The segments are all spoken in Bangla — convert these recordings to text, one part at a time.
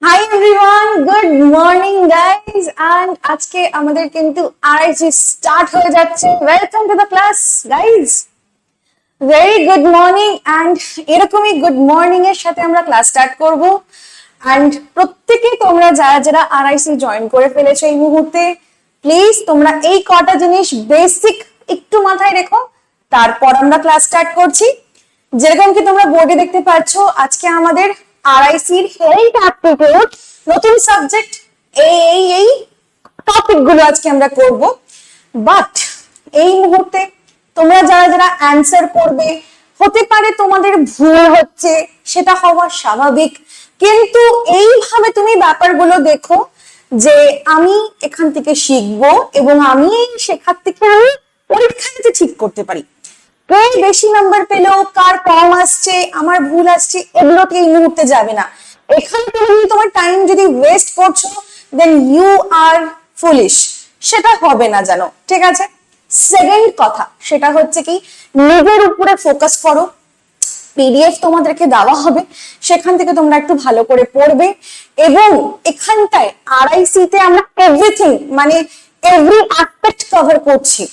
High everyone, good morning guys. And আজকে আমাদের কিন্তু আরআইসি স্টার্ট হয়ে যাচ্ছে। Welcome to the class guys, very good morning. And এরকমই গুড মর্নিং এর সাথে আমরা ক্লাস স্টার্ট করব। এন্ড প্রত্যেকে তোমরা যারা যারা আরআইসি জয়েন করে ফেলেছো এই মুহূর্তে, প্লিজ তোমরা এই কটা জিনিস বেসিক একটু মাথায় রেখো, তারপর আমরা ক্লাস স্টার্ট করছি। যেরকম কি তোমরা বোর্ডে দেখতে পাচ্ছ, আজকে আমাদের আরআইসির হেলথ অ্যাপটিটিউড নতুন সাবজেক্ট, এই টপিক গুলো আজকে আমরা করব। বাট এই মুহূর্তে তোমরা যারা যারা অ্যানসার করবে, হতে পারে তোমাদের ভুল হচ্ছে, সেটা হওয়া স্বাভাবিক, কিন্তু এইভাবে তুমি ব্যাপারগুলো দেখো যে আমি এখান থেকে শিখবো এবং আমি শেখার থেকে আমি পরীক্ষাতে ঠিক করতে পারি। কে বেশি নাম্বার পেলো, কার কম আসছে, আমার ভুল আসছে, এগুলোতে এই মুহূর্তে যাবে না। এখানে তুমি তোমার টাইম যদি ওয়েস্ট করছো, দেন ইউ আর ফুলিশ, সেটা হবে না জানো, ঠিক আছে? সেকেন্ড কথা সেটা হচ্ছে কি, নিজের উপরে ফোকাস করো। পিডিএফ তোমাদেরকে দেওয়া হবে, সেখান থেকে তোমরা একটু ভালো করে পড়বে। এবং এখানটায় আরআইসি তে আমরা এভরিথিং মানে এভরি অ্যাসপেক্ট কভার করছি,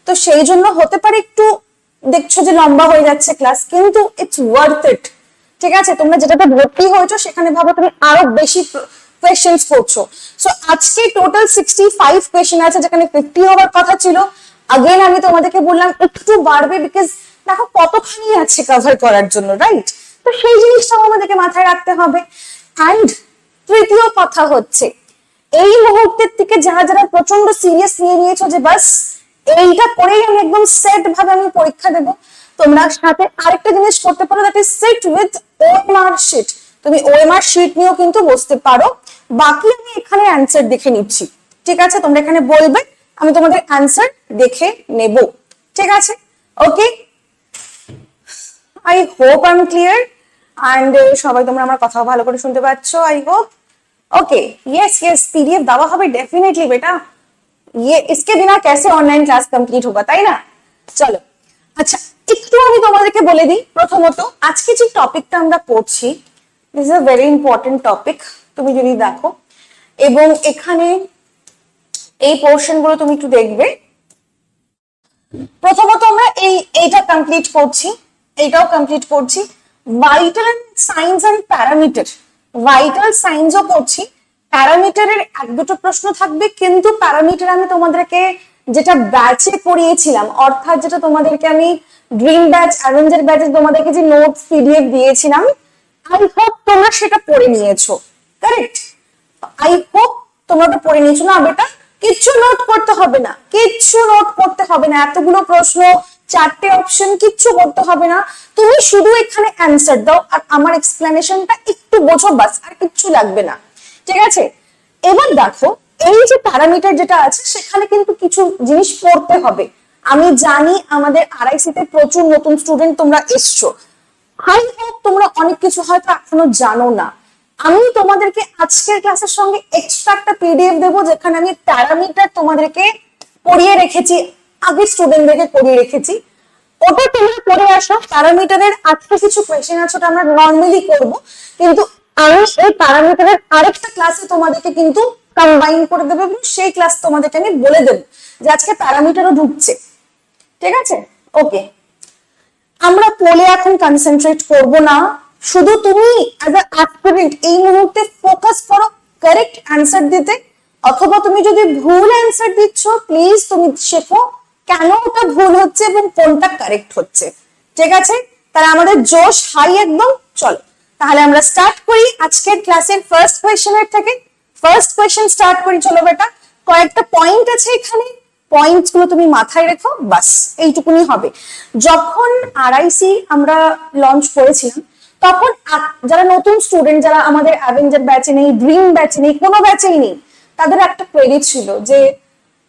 তো সেই জন্য হতে পারে একটু দেখছো যে লম্বা হয়ে যাচ্ছে ক্লাস, কিন্তু ইটস ওয়ার্থ ইট, ঠিক আছে? তোমরা যেটাতে ভর্তি হয়েছো সেখানে ভাবো তুমি আরো বেশি কোয়েশ্চেন্স করছো। সো আজকে টোটাল 65 কোয়েশ্চেন আছে, যেখানে 50 হওয়ার কথা ছিল। আগেন আমি তোমাদেরকে বললাম একটু বাড়বে, বিকজ দেখো কতখানি আছে কভার করার জন্য, রাইট? তো সেই জিনিসটাও আমাদেরকে মাথায় রাখতে হবে। অ্যান্ড তৃতীয় কথা হচ্ছে, এই মুহূর্তের থেকে যারা যারা প্রচন্ড সিরিয়াস নিয়ে নিয়েছো যে বাস এইটা করেই আমি একদম সেট ভাবে আমি পরীক্ষা দেব, তোমরা সাথে আরেকটা জিনিস করতে পারো, that is sit with OMR sheet. তুমি ওএমআর শিট নিয়েও কিন্তু বসতে পারো। বাকি আমি এখানে অ্যান্সার দেখে নিচ্ছি, ঠিক আছে? তোমরা এখানে বলবে, আমি তোমাদের অ্যান্সার দেখে নেব, ঠিক আছে? Okay, I hope I am clear. And সবাই তোমরা আমার কথা ভালো করে শুনতে পাচ্ছ, I hope. Okay, yes yes, PDF দেওয়া হবে डेफिनेटली बेटा, ये इसके बिना कैसे ऑनलाइन क्लास कंप्लीट होगा, তাই না? চলো, আচ্ছা একটু আমি তোমাদেরকে বলে দিই। প্রথমত আজকে যে টপিকটা আমরা পড়ছি, this is a very important topic, তুমি যদি দেখো। এবং এখানে এই পোরশন গুলো তুমি একটু দেখবে। প্রথমত আমরা এইটা কমপ্লিট করছি, এইটাও কমপ্লিট করছি। Vital signs and parameter, vital সাইন্সও পড়ছি। প্যারামিটারের এক দুটো প্রশ্ন থাকবে, কিন্তু প্যারামিটার আমি তোমাদেরকে যেটা ব্যাচে পড়িয়েছিলাম, অর্থাৎ যেটা তোমাদেরকে আমি ড্রিম ব্যাচ, অ্যাভেঞ্জার ব্যাচে তোমাদেরকে যে নোটস পিডিএফ দিয়েছিলাম, আই হোপ তোমরা সেটা পড়ে নিয়েছো, কারেক্ট? আই হোপ তোমরা ওটা পড়ে নিয়েছো। না বেটা, কিচ্ছু নোট করতে হবে না, কিচ্ছু নোট করতে হবে না, এতগুলো প্রশ্ন, চারটে অপশন, কিচ্ছু করতে হবে না। তুমি শুধু এখানে অ্যান্সার দাও আর আমার এক্সপ্লেনেশনটা একটু বোঝো, বাস, আর কিচ্ছু লাগবে না, ঠিক আছে? এবার দেখো, এই যে প্যারামিটার যেটা আছে, সেখানে কিন্তু কিছু জিনিস পড়তে হবে। আমি জানি আমাদের আরআইসি তে প্রচুর নতুন স্টুডেন্ট তোমরা এসছো, হাই হোপ তোমরা অনেক কিছু হয়তো এখনো জানো না। আমি তোমাদেরকে আজকের ক্লাসের সঙ্গে এক্সট্রা একটা পিডিএফ দেবো, যেখানে আমি প্যারামিটার তোমাদেরকে পড়িয়ে রেখেছি, আগে স্টুডেন্টদেরকে পড়িয়ে রেখেছি। ওটা তোমরা পড়ে আসো। প্যারামিটারের আজকে কিছু কোয়েশ্চেন আছে, ওটা আমরা নর্মালি করব, কিন্তু আমি এই প্যারামিটারের আরেকটা ক্লাসে তোমাদেরকে কিন্তু কম্বাইন করে দেবো, এবং সেই ক্লাস তোমাদেরকে আমি বলে দেবো যে আজকে প্যারামিটারও ঢুকছে, ঠিক আছে? ওকে, আমরা পোলে এখন কনসেন্ট্রেট করব না, শুধু তুমি অ্যাজ আ অ্যাসপিরেন্ট এই মুহূর্তে ফোকাস করো কারেক্ট অ্যান্সার দিতে। অথবা তুমি যদি ভুল অ্যান্সার দিচ্ছ, প্লিজ তুমি শেখো কেন ওটা ভুল হচ্ছে এবং কোনটা কারেক্ট হচ্ছে, ঠিক আছে? তাহলে আমাদের জোশ হাই একদম। চলো তাহলে আমরা স্টার্ট করি আজকের ক্লাসের ফার্স্ট কোয়েশ্চেনের থেকে। ফার্স্ট কোয়েশ্চেন স্টার্ট করি, চলো বেটা। কয়েকটা পয়েন্ট আছে এখানে, পয়েন্টস গুলো তুমি মাথায় রেখো, বাস এইটুকুনি হবে। যখন আরআইসি আমরা লঞ্চ করেছিলাম, তখন যারা নতুন স্টুডেন্ট, যারা আমাদের অ্যাভেঞ্জার ব্যাচে নেই, ড্রিম ব্যাচে নেই, কোনো ব্যাচেই নেই, তাদের একটা কোয়েরি ছিল যে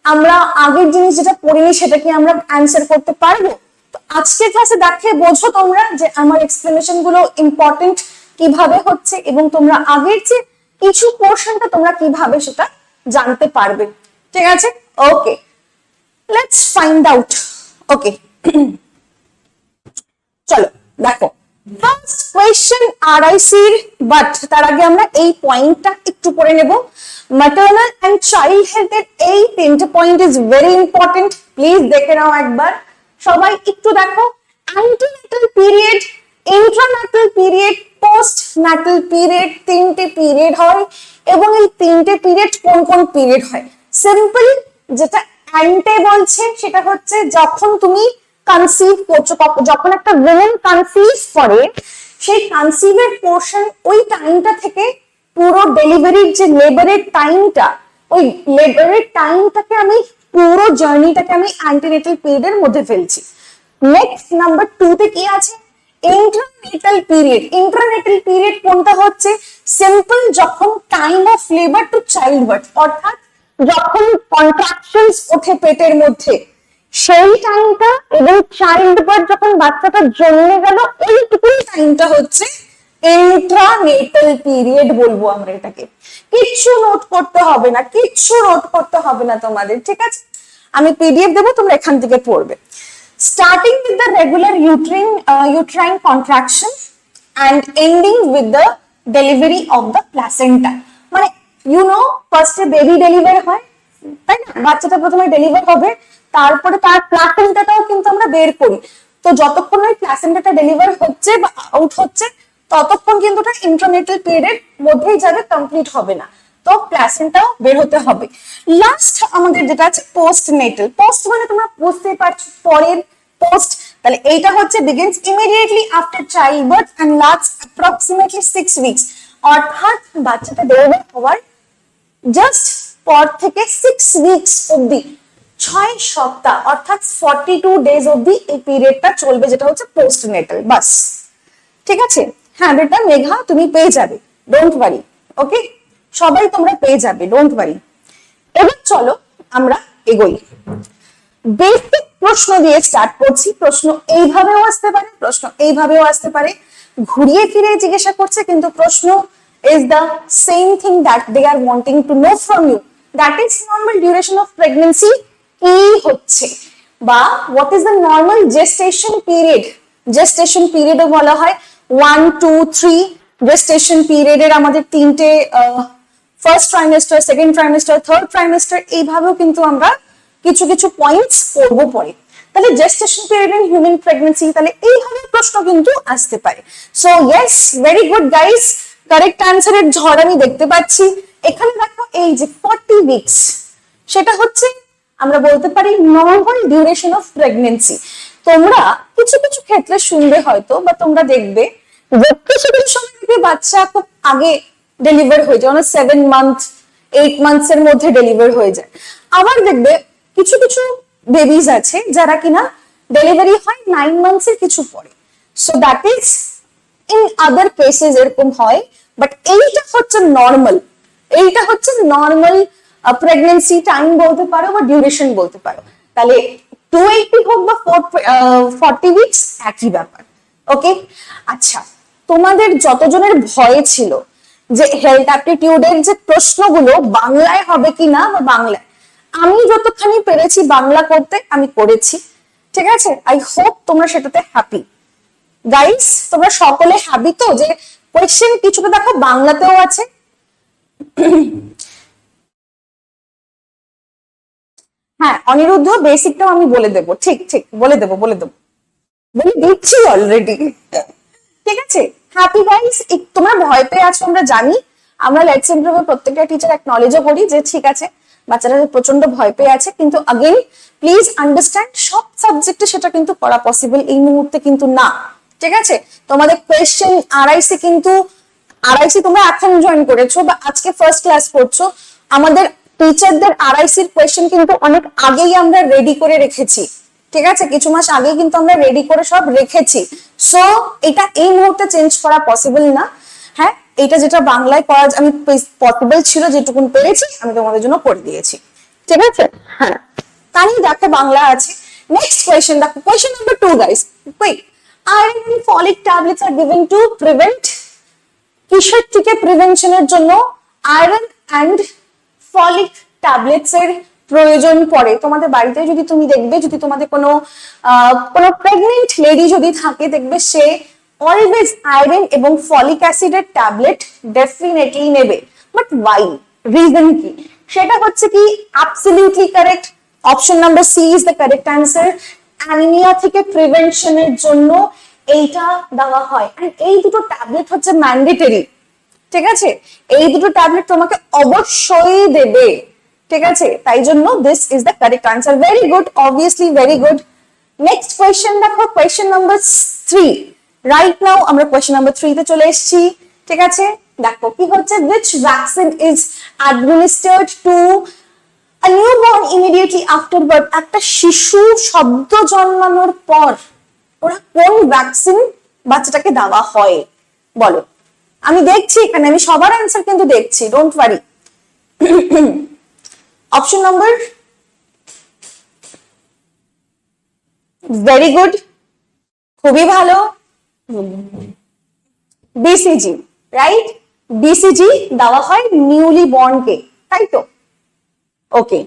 আমরা আগের জিনিস যেটা পড়িনি সেটা কি আমরা অ্যান্সার করতে পারবো? তো আজকের ক্লাসে দেখে বোঝো তোমরা যে আমার এক্সপ্লেনেশন গুলো ইম্পর্টেন্ট কিভাবে হচ্ছে, এবং তোমরা আগের যে কিছু পোর্শনটা তোমরা কিভাবে সেটা জানতে পারবে, ঠিক আছে? ওকে, লেটস ফাইন্ড আউট। ওকে, চলো দেখো, ফার্স্ট কোয়েশ্চেন আরআইসির, বাট তার আগে আমরা এই পয়েন্টটা একটু পড়ে নেব। ম্যাটারনাল অ্যান্ড চাইল্ড হেলথের এই তিনটে point is very important, please দেখে নাও একবার। সবাই একটু দেখো, antenatal period, intranatal period, post natal period, তিনটে পিরিয়ড হয়। এবং এই তিনটে পিরিয়ড কোন কোন পিরিয়ড হয়? সিম্পল, যেটা অ্যান্টে বলছে সেটা হচ্ছে যখন তুমি কনসিভ করছো, যখন একটা উইমেন কনসিভ করে, সেই কনসিভের পোর্শন ওই টাইমটা থেকে পুরো ডেলিভারির যে লেবারের টাইমটা, ওই লেবারের টাইমটাকে আমি, পুরো জার্নিটাকে আমি অ্যান্টিনেটাল পিরিয়ডের মধ্যে ফেলছি। নেক্সট নাম্বার 2 তে কি আছে? ইন্ট্রানেটাল পিরিয়ড। ইন্ট্রানেটাল পিরিয়ড কোনটা হচ্ছে? সিম্পল, যখন time of labour to child birth, অর্থাৎ যখন কন্ট্রাকশনস ওঠে পেটের মধ্যে সেই টাইমটা, এবং চাইল্ড বার্থ যখন বাচ্চাটা জন্মে গেল ওইটুকুই টাইমটা হচ্ছে ইন্ট্রানেটাল পিরিয়ড বলবো আমরা এটাকে। কিচ্ছু নোট করতে হবে না, কিচ্ছু নোট করতে হবে না তোমাদের, ঠিক আছে? আমি পিডিএফ দেবো, তোমরা এখান থেকে পড়বে। Starting with the regular uterine contraction and ending with the delivery of the placenta. মানে ফার্স্টে বেবি ডেলিভার হয়, তাই না? বাচ্চাটা প্রথমে ডেলিভার হবে, তারপরে তার প্লাসেন্টাটাও কিন্তু আমরা বের করি। তো যতক্ষণ ওই প্লাসেন্টাটা ডেলিভার হচ্ছে বা আউট হচ্ছে, ততক্ষণ কিন্তু ওটা ইন্ট্রানেটাল পিরিয়ডের মধ্যেই যাবে, কমপ্লিট হবে না। তো প্লাসেন্টাও বের হতে হবে। লাস্ট আমাদের যেটা আছে পোস্ট নেটাল। পোস্ট মানে তোমরা বুঝতে পারছো, পরের পোস্ট। তাহলে এইটা হচ্ছে begins immediately after childbirth and lasts approximately 6 weeks, অর্থাৎ বাচ্চাটা ডেলিভার হওয়ার জাস্ট পর থেকে 6 উইকস অবধি, 6 সপ্তাহ অর্থাৎ 42 ডেজ অবধি এই পিরিয়ডটা চলবে, যেটা হচ্ছে পোস্ট নেটাল। বাস, ঠিক আছে? হ্যাঁ বেটা মেঘা, তুমি পেয়ে যাবে, ডোন্ট ওয়ারি। ওকে, সবাই তোমরা পেয়ে যাবে, ডোন্ট ওয়ারি। এবার চলো আমরা এগোই। বেসিক প্রশ্ন দিয়ে স্টার্ট করছি। প্রশ্ন এইভাবেও আসতে পারে, প্রশ্ন এইভাবেও আসতে পারে, ঘুরিয়ে ফিরে জিজ্ঞাসা করছে, কিন্তু প্রশ্ন is the same thing that they are wanting to know from you, that is normal duration of pregnancy কি হচ্ছে, বা what is the normal gestation period। gestation period ও বলা হয় 1 2 3 gestation period এর আমাদের তিনটে, first trimester, second trimester, third trimester, এইভাবেও কিন্তু আমরা কিছু কিছু পয়েন্টস পড়বো পরে। তাহলে gestation period in human pregnancy, তাহলে এইভাবে প্রশ্ন কিন্তু আসতে পারে। So yes, very good guys, correct অ্যান্সারের ঝড় আমি দেখতে পাচ্ছি। এখানে দেখো এই যে 40 উইকস, সেটা হচ্ছে আমরা বলতে পারি নর্মাল ডিউরেশন অফ প্রেগন্যান্সি। তোমরা কিছু কিছু ক্ষেত্রে শুনবে হয়তো, বা তোমরা দেখবে যে কিছু কিছু সময় থেকে বাচ্চা খুব আগে ডেলিভার হয়ে যায়, 7 মান্থ 8 মান্থস এর মধ্যে ডেলিভার হয়ে যায়। আবার দেখবে কিছু কিছু বেবিজ আছে যারা কিনা ডেলিভারি হয় 9 মান্থস এর কিছু পরে। So that is in other cases এরকম হয়, বাট এইটা হচ্ছে নর্মাল, এইটা হচ্ছে নর্মাল প্রেগন্যান্সি টাইম বলতে পারো বা ডিউরেশন বলতে পারো। তাহলে 280 হোক বা 40 উইকস একই ব্যাপার। ওকে, আচ্ছা, তোমাদের যতজনের ভয় ছিল যে হেলথ অ্যাপটিটিউডের যে প্রশ্নগুলো বাংলায় হবে কিনা, বা বাংলায়, আমি যতখানি পেরেছি বাংলা করতে আমি করেছি, ঠিক আছে? আই হোপ তোমরা সেটাতে হ্যাপি। গাইস, তোমরা সকলে হ্যাপি তো যে কোয়েশ্চেন কিছুটা দেখো বাংলাতেও আছে? হ্যাঁ অনিরুদ্ধ, বেসিকটাও আমি বলে দেবো, ঠিক ঠিক বলে দেবো, বলে দিচ্ছি অলরেডি, ঠিক আছে? হ্যাপি গাইস, তোমরা ভয় পেয়ে আছো আমরা জানি, আমরা লেটস ইমপ্রুভ প্রত্যেকটা টিচার অ্যাকনলেজও করি যে ঠিক আছে বাচ্চারা প্রচন্ড ভয় পেয়ে আছে, কিন্তু अगेन প্লিজ আন্ডারস্ট্যান্ড সব সাবজেক্টে সেটা কিন্তু করা পসিবল এই মুহূর্তে কিন্তু না, ঠিক আছে? তোমাদের কোয়েশ্চেন আরআইসি, কিন্তু আরআইসি তোমরা এখন জয়েন করেছো বা আজকে ফার্স্ট ক্লাস করছো, আমাদের টিচারদের আরআইসির কোয়েশ্চেন কিন্তু অনেক আগেই আমরা রেডি করে রেখেছি, ঠিক আছে? কিছু মাস আগে কিন্তু আমরা রেডি করে সব রেখেছি। সো এটা এই মুহূর্তে চেঞ্জ করা পসিবল না। হ্যাঁ, এটা যেটা বাংলায় করা আমি পসিবল ছিল, যেটুকুন পেরেছি আমি তোমাদের জন্য করে দিয়েছি, ঠিক আছে? হ্যাঁ, তাই দেখো বাংলা আছে। নেক্সট কোয়েশ্চেন দেখো, question number 2 guys, quick. Iron and folic tablets are given to prevent, কিসের থেকে প্রিভেনশনের জন্য আয়রন এন্ড ফলিক ট্যাবলেটস এর প্রয়োজন পড়ে? তোমাদের বাড়িতে যদি তুমি দেখবে, যদি তোমাদের কোনো প্রেগনেন্ট লেডি যদি থাকে, দেখবে সে অলওয়েজ আয়রন এবং ফলিক অ্যাসিডের ট্যাবলেট ডেফিনেটলি নেবে। বাট ওয়াই, রিজন কি? সেটা হচ্ছে কি absolutely correct, option number C is the correct answer. Anaemia থেকে প্রিভেনশনের জন্য এইটা দেওয়া হয়, এন্ড এই দুটো ট্যাবলেট হচ্ছে ম্যান্ডেটরি, ঠিক আছে? এই দুটো ট্যাবলেট তোমাকে অবশ্যই দেবে, ঠিক আছে? তাই জন্য this is the correct answer. Very good, obviously very good. Next question দেখো, কোয়েশ্চেন নাম্বার 3। রাইট নাও আমরা কোয়েশ্চেন নাম্বার 3 তে চলে এসেছি, ঠিক আছে? দেখো কি হচ্ছে, which vaccine is administered to a newborn immediately after birth? একটা শিশু শব্দ জন্মানোর পর ওরা কোন ভ্যাকসিন বাচ্চাটাকে দেওয়া হয় বলো? আমি দেখছি এখানে, আমি সবার অ্যান্সার কিন্তু দেখছি, don't worry. Option number, very good, খুবই ভালো, বিসিজি, রাইট? বিসিজি দেওয়া হয় নিউলি বর্ন কে, তাই তো? ওকে,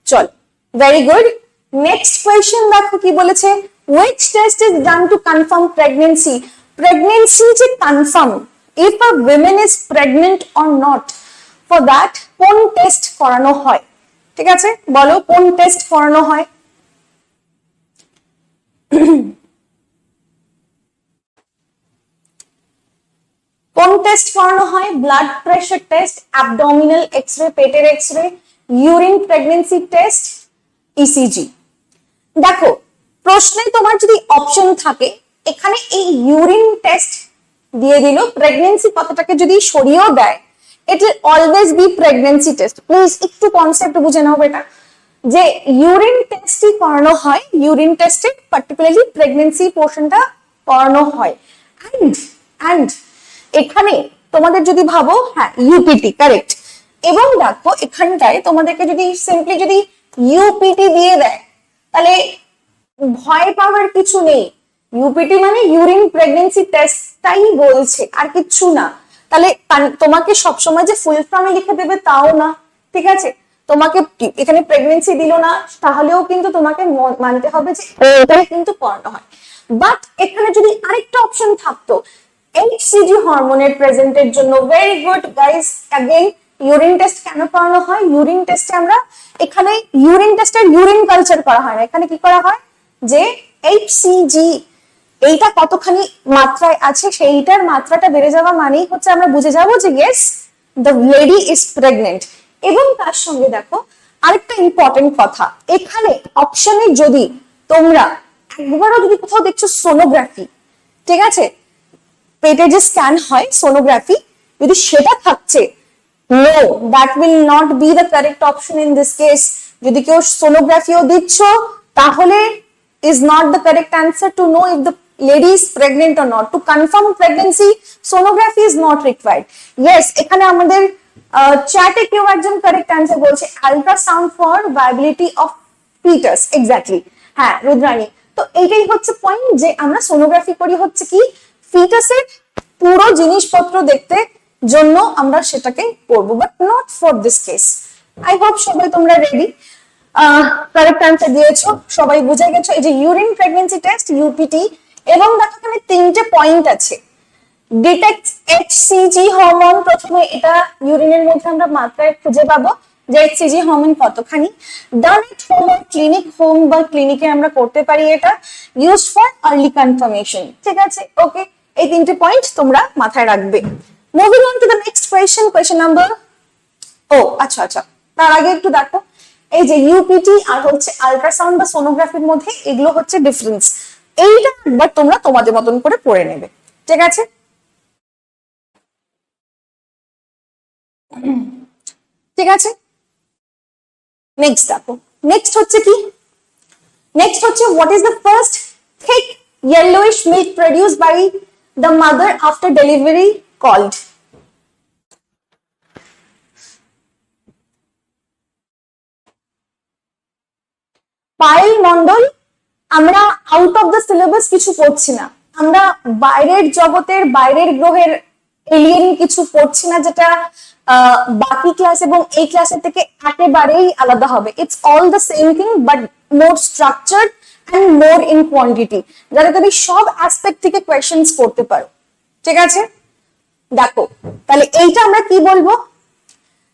চল, ভেরি গুড। নেক্সট কোয়েশ্চেন দেখো কি বলেছে, which test is done to confirm pregnancy? Pregnancy যে confirm, if a woman is pregnant or not, for that কোন টেস্ট করানো হয়? ঠিক আছে, বলো কোন টেস্ট করানো হয়? কোন টেস্ট করানো হয়? Blood pressure test, abdominal x ray, পেটের x ray, urine pregnancy test, ECG. দেখো প্রশ্নে তোমার যদি অপশন থাকে, এখানে এই ইউরিন টেস্ট দিয়ে দিল, প্রেগন্যান্সি কথাটাকে যদি সরিয়েও দেয়, it will always be pregnancy test. Please একটু কনসেপ্ট বুঝে নাও বেটা, যে ইউরিন টেস্টই করানো হয়, ইউরিন টেস্টে পার্টিকুলারলি প্রেগন্যান্সি পোর্শনটা করানো হয়। অ্যান্ড এখানে তোমাদের যদি ভাবো, হ্যাঁ ইউপিটি কারেক্ট, এবং দেখো এখানটায় তোমাদেরকে যদি সিম্পলি যদি ইউপিটি দিয়ে দেয়, তাহলে ভয় পাওয়ার কিছু নেই। ইউপিটি মানে ইউরিন প্রেগন্যান্সি টেস্টটাই বলছে, আর কিছু না। তাহলে তোমাকে সবসময় যে ফুল ফর্মে লিখে দেবে তাও না, ঠিক আছে? তোমাকে এখানে প্রেগন্যান্সি দিল না, তাহলেও কিন্তু তোমাকে মানতে হবে যে এটাই কিন্তু করানো হয়। বাট এখানে যদি আরেকটা অপশন থাকতো HCG হরমোনের প্রেজেন্টের জন্য, very good guys. Again urine test কেন করানো হয়? ইউরিন টেস্টে আমরা এখানে ইউরিন টেস্টের ইউরিন কালচার করা হয় না, এখানে কি করা হয় যে HCG এইটা কতখানি মাত্রায় আছে, সেইটার মাত্রাটা বেড়ে যাওয়া মানেই হচ্ছে আমরা বুঝে যাব যে yes the lady is pregnant. এবং তার সঙ্গে দেখো আরেকটা ইম্পর্টেন্ট কথা, এখানে অপশনে যদি তোমরা একবারও যদি কোথাও দেখছো সোনোগ্রাফি, ঠিক আছে, পেটে যে স্ক্যান হয় সোনোগ্রাফি, যদি সেটা থাকছে, no, that will not be the correct option in this case. যদি কেউ সোনোগ্রাফিও দিচ্ছ, তাহলে is not the correct answer to know if the lady is pregnant or not. To confirm pregnancy, sonography is not required. Yes, এখানে আমাদের চ্যাটে কেউ একজন কারেক্ট অ্যান্সার বলছে, ultrasound for viability of foetus. Exactly, হ্যাঁ রুদ্রাণী, তো এইটাই হচ্ছে পয়েন্ট, যে আমরা সোনোগ্রাফি করি হচ্ছে কি ফিটাসের পুরো জিনিসপত্র দেখতে জন্য আমরা সেটাকে করবো, but not for this case. I hope সবাই তোমরা রেডি, কারেক্ট অ্যান্সার দিয়েছো, সবাই বুঝে গেছো। এই যে ইউরিন প্রেগন্যান্সি টেস্ট ইউপিটি, এবং দেখো এখানে 3টে পয়েন্ট আছে। ডিটেক্ট HCG হরমোন, প্রথমে এটা ইউরিনের মধ্যে আমরা মাত্রায় খুঁজে পাবো যে HCG হরমোন কতখানি। Done at home or clinic, home বা ক্লিনিকে আমরা করতে পারি এটা। ইউজড ফর আর্লি কনফার্মেশন, ঠিক আছে? ওকে, এই 3টে পয়েন্ট তোমরা মাথায় রাখবে। Moving on to the next question, question number, ও আচ্ছা আচ্ছা, তার আগে একটু দেখো, এই যে ইউপিটি আর হচ্ছে আল্ট্রাসাউন্ড বা সোনোগ্রাফির মধ্যে এগুলো হচ্ছে ডিফারেন্স। এইটা একবার তোমরা তোমাদের মতন করে পড়ে নেবে, ঠিক আছে? ঠিক আছে, নেক্সট দেখো, নেক্সট হচ্ছে কি, নেক্সট হচ্ছে what is the first thick yellowish milk produced by the mother after delivery called? Payel Mondal, আমরা আউট অফ দ্য সিলেবাস কিছু পড়ছি না, আমরা বাইরের জগতের বাইরের গ্রহের এলিয়েন কিছু পড়ছি না, যেটা বাকি ক্লাস এবং এই ক্লাসের থেকে একেবারেই আলাদা হবে। It's all the same thing but more structured and more in quantity, যাতে তুমি সব অ্যাসপেক্ট থেকে কোয়েশ্চেন্স করতে পারো। ঠিক আছে, দেখো তাহলে এইটা আমরা কি বলবো,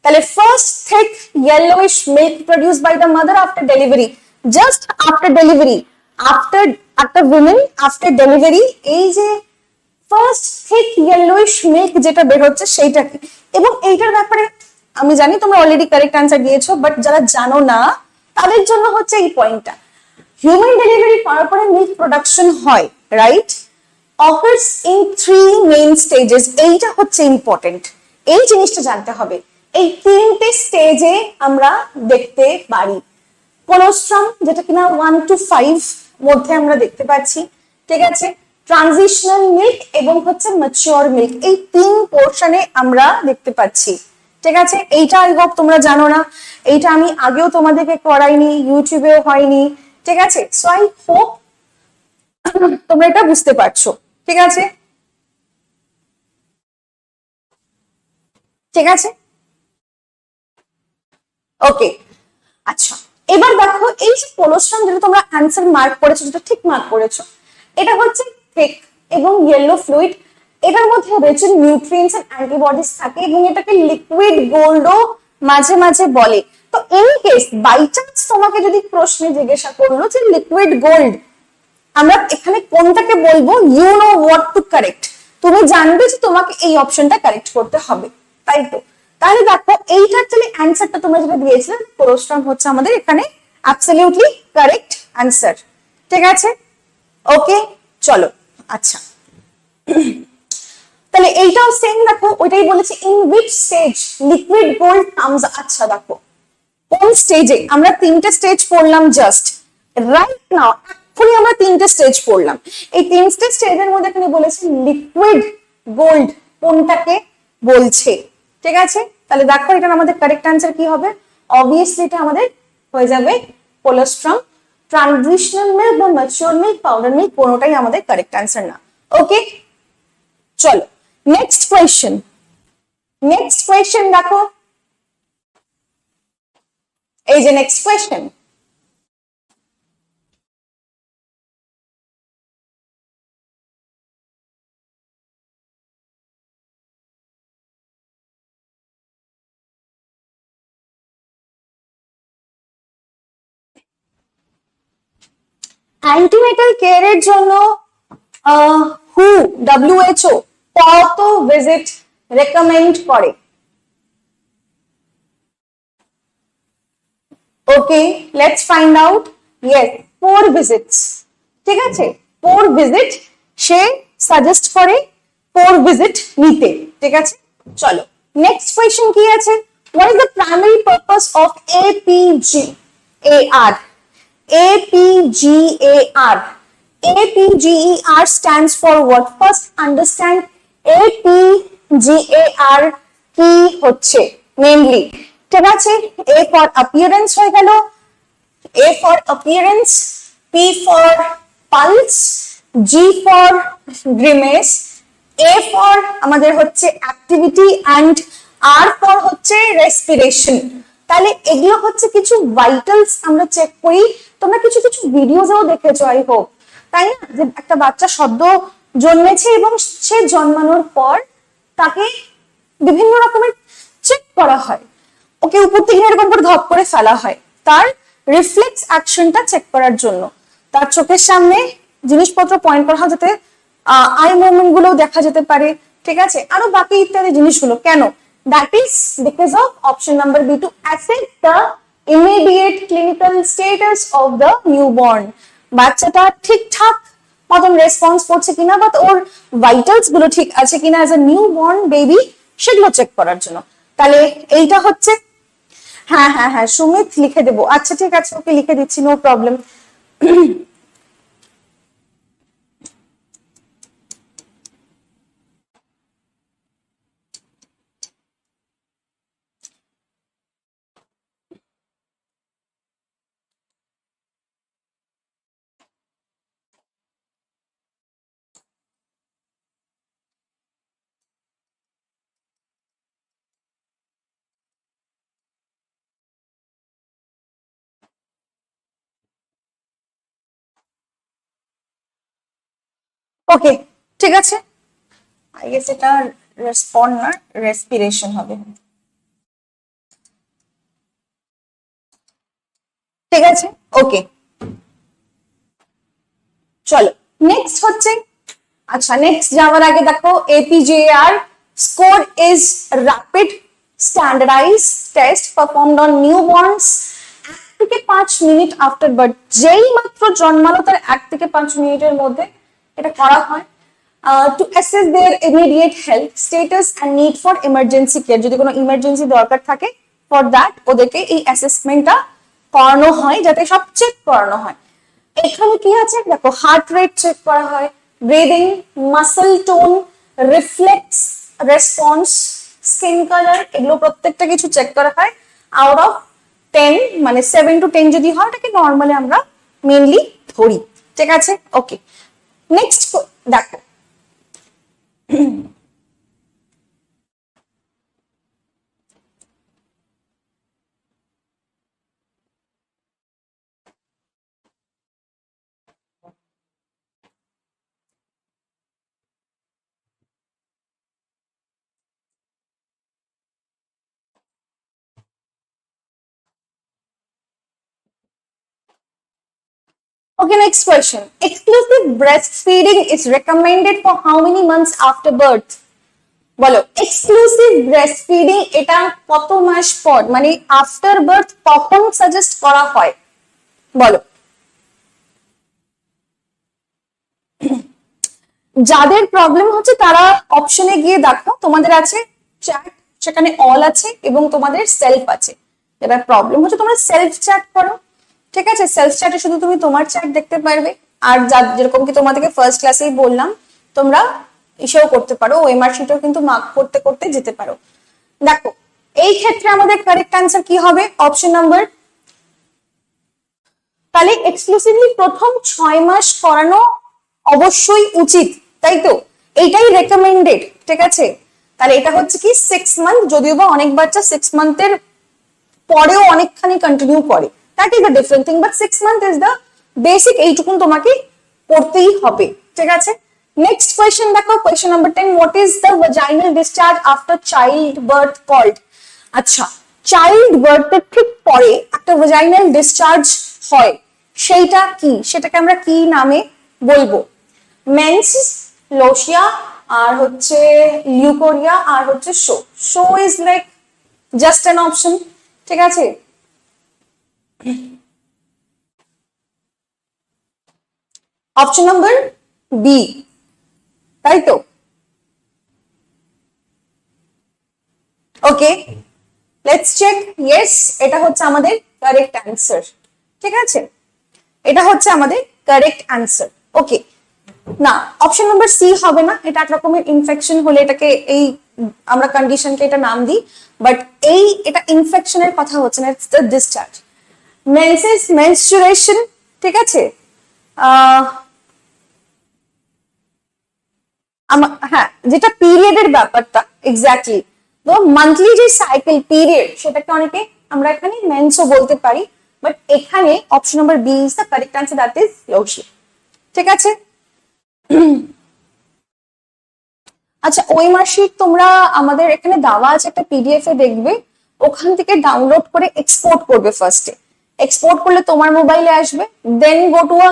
তাহলে first thick yellowish milk produced by the mother after delivery, just after delivery, after women after delivery, এই যে ফার্স্ট thick yellowish milk যেটা বের হচ্ছে সেইটা কি। এবং এইটার ব্যাপারে আমি জানি তোমরা অলরেডি কারেক্ট অ্যান্সার দিয়েছো, বাট যারা জানো না তাদের জন্য হচ্ছে এই পয়েন্টটা। হিউম্যান ডেলিভারি করার পরে মিল্ক প্রোডাকশন হয়, right, occurs in 3 main stages, এইটা হচ্ছে ইম্পর্টেন্ট, এই জিনিসটা জানতে হবে। এই তিনটে স্টেজে আমরা দেখতে পারি। কোলোস্ট্রাম যেটা কিনা 1 to 5 মধ্যে আমরা দেখতে পাচ্ছি, ঠিক আছে, ট্রানজিশনাল মিল্ক এবং হচ্ছে ম্যাচিওর মিল্ক, এই তিন পোর্শনে আমরা দেখতে পাচ্ছি। ঠিক আছে, এইটা আই হোপ তোমরা জানো না, এইটা আমি আগেও তোমাদেরকে করাইনি, ইউটিউবেও হয়নি। ঠিক আছে, সো আই হোপ তোমরা এটা বুঝতে পারছো। ঠিক আছে, ঠিক আছে, ওকে। আচ্ছা, এবার দেখো এই যে কোলোস্ট্রাম যেটা তোমরা অ্যান্সার মার্ক করেছো, যেটা ঠিক মার্ক করেছো, এটা হচ্ছে থিক এবং ইয়েলো ফ্লুইড, এটার মধ্যে রিচ নিউট্রিয়েন্টস এন্ড অ্যান্টিবডিজ থাকে এবং এটাকে লিকুইড গোল্ডও মাঝে মাঝে বলে। তো ইন কেস বাই চান্স তোমাকে যদি প্রশ্নে জিজ্ঞাসা করলো যে লিকুইড গোল্ড, আমরা এখানে কোনটাকে বলবো, you know what to correct, তুমি জানবে যে তোমাকে এই অপশনটা কারেক্ট করতে হবে, তাই তো। তাহলে দেখো এইটার অ্যাকচুয়ালি অ্যান্সারটা তোমরা যেটা দিয়েছিলে কোলোস্ট্রাম হচ্ছে আমাদের এখানে অ্যাবসলিউটলি কারেক্ট অ্যান্সার। ঠিক আছে, ওকে, চলো। আচ্ছা, তাহলে এইটাও সেম, দেখো ওইটাই বলেছে in which stage liquid gold comes. আচ্ছা দেখো কোন স্টেজে, আমরা তিনটে স্টেজ পড়লাম জাস্ট রাইট নাও, এখনই আমরা তিনটে স্টেজ পড়লাম। এই তিনটে স্টেজের মধ্যে এখানে বলেছে লিকুইড গোল্ড কোনটাকে বলছে। ঠিক আছে, তাহলে দেখো এটা আমাদের কারেক্ট অ্যান্সার কি হবে, অবভিয়াসলি এটা আমাদের হয়ে যাবে কোলোস্ট্রাম। ট্রানজিশনাল মিল্ক বা ম্যাচিওর মিল্ক, পাউডার মিল্ক কোনোটাই আমাদের কারেক্ট অ্যান্সার না। ওকে, চলো নেক্সট কোয়েশ্চেন। নেক্সট কোয়েশ্চেন দেখো, এই যে নেক্সট কোয়েশ্চেন, অ্যান্টিনেটাল কেয়ারের জন্য হু WHO কত ভিজিট রেকমেন্ড করে? Okay, let's find out. Yes, 4 visits. ঠিক আছে, 4 ভিজিট সে সাজেস্ট করে, 4 ভিজিট নিতে। ঠিক আছে, চলো নেক্সট কোয়েশ্চেন কি আছে, what is the primary purpose of APGAR? APGAR. APGAR stands for what? First understand APGAR কি হচ্ছে মেইনলি। ঠিক আছে, A for appearance হয়ে গেল, A for appearance, P for pulse, G for grimace, A for আমাদের হচ্ছে activity and R for হচ্ছে respiration। তাহলে এগুলো হচ্ছে কিছু ভাইটালস আমরা চেক করি, তোমরা কিছু কিছু ভিডিওতেও দেখেছো আই হোপ, তাই না, যে একটা বাচ্চা সদ্য জন্মেছে এবং সে জন্মানোর পর তাকে বিভিন্ন রকমের চেক করা হয়, ওকে উপর থেকে এরকম করে ধপ করে ফেলা হয় তার রিফ্লেক্স অ্যাকশনটা চেক করার জন্য, তার চোখের সামনে জিনিসপত্র পয়েন্ট করা হয় যাতে আই মুভমেন্ট গুলো দেখা যেতে পারে। ঠিক আছে, আরো বাকি ইত্যাদি জিনিসগুলো কেন, that is because of option number B, to assess the immediate clinical status of the newborn, বাচ্চাটা ঠিকঠাক মতন রেসপন্স করছে কিনা বা ওর ভাইটালস গুলো ঠিক আছে কিনা as a new born baby, সেগুলো চেক করার জন্য। তাহলে এইটা হচ্ছে, হ্যাঁ হ্যাঁ হ্যাঁ সুমিত লিখে দেবো, আচ্ছা ঠিক আছে, ওকে লিখে দিচ্ছি, নো প্রবলেম। ওকে, ঠিক আছে। আই গেস এটা রেসপন্ড না, রেসপিরেশন হবে। ঠিক আছে, ওকে, চলো নেক্সট হচ্ছে, আচ্ছা নেক্সট যাওয়ার আগে দেখো APJR score is rapid standardize test performed on newborns 1 থেকে 5 মিনিট আফটার বার্থ। যেই মাত্র জন্মালো তার 1 থেকে 5 মিনিটের মধ্যে এটা করা হয় to assess their immediate health status and need for emergency care. যদি কোনো ইমার্জেন্সি দরকার থাকে ফর দ্যাট ওদেরকে এই অ্যাসেসমেন্টটা করানো হয়, যাতে সব চেক করানো হয়। এখানে কি আছে দেখো, হার্ট রেট চেক করা হয়, breathing, muscle tone, reflex response, skin colour, এগুলো প্রত্যেকটা কিছু চেক করা হয়। আউট অফ 10 মানে 7 to 10 যদি হয় এটাকে নর্মালি আমরা মেইনলি ধরি। ঠিক আছে, ওকে নেক্সট দেখো Okay, next question. Exclusive breastfeeding is recommended for how many months after birth? বলো, এক্সক্লুসিভ ব্রেস্টফিডিং এটা কত মাস পর, মানে আফটার বার্থ কখন সাজেস্ট করা হয় বলো। যাদের প্রবলেম হচ্ছে তারা অপশনে গিয়ে দেখো, তোমাদের আছে চ্যাট, সেখানে অল আছে এবং তোমাদের সেলফ আছে। এবার প্রবলেম হচ্ছে তোমরা সেলফ চ্যাট করো, ঠিক আছে, সেলফ চ্যাটে শুধু তুমি তোমার চ্যাট দেখতে পারবে। আর যেরকম কি তোমাদেরকে ফার্স্ট ক্লাসেই বললাম, তোমরা ইসেও করতে পারো, ওএমআর শিটও কিন্তু মার্ক করতে করতে যেতে পারো। দেখো এই ক্ষেত্রে আমাদের কারেক্ট অ্যান্সার কি হবে, অপশন নাম্বার, তাহলে এক্সক্লুসিভলি প্রথম 6 মাস করানো অবশ্যই উচিত, তাই তো, এইটাই রেকমেন্ডেড। ঠিক আছে, তাহলে এটা হচ্ছে কি 6 মান্থ, যদিও বা অনেক বাচ্চা 6 মান্থের পরেও অনেকখানি কন্টিনিউ করে, that is a different thing, but 6 month is the basic, এইটুকুন তোমাকে করতেই হবে। ঠিক আছে, নেক্সট কোয়েশ্চেন দেখো, question number 10, what is the vaginal discharge after child birth called? আচ্ছা, চাইল্ড বার্থের ঠিক পরে একটা ভ্যাজাইনাল ডিসচার্জ হয়, সেইটা কি, সেটাকে আমরা কি নামে বলবো? মেন্সিস, লোশিয়া, আর হচ্ছে লিউকোরিয়া, আর হচ্ছে show. Show is like just an option. ঠিক আছে, অপশন নাম্বার বি, তাই তো, ওকে লেটস চেক। ইয়েস, এটা হচ্ছে আমাদের কারেক্ট অ্যান্সার। ঠিক আছে, এটা হচ্ছে আমাদের কারেক্ট অ্যান্সার। ওকে, না অপশন নাম্বার সি হবে না, এটা এক রকমের ইনফেকশন হলে এটাকে এই আমরা কন্ডিশনকে এটা নাম দিই, বাট এটা ইনফেকশনের কথা হচ্ছে না, it's the discharge. Menses, menstruation, ঠিক আছে, হ্যাঁ যেটা পিরিয়ডের ব্যাপারটা এক্স্যাক্টলি, তো মান্থলি যে সাইকেল পিরিয়ড সেটাকে অনেকে আমরা এখানে মেন্সও বলতে পারি, বাট এখানে option number B is the correct answer, that is lochia. ঠিক আছে, আচ্ছা ওই মার্কশিট তোমরা আমাদের এখানে দেওয়া আছে একটা পিডিএফ এ দেখবে, ওখান থেকে ডাউনলোড করে এক্সপোর্ট করবে। ফার্স্টে এক্সপোর্ট করলে তোমার মোবাইলে আসবে, then go to a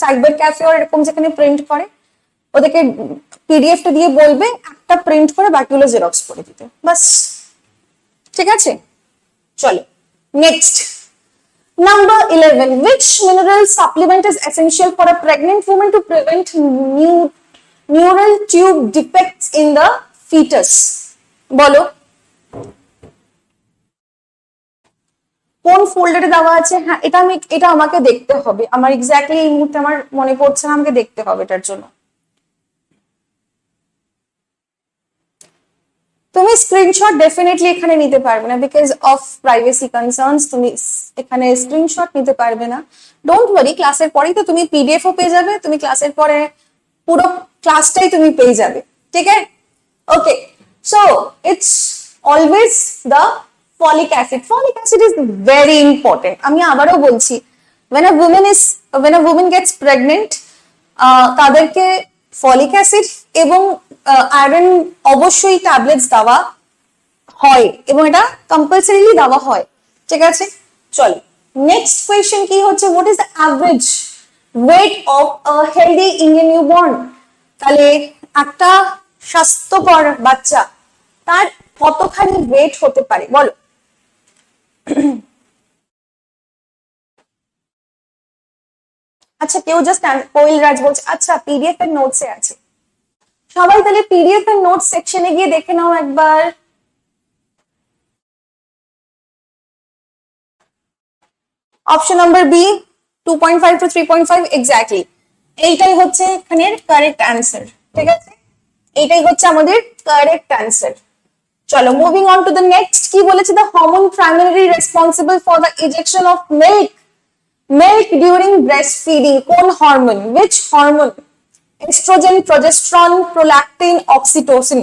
cyber cafe আর এরকম যেখানে প্রিন্ট করে, ওদেরকে পিডিএফটা দিয়ে বলবে একটা প্রিন্ট করে বাকিগুলো জেরক্স করে দিতে, বাস। ঠিক আছে, চলো next, number 11, which mineral supplement is essential for a pregnant woman to prevent neural tube defects in the fetus? বলো কোন ফোল্ডারে দেওয়া আছে? হ্যাঁ এটা আমাকে দেখতে হবে, আমার এক্স্যাক্টলি এই মুহূর্তে আমার মনে পড়ছে না, আমাকে দেখতে হবে এটার জন্য। তুমি স্ক্রিনশট ডেফিনেটলি এখানে নিতে পারবে না, বিকজ অফ প্রাইভেসি কনসার্নস, তুমি এখানে স্ক্রিনশট নিতে পারবে না। ডোন্ট ওয়ারি, ক্লাসের পরেই তো তুমি পিডিএফও পেয়ে যাবে, তুমি ক্লাসের পরে পুরো ক্লাসটাই তুমি পেয়ে যাবে। ঠিক আছে, okay, so it's always the folic acid. Folic acid is very important. আমি আবারও বলছি, when a woman gets pregnant, তাদেরকে ফলিক অ্যাসিড এবং আয়রন অবশ্যই ট্যাবলেটস দেওয়া হয় এবং এটা কম্পালসারিলি দেওয়া হয়, ঠিক আছে। চলো নেক্সট কোয়েশ্চেন কি হচ্ছে, what is the average weight of a healthy Indian newborn. তাহলে একটা স্বাস্থ্যকর বাচ্চা তার কতখানি ওয়েট হতে পারে বলো। আচ্ছা কেউ জাস্ট কোয়েল রাজ বলছে আচ্ছা পিডিএফ এর নোটসে আছে, সবাই তাহলে পিডিএফ এর নোটস সেকশনে গিয়ে দেখে নাও একবার। Option number B 2.5 to 3.5 exactly এইটাই হচ্ছে এখানের কারেক্ট অ্যান্সার, ঠিক আছে, এইটাই হচ্ছে আমাদের কারেক্ট অ্যান্সার। চলো moving on to the next, কি বলেছে, the hormone primary responsible for the ejection of milk during breast feeding, কোন হরমোন, which hormone, estrogen, progesterone, prolactin, oxytocin,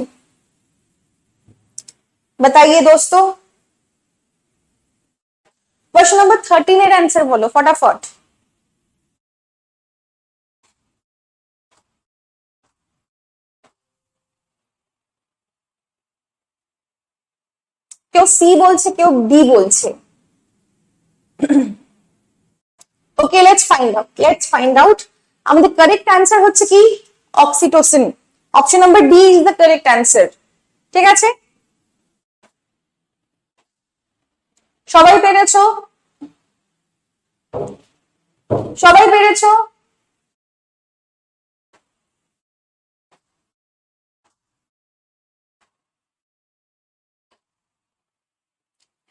बताइए दोस्तों। क्वेश्चन नंबर 13 এর आंसर बोलो फटाफट। কেউ সি বলছে কেউ ডি বলছে। ওকে লেটস ফাইন্ড আউট। আমাদের কারেক্ট অ্যান্সার হচ্ছে কি oxytocin, option number D is the correct answer, ঠিক আছে। সবাই পেরেছো, সবাই পেরেছো।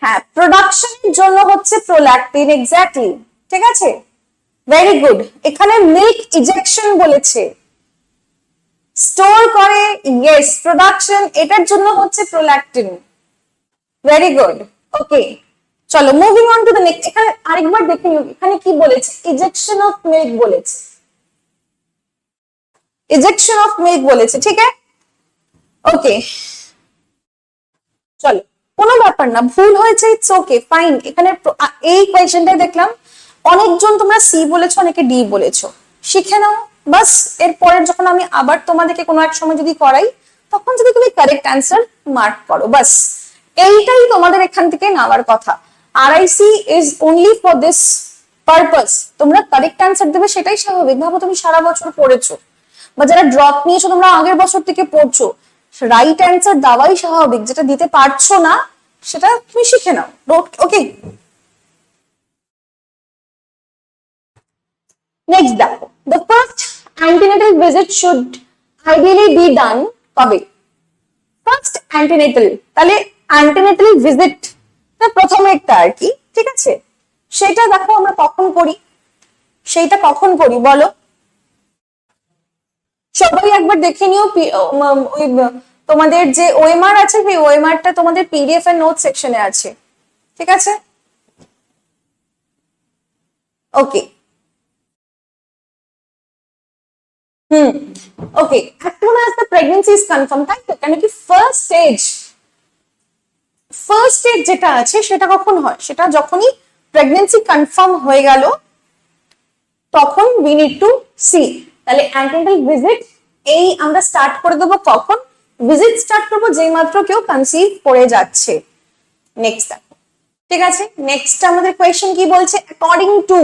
হ্যাঁ প্রোডাকশনের জন্য হচ্ছে প্রোল্যাক্টিন, এক্স্যাক্টলি, ঠিক আছে, ভেরি গুড। এখানে মিল্ক ইজেকশন বলেছে, স্টোর করে, ইয়েস, প্রোডাকশন, এটার জন্য হচ্ছে প্রোল্যাক্টিন, ভেরি গুড। ওকে চলো moving on to the next. এখানে আরেকবার দেখে নিও এখানে কি বলেছে, ইজেকশন অফ মিল্ক বলেছে, ইজেকশন অফ মিল্ক বলেছে, ঠিক আছে। ওকে চলো কোনো ব্যাপার না, ভুল হয়েছে, ইটস ওকে ফাইন। এখানে এই কোয়েশ্চেনটাই দেখলাম অনেকজন তোমরা সি বলেছো, অনেকে ডি বলেছো, শিখে নাও বাস। এরপরের যখন আমি আবার তোমাদেরকে কোনো এক সময় যদি করাই তখন যদি তুমি কারেক্ট অ্যান্সার মার্ক করো, বাস এইটাই তোমাদের এখান থেকে নেওয়ার কথা। RIC is only for this purpose, তোমরা কারেক্ট অ্যান্সার দেবে সেটাই স্বাভাবিক। ভাবো তুমি সারা বছর পড়েছো বা যারা ড্রপ নিয়েছো তোমরা আগের বছর থেকে পড়ছো, রাইট অ্যান্সার দেওয়াই স্বাভাবিক, যেটা দিতে পারছো না সেটা তুমি শিখে নাও, ওকে। নেক্সট দেখো, the first antenatal visit should ideally be done কবে, ফার্স্ট অ্যান্টিনেটাল, তাহলে অ্যান্টিনেটাল ভিজিট প্রথমেরটা আর কি, ঠিক আছে, সেটা দেখো আমরা কখন করি, সেইটা কখন করি বলো। সবাই একবার দেখে নিও ওই তোমাদের যে ওএমআর আছে সেই ওএমআরটা তোমাদের পিডিএফ এর নোট সেকশনে আছে, ঠিক আছে, ওকে। ওকে as soon as the pregnancy is confirmed, তাই তো, কেন কি ফার্স্ট স্টেজ যেটা আছে সেটা কখন হয়, সেটা যখনই প্রেগন্যান্সি কনফার্ম হয়ে গেল তখন we need to see। তাহলে অ্যান্টিনেটাল ভিজিট এই আমরা স্টার্ট করে দেবো কখন, ভিজিট স্টার্ট করবো যেই মাত্র কেউ কনসিভ করে যাচ্ছে। নেক্সট দেখো, ঠিক আছে, নেক্সট আমাদের কোয়েশ্চেন কি বলছে, according to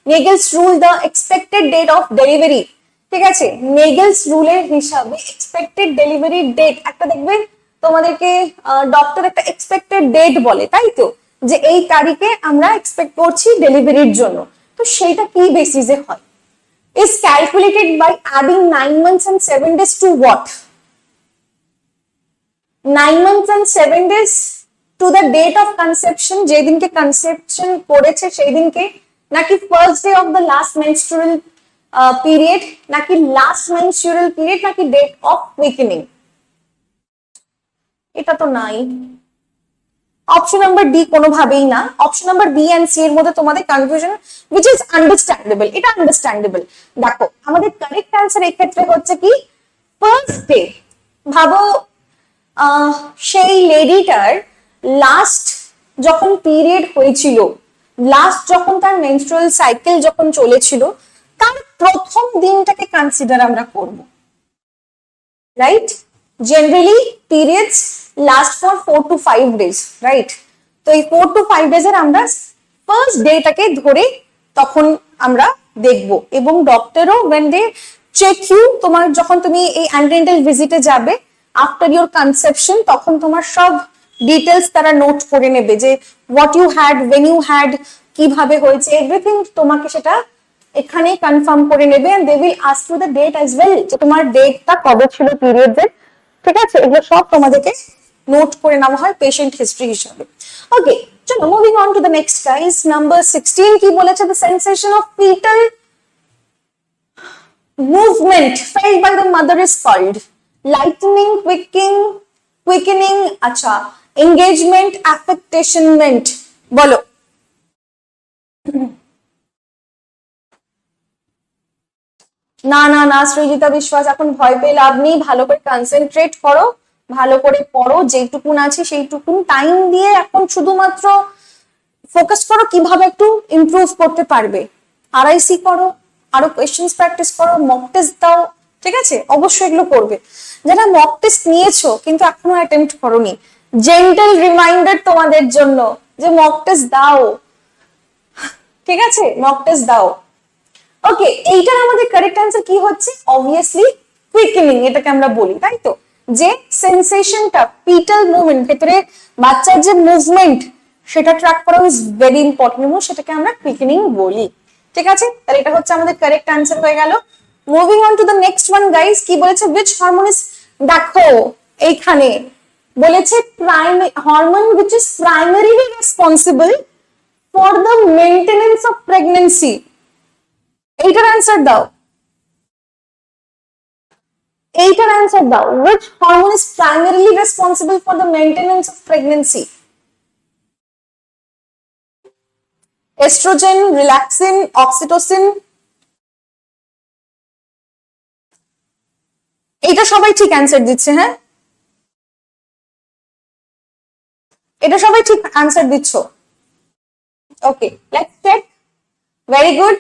Naegele's rule the expected date of delivery, ঠিক আছে, নেগেলস রুলের হিসাবে এক্সপেক্টেড ডেলিভারি ডেট একটা দেখবে তোমাদেরকে ডক্টর একটা এক্সপেক্টেড ডেট বলে, তাই তো, যে এই তারিখে আমরা এক্সপেক্ট করছি ডেলিভারির জন্য, তো সেইটা কি বেসিসে হয়, is calculated by adding 9 months and 7 days to what, 9 months and 7 days to the date of conception, যেদিনকে কনসেপশন করেছে সেই দিনকে, নাকি first day of the last menstrual period, নাকি লাস্ট মেনস্ট্রুয়াল পিরিয়ড, নাকি ডেট অফ কুইকেনিং, এটা তো নাই। অপশন নাম্বার ডি কোনোভাবেই না, option number B and C এর মধ্যে তোমাদের কনফিউশন which is understandable, এটা আন্ডারস্ট্যান্ডেবল। দেখো আমাদের কারেক্ট অ্যান্সার এই ক্ষেত্রে হচ্ছে কি ফার্স্ট ডে। ভাবো সেই লেডিটার লাস্ট যখন পিরিয়ড হয়েছিল, লাস্ট যখন তার মেনস্ট্রুয়াল সাইকেল যখন চলেছিল, তার প্রথম দিনটাকে কনসিডার আমরা করব, right? Generally periods last for 4 to 5 days, right? তো এই 4 to 5 days এর আমরা ফার্স্ট ডেটাকে ধরে তখন আমরা দেখব, এবং ডক্টরও when they check you, তোমার যখন তুমি এই অ্যান্টিনেটাল ভিজিটে যাবে আফটার ইউর কনসেপশন, তখন তোমার সব ডিটেলস তারা নোট করে নেবে, যে what you had, when you had, কিভাবে হয়েছে, এভরিথিং তোমাকে সেটা এখানে কনফার্ম করে নেবে। And they will ask you the date as well, যে তোমার ডেটটা কবে ছিল পিরিয়ডের, ঠিক আছে? এগুলো সব তোমাদেরকে নোট করে নেওয়া হয় পেশেন্ট হিস্ট্রি হিসাবে। ওকে, চলো moving on to the next guys. Number 16 কি বলেছে? The sensation of fetal movement felt by the mother is called lightening, quickening, acha, engagement, affectionment. বলো। না না না সৃজিতা বিশ্বাস, এখন ভয় পেয়ে লাভ নেই, ভালো করে কনসেন্ট্রেট করো, ভালো করে পড়ো, যেটুকুন আছে সেইটুকুন টাইম দিয়ে এখন শুধুমাত্র ফোকাস করো কিভাবে একটু ইমপ্রুভ করতে পারবে। আরআইসি করো, আরো কোয়েশ্চেন্স প্র্যাকটিস করো, মক টেস্ট দাও, ঠিক আছে? অবশ্যই এগুলো করবে। যারা মক টেস্ট নিয়েছো কিন্তু এখনো অ্যাটেম্প্ট করোনি, জেন্টাল রিমাইন্ডার তোমাদের জন্য যে মক টেস্ট দাও, ঠিক আছে? মক টেস্ট দাও। ওকে, এইটার আমাদের কারেক্ট অ্যান্সার কি হচ্ছে? অবভিয়াসলি কুইকেনিং, এটাকে আমরা বলি, তাই তো? যে সেন্সেশনটা, পিটাল মুভমেন্ট, ভেতরে বাচ্চার যে মুভমেন্ট সেটা ট্র্যাক করা ইজ ভেরি ইম্পর্টেন্ট, এবং সেটাকে আমরা কুইকেনিং বলি, ঠিক আছে? তাহলে এটা হচ্ছে আমাদের কারেক্ট অ্যান্সার হয়ে গেল। Moving on to the next one guys, কি বলেছে? which hormone is, দেখো এইখানে বলেছে hormone which is primarily responsible for the maintenance of pregnancy। এইটার অ্যান্সার দাও, এইটার অ্যান্সার দাও। which hormone is primarily responsible for the maintenance of pregnancy? Oestrogen, relaxin, oxytocin? এটা সবাই ঠিক অ্যান্সার দিচ্ছে, হ্যাঁ? এটা সবাই ঠিক অ্যান্সার দিচ্ছ। Okay, let's check. Very good.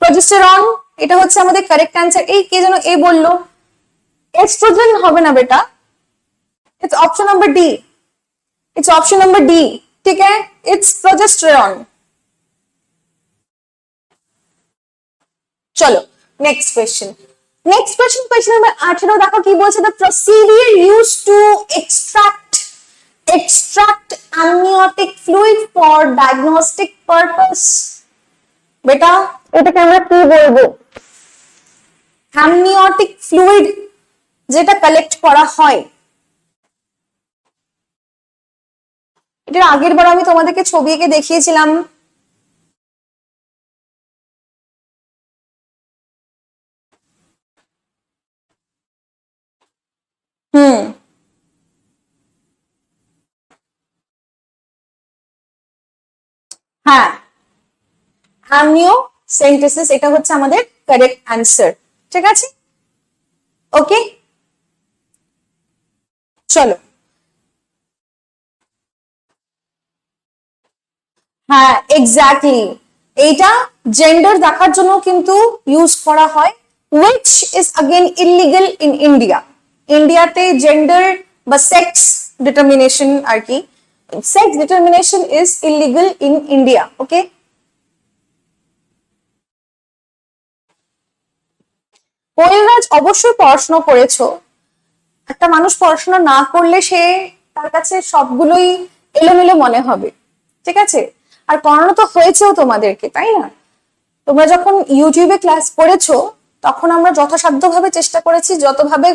Progesterone, এটা হচ্ছে আমাদের কারেক্ট অ্যান্সার। এই কে যেন এ বললো এস্ট্রোজেন হবে না বেটা, it's option number D, it's option number D, ঠিক আছে? It's progesterone. চলো next question. Next question, question number 18 দেখো কি বলছে? The procedure use to extract amniotic fluid for diagnostic purpose। বেটা এটাকে আমরা কি বলবো? amniotic fluid যেটা কালেক্ট করা হয়। এটার আগের বার আমি তোমাদেরকে ছবি এঁকে দেখিয়েছিলাম। হ্যাঁ, amniocentesis, এটা হচ্ছে আমাদের কারেক্ট অ্যান্সার, ঠিক আছে? ওকে, চলো। হ্যাঁ এক্স্যাক্টলি, এইটা জেন্ডার দেখার জন্য কিন্তু ইউজ করা হয়, which is again illegal in India। ইন্ডিয়াতে জেন্ডার বা সেক্স ডিটারমিনেশন, আর কি sex determination is illegal in India. Okay, কোয়েলরাজ অবশ্যই পড়াশোনা করেছো। একটা মানুষ পড়াশোনা না করলে সে তার কাছে সবগুলোই এলোমেলো মনে হবে, ঠিক আছে? আর পড়ানো তো হয়েছেও তোমাদেরকে, তাই না? তোমরা যখন ইউটিউবে ক্লাস করেছো তখন আমরা যথাসাধ্যভাবে চেষ্টা করেছি, যতভাবে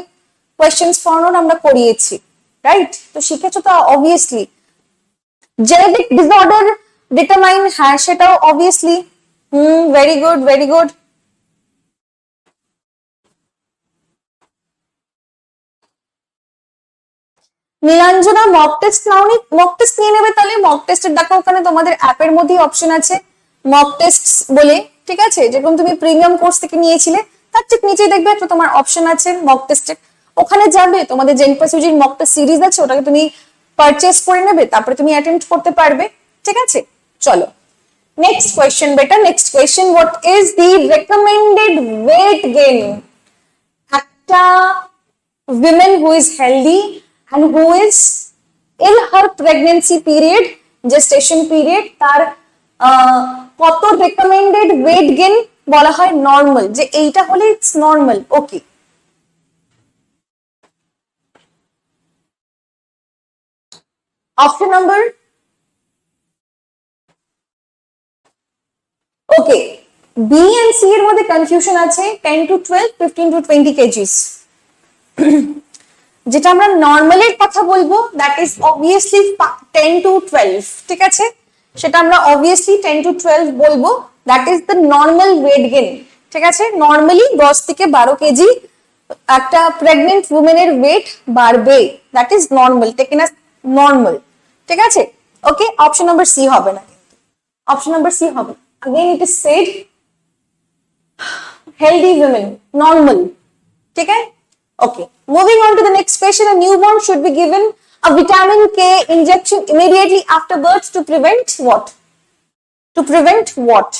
কোয়েশ্চেন্স পড়ানোর আমরা করিয়েছি, রাইট? তো শিখেছো তো অবভিয়াসলি। জেনেটিক ডিসঅর্ডার ডিটারমাইন, হ্যাঁ সেটাও obviously. Very good, very good. Nilanjana mock test নাওনি? মক টেস্ট নিয়ে নেবে তাহলে। মক টেস্টের দেখো ওখানে তোমাদের অ্যাপের মধ্যেই অপশন আছে মক টেস্ট বলে, ঠিক আছে? যেরকম তুমি প্রিমিয়াম কোর্স থেকে নিয়েছিলে তার ঠিক নিচেই দেখবে একটা তোমার অপশন আছে মক টেস্টের, ওখানে যাবে, তোমাদের জেনপাসইউজির মক টেস্ট সিরিজ আছে, ওটাকে তুমি পারচেজ করে নেবে, তারপরে তুমি অ্যাটেম্প্ট করতে পারবে, ঠিক আছে? চলো নেক্সট কোয়েশ্চেন বেটা, next question. What is the recommended weight gain? একটা women who is healthy and who is in her pregnancy period, gestation period, তার কত recommended weight gain বলা হয় নর্মাল, যে এইটা হলে it's normal. Okay, option number, okay, B and C এর মধ্যে কনফিউশন আছে 10 to 12, 15 to 20 কেজিস। যেটা আমরা নর্মালের কথা বলবো দ্যাট ইজ অবভিয়াসলি 10 to 12, ঠিক আছে, সেটা আমরা অবভিয়াসলি 10 to 12 বলবো, that is the normal weight gain, ঠিক আছে। নর্মালি 10 থেকে 12 কেজি একটা প্রেগনেন্ট উমেনের ওয়েট বাড়বে, that is normal, taken as normal, ঠিক আছে। ওকে, অপশন নাম্বার সি হবে না, অপশন নাম্বার সি হবে। Again it is said healthy women, normal, ठीक है। Okay, moving on to the next question. A newborn should be given a vitamin K injection immediately after birth to prevent what? To prevent what?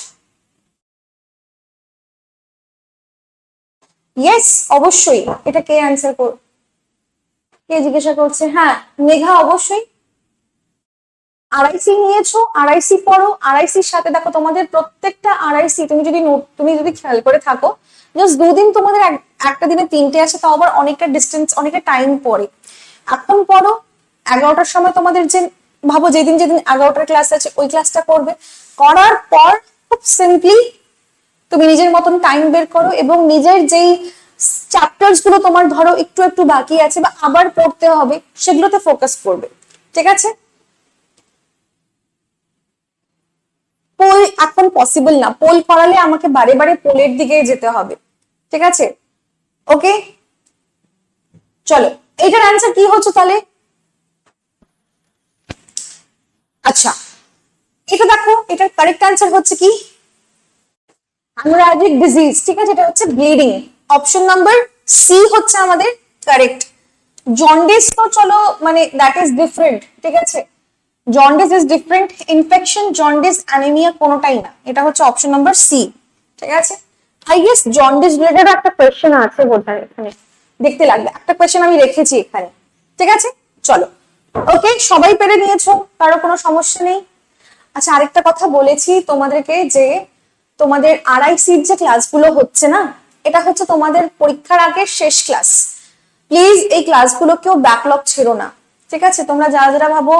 Yes, অবশ্যই এটা কে অ্যান্সার কর, কে জিজ্ঞাসা করছে? হ্যাঁ, মেঘা অবশ্যই। আরআইসি নিয়েছো, আরআইসি পড়ো, আরআইসির সাথে দেখো তোমাদের প্রত্যেকটা আরআইসি তুমি যদি খেয়াল করে থাকো, জাস্ট দুদিন তোমাদের একটা দিনে 3টে আসে, তাও আবার অনেকটা ডিস্টেন্স, অনেকটা টাইম পরে। এখন পড়ো, 11টার সময় তোমাদের যে ভাবো যেদিন 11টার ক্লাস আছে ওই ক্লাসটা করবে, করার পর খুব সিম্পলি তুমি নিজের মতন টাইম বের করো এবং নিজের যেই চ্যাপ্টার্স গুলো তোমার ধরো একটু একটু বাকি আছে বা আবার পড়তে হবে সেগুলোতে ফোকাস করবে, ঠিক আছে। পোল এখন পসিবল না, পোল করালে আমাকে বারে বারে পোলের দিকে যেতে হবে, ঠিক আছে। ওকে, চলো এটার অ্যান্সার কি হচ্ছে তাহলে? আচ্ছা, এটা দেখো, এটার কারেক্ট অ্যান্সার হচ্ছে কি হ্যামোরাজিক ডিজিজ, ঠিক আছে, এটা হচ্ছে ব্লিডিং। অপশন নাম্বার সি হচ্ছে আমাদের কারেক্ট। জন্ডিস তো চলো মানে দ্যাট ইজ ডিফারেন্ট, ঠিক আছে, jaundice is different, infection, jaundice, anaemia কোনোটাই না, এটা হচ্ছে অপশন নাম্বার সি, ঠিক আছে। আই গেস জন্ডিস রিলেটেড একটা কোয়েশ্চেন আছে বোধহয় এখানে, দেখতে লাগবে একটা কোয়েশ্চেন আমি রেখেছি এখানে, ঠিক আছে। চলো, ওকে, সবাই পেরে নিয়েছো, কারো কোনো সমস্যা নেই। আচ্ছা, আরেকটা কথা বলেছি তোমাদেরকে যে তোমাদের আরআইসির যে ক্লাসগুলো হচ্ছে না, এটা হচ্ছে তোমাদের পরীক্ষার আগে শেষ ক্লাস। প্লিজ এই ক্লাসগুলো কেউ ব্যাকলগ ছেড়ো না, ঠিক আছে। তোমরা যারা যারা ভাবো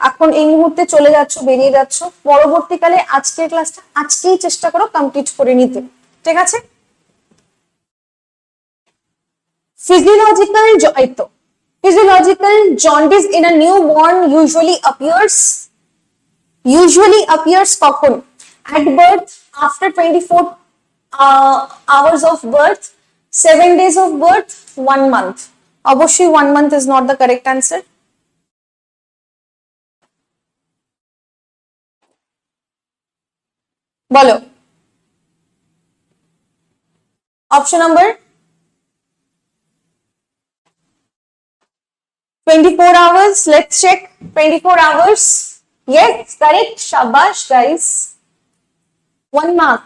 এখন এই মুহূর্তে চলে যাচ্ছ, বেরিয়ে যাচ্ছ, পরবর্তীকালে আজকের ক্লাসটা আজকেই চেষ্টা করো কমপ্লিট করে নিতে, ঠিক আছে। Physiological jaundice in a newborn usually appears কখন? At birth, after 24 hours of birth, 7 days of birth, 1 month. অবশ্যই 1 month is not the correct answer. বলো option number 24 hours. Let's check. 24 hours. Yes, correct. Shabash, guys. 1 mark.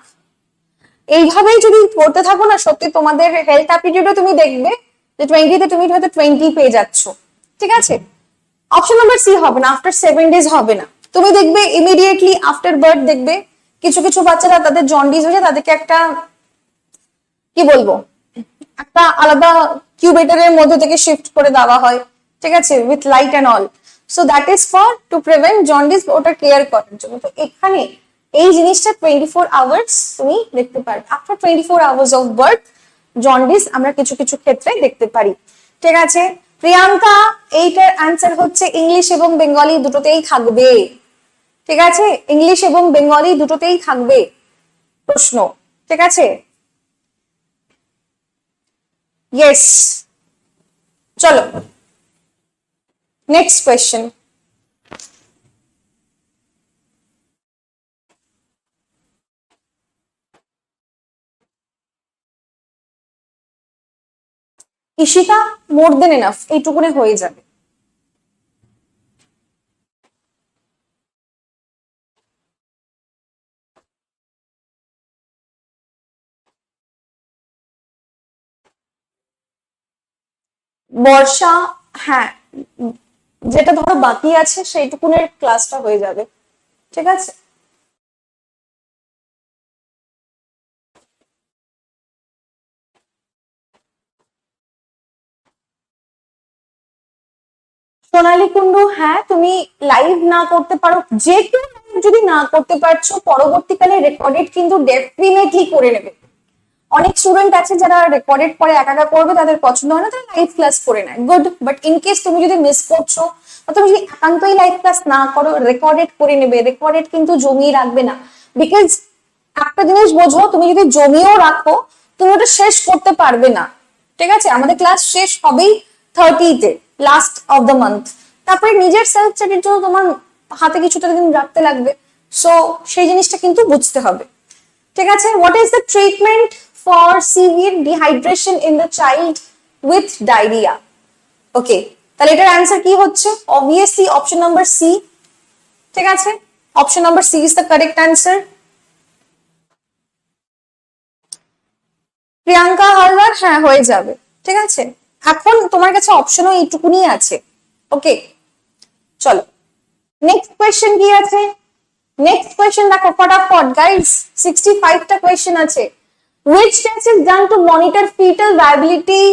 এইভাবেই যদি পড়তে থাকো না, সত্যি তোমাদের হেলথ অ্যাপটিটিউডে তুমি দেখবে যে 20তে তুমি হয়তো 20 পেয়ে যাচ্ছ, ঠিক আছে। অপশন নাম্বার সি হবে না, আফটার 7 ডেজ হবে না। তুমি দেখবে ইমিডিয়েটলি আফটার বার্থ দেখবে কিছু কিছু বাচ্চারা তাদের জন্ডিস হয়ে যায়, তাদেরকে একটা কি বলবো একটা আলাদা কিউবেটারের মধ্যে থেকে শিফট করে দেওয়া হয়, ঠিক আছে, with light and all. So that is for to prevent jaundice, ওটা কেয়ার করার জন্য। তো এখানে এই জিনিসটা 24 আওয়ার্স তুমি দেখতে পারবে। After 24 hours of birth jaundice আমরা কিছু কিছু ক্ষেত্রে দেখতে পারি, ঠিক আছে। প্রিয়াঙ্কা, এইটার অ্যান্সার হচ্ছে ইংলিশ এবং বেঙ্গলি দুটোতেই থাকবে, ঠিক আছে, ইংলিশ এবং বেঙ্গলি দুটোতেই থাকবে প্রশ্ন, ঠিক আছে। ইয়েস, চলো নেক্সট কোয়েশ্চেন। ঈশিতা, মোর দেন এনাফ, এইটুকুনে হয়ে যাবে। বর্ষা, হ্যাঁ, যেটা ধরো বাকি আছে সেইটুকুনের ক্লাসটা হয়ে যাবে, ঠিক আছে। সোনালী কুন্ডু, হ্যাঁ তুমি লাইভ না করতে পারো, যে কেউ live যদি না করতে পারছো পরবর্তীকালে রেকর্ডেড কিন্তু ডেফিনেটলি করে নেবে। অনেক স্টুডেন্ট আছে যারা রেকর্ডেড পরে একা একা করবে, তাদের পছন্দ হয় না, তারা লাইভ ক্লাস করে নেয়, গুড। বাট ইন কেস তুমি যদি মিস করছো বা তুমি যদি একান্তই লাইভ ক্লাস না করো, রেকর্ডেড করে নেবে। রেকর্ডেড কিন্তু জমিয়ে রাখবে না, বিকজ একটা জিনিস বোঝো, তুমি যদি জমিয়েও রাখো তুমি ওটা শেষ করতে পারবে না, ঠিক আছে। আমাদের ক্লাস শেষ হবেই 30-তে, লাস্ট অফ দ্য মান্থ। তারপরে নিজের সেলফ স্টাডির জন্য তোমার হাতে কিছুটা দিন রাখতে লাগবে, সো সেই জিনিসটা কিন্তু বুঝতে হবে, ঠিক আছে। What is the treatment for severe dehydration in the child with diarrhoea? Okay, তাহলে এটার অ্যান্সার কি হচ্ছে? অবভিয়াসলি অপশন নাম্বার সি, ঠিক আছে। Option number C is the correct answer. Priyanka Haldar, হ্যাঁ হয়ে যাবে, ঠিক আছে। এখন তোমার কাছে অপশনও এইটুকুনি আছে, ওকে। চলো নেক্সট কোয়েশ্চেন কি আছে? নেক্সট কোয়েশ্চেন দেখো ফটাফট গাইস, 65টা কোয়েশ্চেন আছে। Which test is done to monitor fetal viability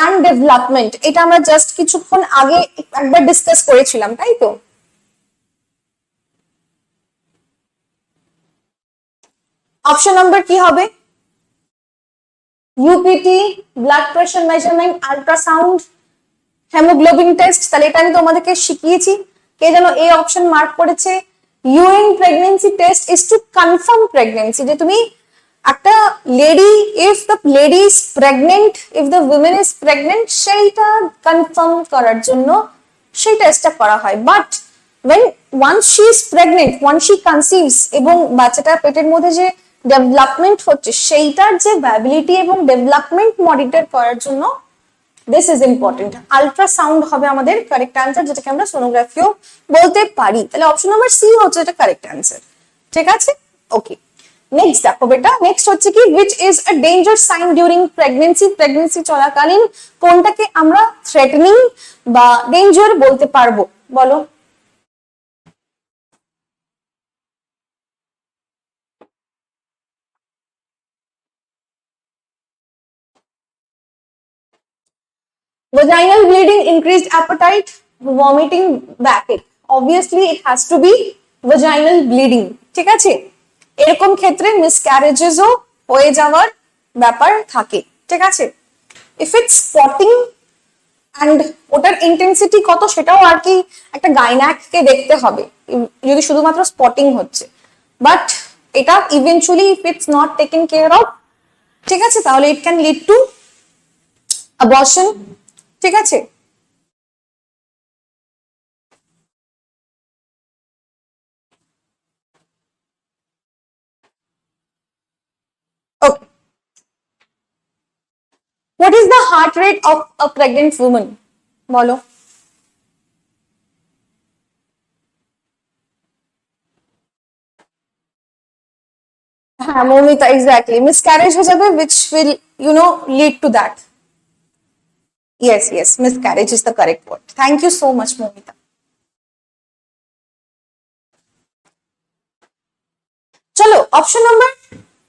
and development? এটা আমরা জাস্ট কিছুক্ষণ আগে একবার ডিসকাস করেছিলাম, তাই তো? অপশন নাম্বার কি হবে? UPT, blood pressure measurement, ultrasound, haemoglobin test. তাহলে এটা আমি তোমাদেরকে শিখিয়েছি, কে যেন এই অপশন মার্ক করেছে। Urine pregnancy test is to confirm pregnancy, যে তুমি একটা lady, if the lady is pregnant, if the women is pregnant, সেইটা কনফার্ম করার জন্য সেই টেস্টটা করা হয়। But when once she is pregnant, once she conceives এবং বাচ্চাটার পেটের মধ্যে যে ডেভেলপমেন্ট হচ্ছে সেইটার যে ভ্যাবিলিটি এবং ডেভেলপমেন্ট মনিটর করার জন্য দিস ইজ ইম্পর্টেন্ট। আল্ট্রাসাউন্ড হবে আমাদের কারেক্ট অ্যান্সার, যেটাকে আমরা সোনোগ্রাফিও বলতে পারি। তাহলে অপশন নাম্বার সি হচ্ছে এটা কারেক্ট অ্যান্সার, ঠিক আছে। ওকে, নেক্সট দেখো বেটা, নেক্সট হচ্ছে কি, which is a danger sign during pregnancy? Pregnancy চলাকালীন কোনটাকে আমরা থ্রেটেনিং বা ডেঞ্জার বলতে পারবো, বলো। Vaginal bleeding, increased appetite, vomiting, backache. Obviously it has to be vaginal bleeding, ঠিক আছে। এরকম ক্ষেত্রে মিসক্যারেজেসও হয়ে যাওয়ার ব্যাপার থাকে, ঠিক আছে। ইফ ইটস স্পটিং অ্যান্ড ওটার ইন্টেন্সিটি কত সেটাও আর কি একটা গাইনাককে দেখতে হবে, যদি শুধুমাত্র স্পটিং হচ্ছে। বাট এটা eventually if it's not taken care of, ঠিক আছে, তাহলে it can lead to abortion, ঠিক আছে। Okay. What is the heart rate of a pregnant woman? বলো। হ্যাঁ মৌমিতা, এক্স্যাক্টলি, মিসক্যারেজ হয়ে যাবে which will lead to that. Yes, yes, miscarriage is the correct word. Thank you so much, Momita. চলো অপশন নাম্বার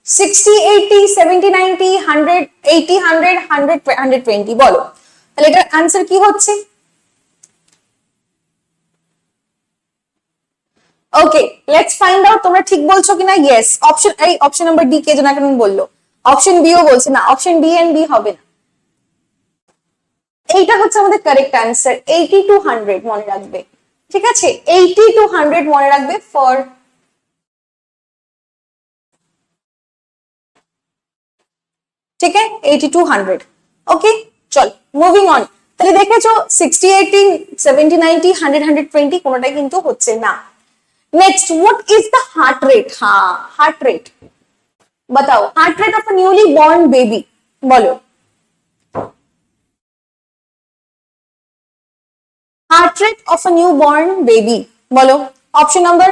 60, 80, 70, 90, 100, 80, 100, 100, 120 বলো। তাহলে এটার আনসার কি হচ্ছে? ওকে, লেটস ফাইন্ড আউট তোমরা ঠিক বলছো কিনা। ইয়েস, অপশন এই অপশন নাম্বার ডি কে যেন কেমন বললো, অপশন বি ও বলছে না, অপশন ডি এন্ড বি হবে না। এইটা হচ্ছে আমাদের কারেক্ট অ্যান্সার, 80 to 100 মনে রাখবে, ঠিক আছে। 80 to 100 মনে রাখবে ফর, ঠিক আছে, 80 to 100। ওকে, চল মুভিং অন। তাহলে দেখেছো 60, 80, 70, 90, 100, 120 কোনোটাই কিন্তু হচ্ছে না। Next, what is the heart rate? হ্যাঁ, হার্ট রেট बताओ, heart rate of a newly born baby, बोलो। Heart rate of a new born baby, बोलो। ऑप्शन नंबर,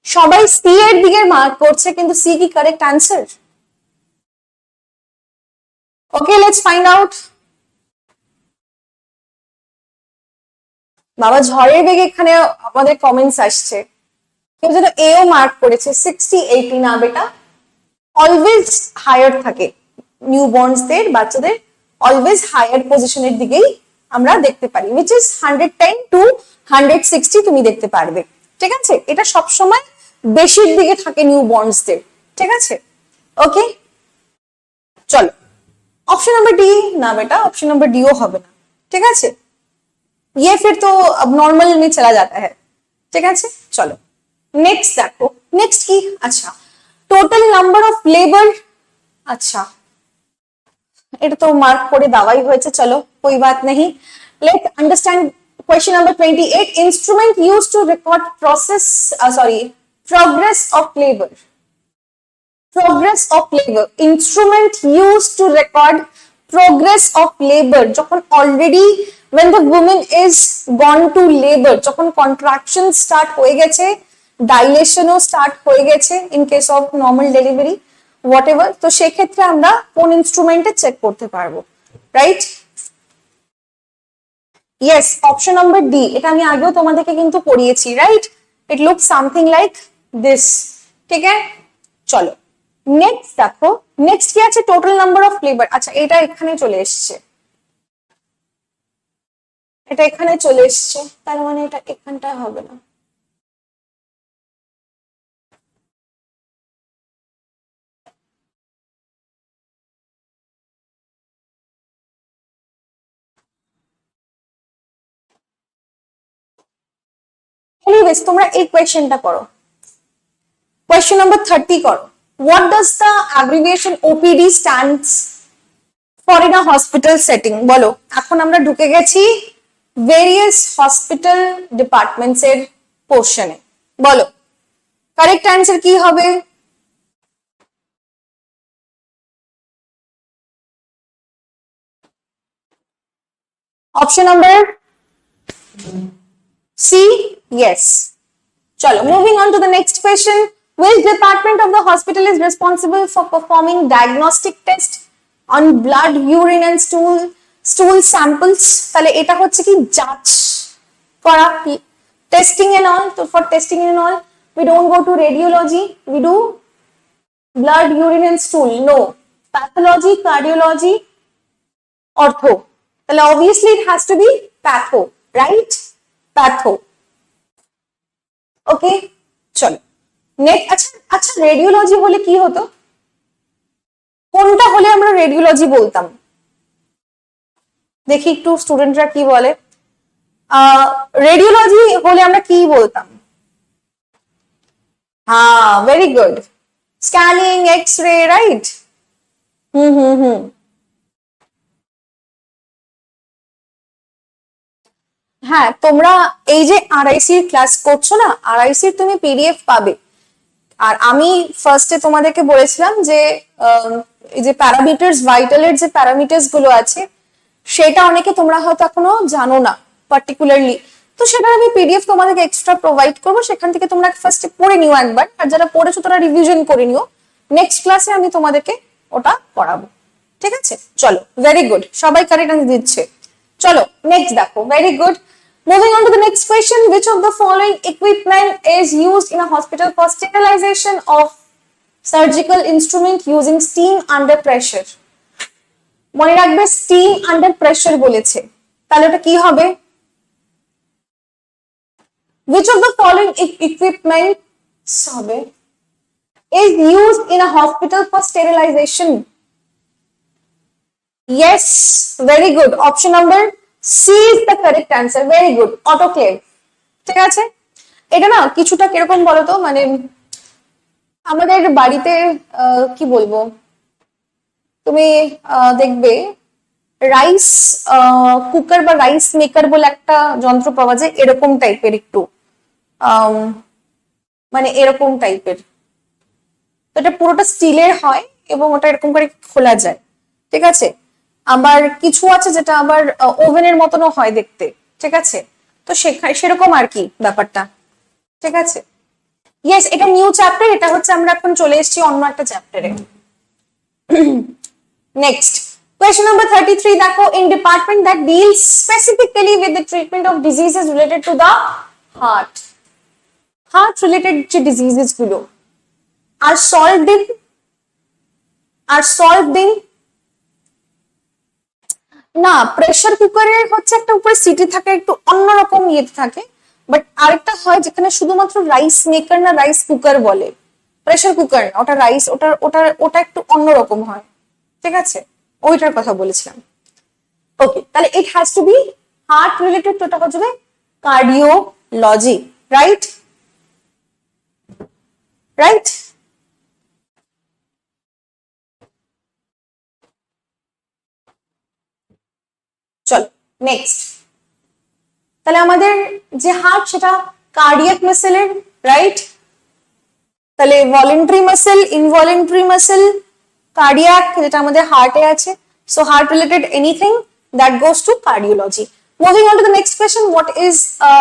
সবাই সি এর দিকে মার্ক করছে, কিন্তু সি কি correct answer? Okay, let's find out. বাবা ঝড়ের বেগে এখানে আমাদের কমেন্টস আসছে, কেউ যেন এও মার্ক করেছে 60-80। না বেটা, অলওয়েজ হায়ার থাকে নিউ বর্নসদের, বাচ্চাদের অলওয়েজ হায়ার পজিশনের দিকেই আমরা দেখতে পারি, উইচ ইজ 110 to 160 তুমি দেখতে পারবে। ঠিক আছে, এটা সবসময় বেশির দিকে থাকে নিউ বর্নসদের। ঠিক আছে, ওকে চলো ऑप्शन नंबर डी। ना बेटा ऑप्शन नंबर डी হবে না। ঠিক আছে, ये फिर तो अब नॉर्मल में चला जाता है। ठीक है, चलो नेक्स्ट देखो, नेक्स्ट की अच्छा टोटल नंबर ऑफ लेबर। अच्छा এটা তো মার্ক করে দেওয়াই হয়েছে, চলো कोई बात नहीं। Let's understand question number 28। Instrument used to record progress of labor। progress of labor, instrument used to record progress of labor যখন already when the woman is gone to labor, যখন contraction start হয়ে গেছে, dilation ও start হয়ে গেছে in case of normal delivery whatever, তো সেই ক্ষেত্রে আমরা কোন ইনস্ট্রুমেন্টে চেক করতে পারবো, right? yes, option number D. এটা আমি আগেও তোমাদেরকে কিন্তু পড়িয়েছি, right? It look something like this. ঠিক আছে, চলো নেক্সট দেখো, নেক্সট কি আছে? Total number of labour. আচ্ছা এটা এখানে চলে এসছে, এটা এখানে চলে এসছে, তার মানে এটা এখানটায় হবে না। এনিওয়েজ তোমরা এই কোয়েশ্চেনটা করো, কোয়েশ্চেন নাম্বার 30 করো। What does the abbreviation OPD stands for in a hospital setting? বলো, এখন আমরা ঢুকে গেছি ভেরিয়াস হসপিটাল ডিপার্টমেন্টস এর পোর্শনে। বলো কারেক্ট অ্যান্সার কি হবে? Option number C, yes। চলো moving on to the next question. Which department of the hospital is responsible for performing diagnostic test on blood, urine and stool samples? তাহলে এটা হচ্ছে কি যাচ করা, testing and all। তো for testing and all we don't go to radiology, we do blood, urine and stool। no, pathology, cardiology, ortho। তাহলে obviously it has to be patho, right? patho। ওকে চলো নেক্সট। আচ্ছা আচ্ছা রেডিওলজি হলে কি হতো? কোনটা হলে আমরা রেডিওলজি বলতাম? দেখি একটু স্টুডেন্টরা কি বলে। রেডিওলজি হলে আমরা কি বলতাম? হ্যাঁ, very good, scanning, X ray, right? Hmm. হ্যাঁ, তোমরা এই যে আরআইসির ক্লাস করছো না, আরআইসির তুমি পিডিএফ পাবে। আর আমি ফার্স্টে তোমাদেরকে বলেছিলাম যে এই যে প্যারামিটার্স, ভাইটালের যে প্যারামিটার্স গুলো আছে সেটা অনেকে তোমরা হয়তো এখনো জানো না পার্টিকুলারলি, তো সেটা আমি পিডিএফ তোমাদেরকে এক্সট্রা প্রোভাইড করবো, সেখান থেকে তোমরা ফার্স্টে পড়ে নিও একবার, আর যারা পড়েছো তারা রিভিশন করে নিও। নেক্সট ক্লাসে আমি তোমাদেরকে ওটা পড়াবো। ঠিক আছে, চলো ভেরি গুড, সবাই কারেক্ট অ্যান্সার দিচ্ছে। চলো নেক্সট দেখো, very good. Moving on to the next question, which of the following equipment is used in a hospital for sterilization of surgical instrument using steam under pressure? মনে রাখবে steam under pressure বলেছে, তাহলে ওটা কি হবে? Which of the following equipment হবে is used in a hospital for sterilization? Yes, very good. Option number C is the correct answer. Very good. Autoclave. ঠিক আছে, এটা না কিছুটা কিরকম বলতো, মানে আমাদের বাড়িতে কি বলবো, তুমি দেখবে রাইস কুকার বা রাইস মেকার বলে একটা যন্ত্র পাওয়া যায়, এরকম টাইপের একটু, মানে এরকম টাইপের। তো এটা পুরোটা স্টিলের হয় এবং ওটা এরকম করে খোলা যায়। ঠিক আছে, আবার কিছু আছে যেটা আবার ওভেনের মতনও হয় দেখতে। ঠিক আছে, তো সেরকম আর কি ব্যাপারটা। ঠিক আছে, ইয়েস, এটা নিউ চ্যাপ্টার, এটা হচ্ছে আমরা এখন চলে এসেছি অন্য একটা চ্যাপ্টারে। নেক্সট question number 33 দেখো, in department that deals specifically with the treatment of diseases related to the heart related যে diseases গুলো are solved in না, প্রেসার কুকারের হচ্ছে একটা উপরে সিটি থাকে, একটু অন্যরকম ইয়েতে থাকে, বাট আরেকটা হয় যেখানে শুধুমাত্র রাইস মেকার না রাইস কুকার বলে, প্রেসার কুকার না, ওটা রাইস, ওটা একটু অন্যরকম হয়, ঠিক আছে, ওইটার কথা বলেছিলাম। ওকে, তাহলে it has to be heart related, ওটা হচ্ছে কার্ডিওলজি, রাইট? রাইট, চলো নেক্সট। তাহলে আমাদের যে হার্ট সেটা কার্ডিয়াক মাসেলের, রাইট? তাহলে voluntary muscle, involuntary muscle, cardiac যেটা আমাদের হার্টে আছে, so heart related anything that goes to cardiology. Moving on to the next question, what is a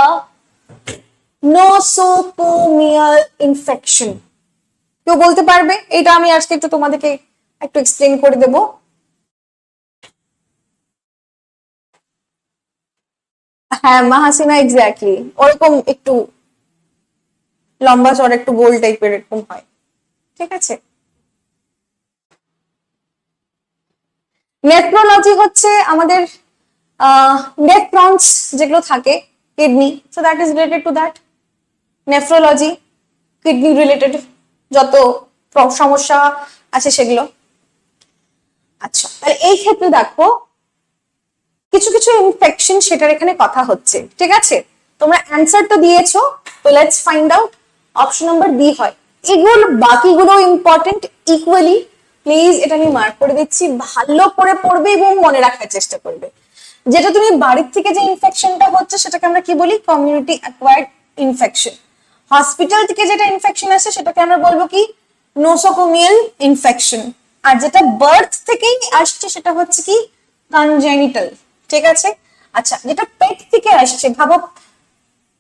nosocomial infection? কেউ বলতে পারবে? এটা আমি আজকে একটু তোমাদেরকে একটু এক্সপ্লেন করে দেব। হ্যাঁ, মাহাসিনা, এক্স্যাক্টলি ওরকম একটু লম্বা চড়া, একটু গোল টাইপের এরকম হয়, ঠিক আছে। নেফ্রোলজি হচ্ছে আমাদের নেফ্রনস যেগুলো থাকে kidney, so that is related to that. Nephrology kidney related যত সমস্যা আছে সেগুলো। আচ্ছা, তাহলে এই ক্ষেত্রে দেখো কিছু কিছু ইনফেকশন সেটার এখানে কথা হচ্ছে, ঠিক আছে। তোমরা অ্যান্সার তো দিয়েছো, তো let's find out. Option number B হয়। এগুলো বাকিগুলো ইম্পর্টেন্ট ইকুয়ালি, প্লিজ এটা আমি মার্ক করে দিচ্ছি, ভালো করে পড়বে এবং মনে রাখার চেষ্টা করবে। যেটা তুমি বাড়ির থেকে যে ইনফেকশনটা হচ্ছে সেটাকে আমরা কি বলি? Community acquired infection. হসপিটাল থেকে যেটা ইনফেকশন আসে সেটাকে আমরা বলবো কি? Nosocomial infection. আর যেটা বার্থ থেকেই আসছে সেটা হচ্ছে কি? কনজেনিটাল, ঠিক আছে। আচ্ছা, যেটা পেট থেকে আসছে, ভাবো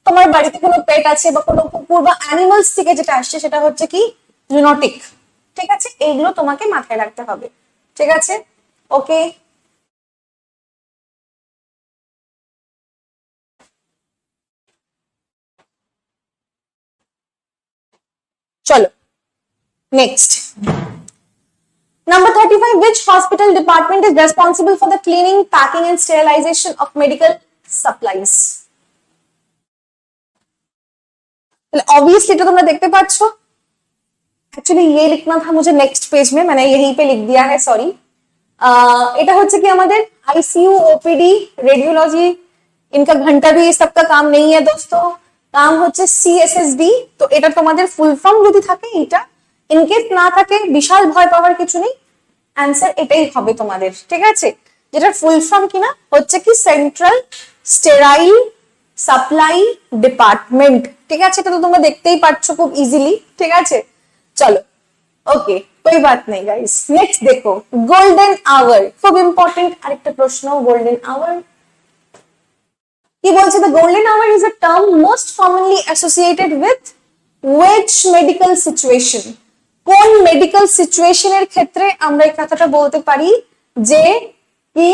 তোমার বাড়িতে কোনো পেট আছে বা কোনো কুকুর বা অ্যানিমালস থেকে যেটা আসছে সেটা হচ্ছে কি? জুনোটিক, ঠিক আছে। এইগুলো তোমাকে মাথায় রাখতে হবে, ঠিক আছে। ওকে, চলো next. Number 35, which hospital department is responsible for the cleaning, packing and sterilization of medical supplies? Obviously तो तुमने देखते पाচ্ছ। एक्चुअली ये लिखना था मुझे नेक्स्ट पेज में, मैंने यहीं पे लिख दिया है, सॉरी। এটা হচ্ছে কি আমাদের आईसीयू, ओपीडी, रेडियोलॉजी, इनका घंटा भी सबका काम नहीं है दोस्तों, काम হচ্ছে सीएसएसडी। তো এটা তোমাদের ফুল ফর্ম যদি থাকে এটা, ইনকেস না থাকে বিশাল ভয় পাওয়ার কিছু নেই, অ্যান্সার এটাই হবে তোমাদের, ঠিক আছে। যেটা ফুল ফর্ম কিনা হচ্ছে কি? সেন্ট্রাল স্টেরাইল সাপ্লাই ডিপার্টমেন্ট, ঠিক আছে। এটা তো তোমরা দেখতেই পাচ্ছ খুব ইজিলি, ঠিক আছে। চলো, ওকে, कोई बात नहीं गाइस। नेक्स्ट देखो, गोल्डन आवर, খুব ইম্পর্টেন্ট আরেকটা প্রশ্ন। গোল্ডেন আওয়ার কি বলছে? the golden hour is a term most commonly associated with which medical situation? কোন মেডিকেল সিচুয়েশনের ক্ষেত্রে আমরা এই কথাটা বলতে পারি যে কি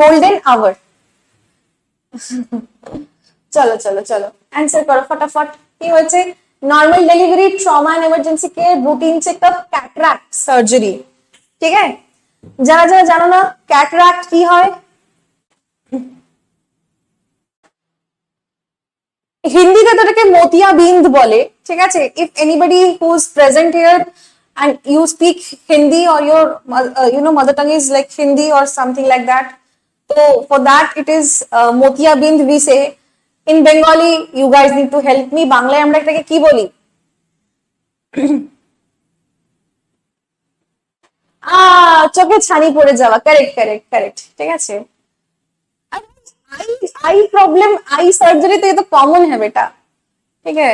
গোল্ডেন আওয়ার? চলো চলো চলো অ্যান্সার করো ফটাফট। কি হয়েছে? Normal delivery, trauma and emergency care, routine checkup, cataract surgery, ঠিক আছে। যারা যারা জানো না ক্যাটারাক্ট কি হয়, হিন্দিতে তো এটাকে মোতিয়াবিন্দ বলে, ঠিক আছে। If anybody who is present here and you speak Hindi or your mother tongue is like Hindi or something like that, so for that it is motiyabind we say. In Bengali you guys need to help me, বাংলায় আমরা এটাকে কি বলি? চোখে ছানি পড়ে যাওয়া, কারেক্ট কারেক্ট কারেক্ট, ঠিক আছে। आई प्रॉब्लम, आई सर्जरी तो ये तो कॉमन है बेटा, ठीक है।